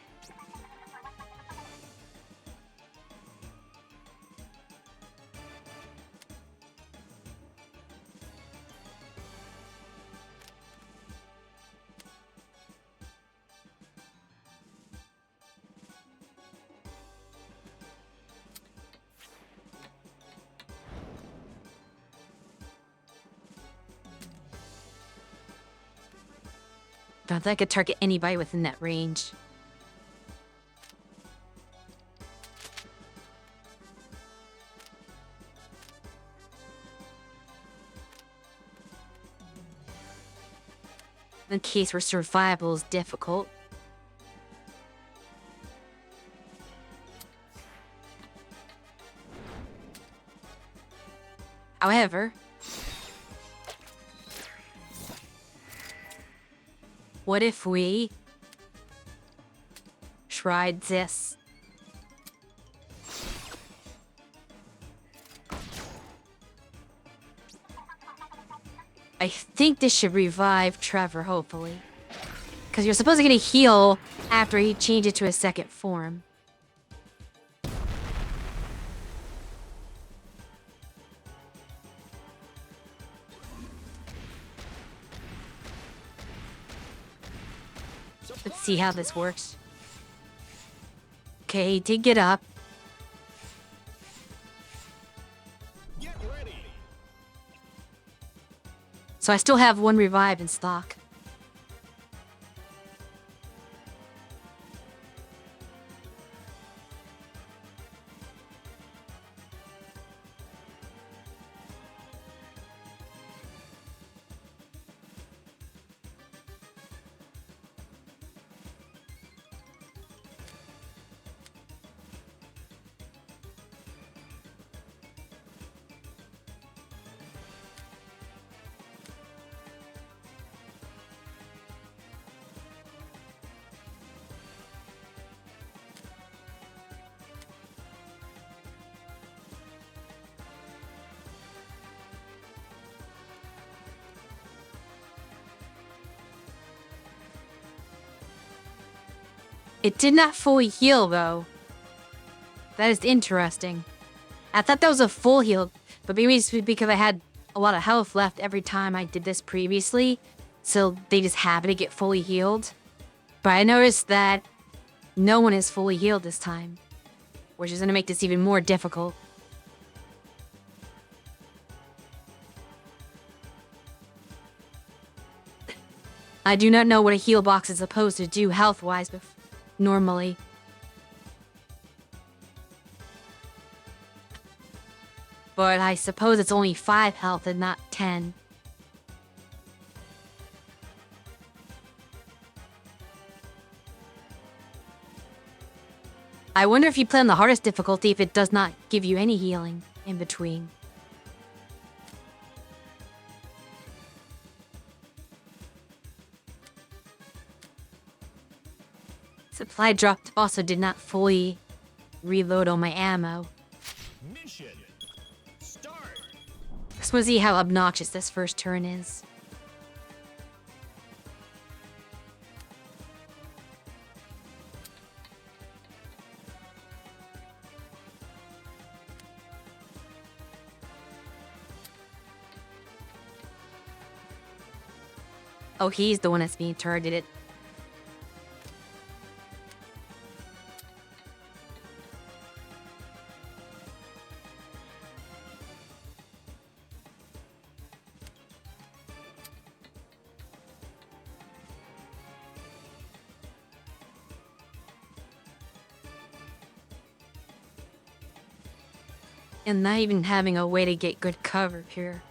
But that could target anybody within that range. In case where survival is difficult. However, what if we tried this? I think this should revive Trevor, hopefully. Because you're supposed to get a heal after he changes to his second form. Let's see how this works. Okay, he did get up. Get ready. So I still have one revive in stock. It did not fully heal, though. That is interesting. I thought that was a full heal, but maybe it's because I had a lot of health left every time I did this previously, so they just happened to get fully healed. But I noticed that no one is fully healed this time, which is going to make this even more difficult. I do not know what a heal box is supposed to do health-wise normally. But I suppose it's only 5 health and not 10. I wonder if you play on the hardest difficulty if it does not give you any healing in between. Supply drop also did not fully reload all my ammo. Mission. Start. Just want to see how obnoxious this first turn is. Oh, he's the one that's being targeted. And not even having a way to get good cover here.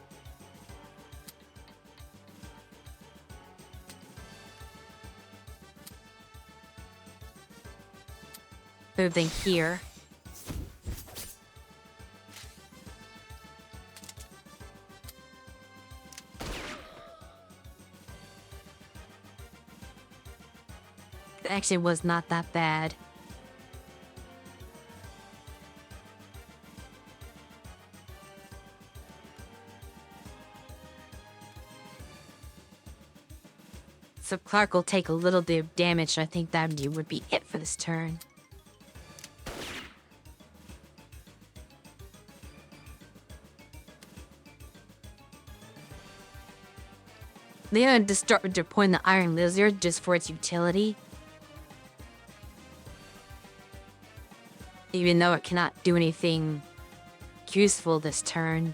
Moving here. It actually was not that bad. So Clark will take a little bit of damage. I think that would be it for this turn. They had to start with deploying the Iron Lizard just for its utility. Even though it cannot do anything useful this turn.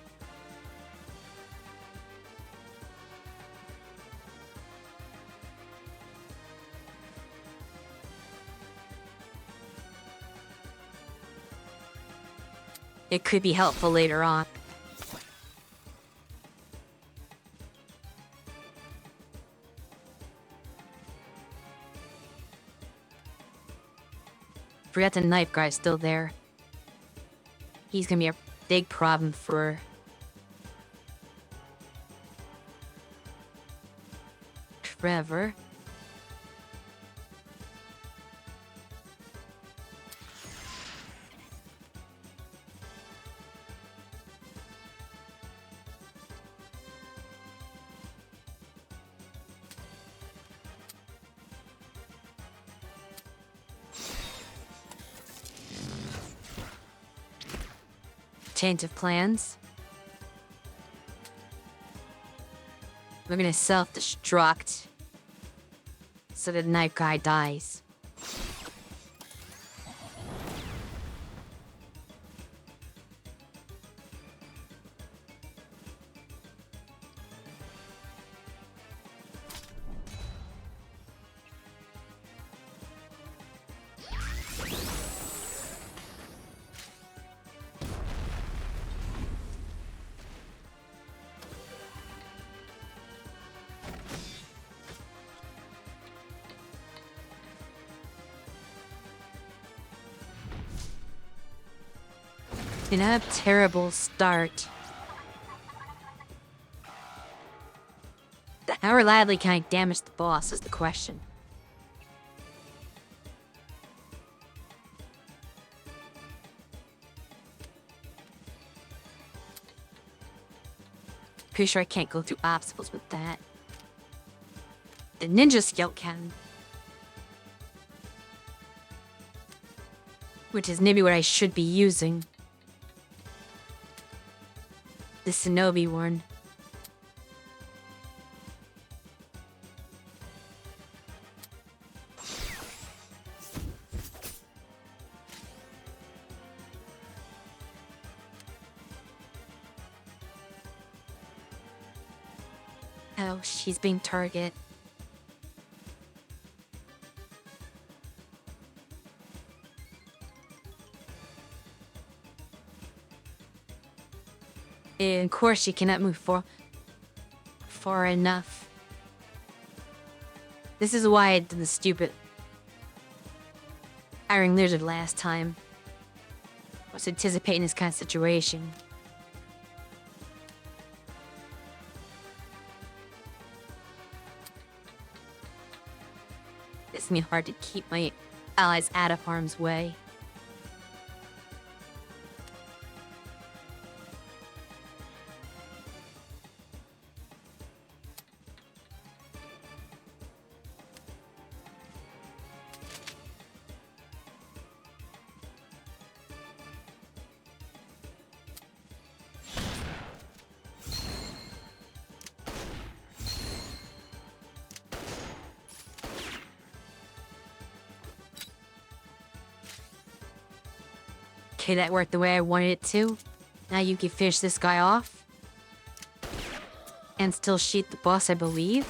It could be helpful later on. Forgot the knife guy's still there. He's gonna be a big problem for Trevor. Change of plans. We're gonna self-destruct so the knife guy dies. Didn't have a terrible start. How reliably can I damage the boss is the question. Pretty sure I can't go through obstacles with that. The ninja skill can. Which is maybe what I should be using. The Shinobi one. Oh, she's being targeted. And of course, she cannot move far enough. This is why I did the stupid Iron Lizard last time. I was anticipating this kind of situation. It's gonna be hard to keep my allies out of harm's way. Okay, that worked the way I wanted it to. Now you can finish this guy off. And still shoot the boss, I believe.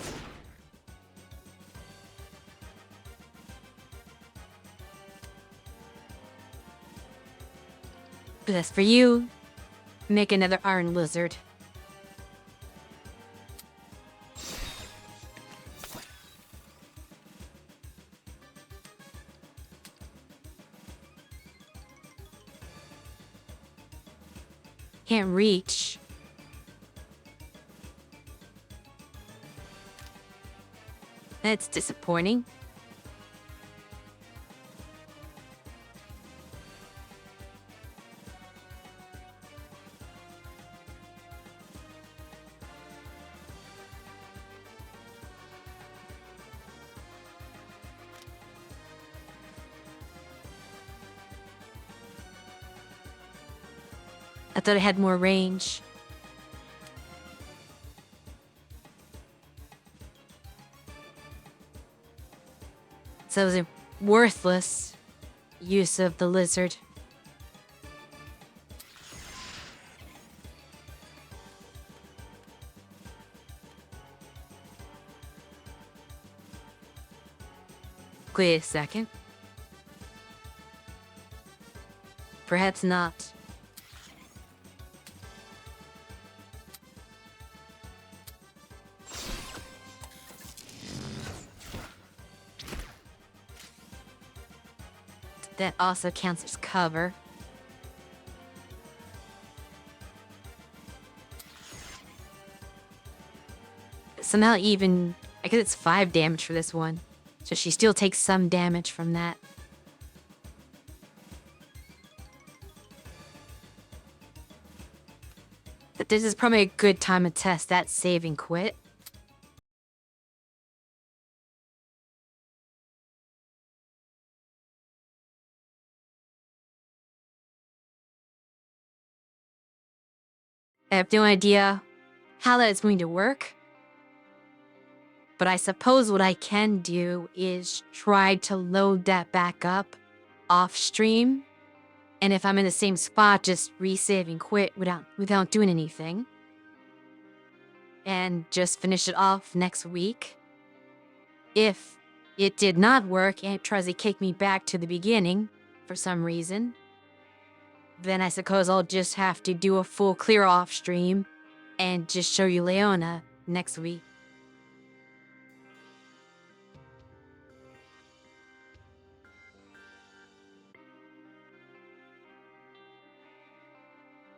But as for you, make another Iron Lizard. Can't reach. That's disappointing. I thought it had more range. So it was a worthless use of the lizard. Wait a second. Perhaps not. That also counts as cover. Somehow even, I guess it's 5 damage for this one. So she still takes some damage from that. But this is probably a good time to test that save and quit. I have no idea how that is going to work. But I suppose what I can do is try to load that back up off stream. And if I'm in the same spot, just resave and quit without doing anything. And just finish it off next week. If it did not work and it tries to kick me back to the beginning for some reason, then I suppose I'll just have to do a full clear off stream and just show you Leona next week.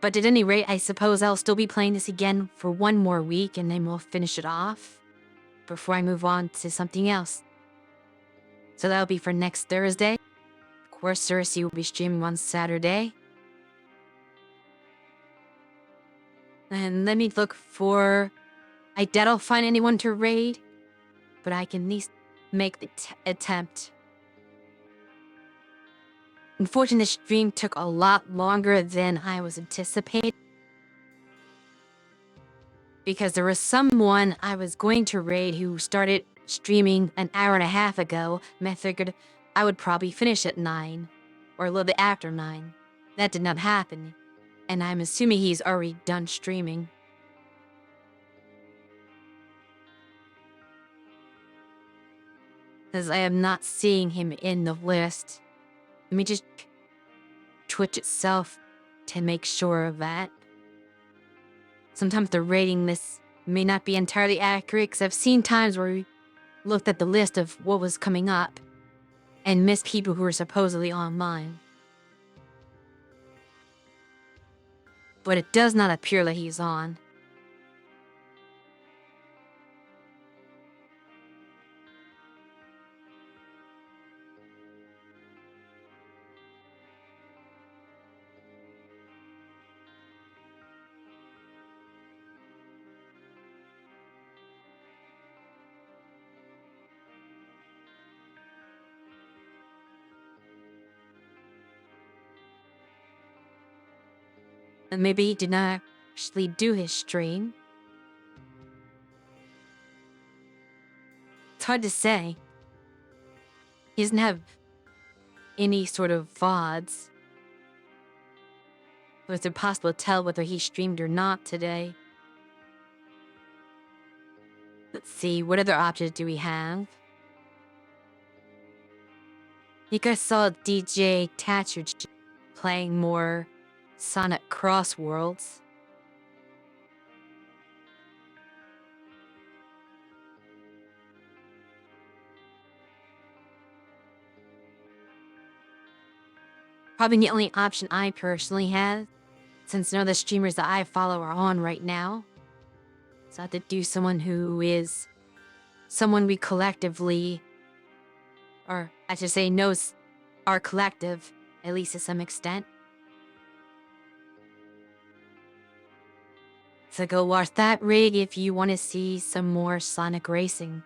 But at any rate, I suppose I'll still be playing this again for one more week and then we'll finish it off before I move on to something else. So that'll be for next Thursday. Of course, Cersei will be streaming on Saturday. And let me look for... I doubt I'll find anyone to raid, but I can at least make the attempt. Unfortunately, the stream took a lot longer than I was anticipating. Because there was someone I was going to raid who started streaming an hour and a half ago, and I figured I would probably finish at 9, or a little bit after 9. That did not happen, and I'm assuming he's already done streaming. As I am not seeing him in the list. Let me just Twitch itself to make sure of that. Sometimes the rating list may not be entirely accurate, because I've seen times where we looked at the list of what was coming up and missed people who were supposedly online. But it does not appear that he's on. And maybe he did not actually do his stream. It's hard to say. He doesn't have any sort of VODs. So it's impossible to tell whether he streamed or not today. Let's see, what other options do we have? You guys saw DJ Thatcher playing more Sonic Cross Worlds. Probably the only option I personally have, since none of the streamers that I follow are on right now. So I have to do someone who is someone we collectively, or I should say knows our collective, at least to some extent. So go watch that rig if you want to see some more Sonic racing.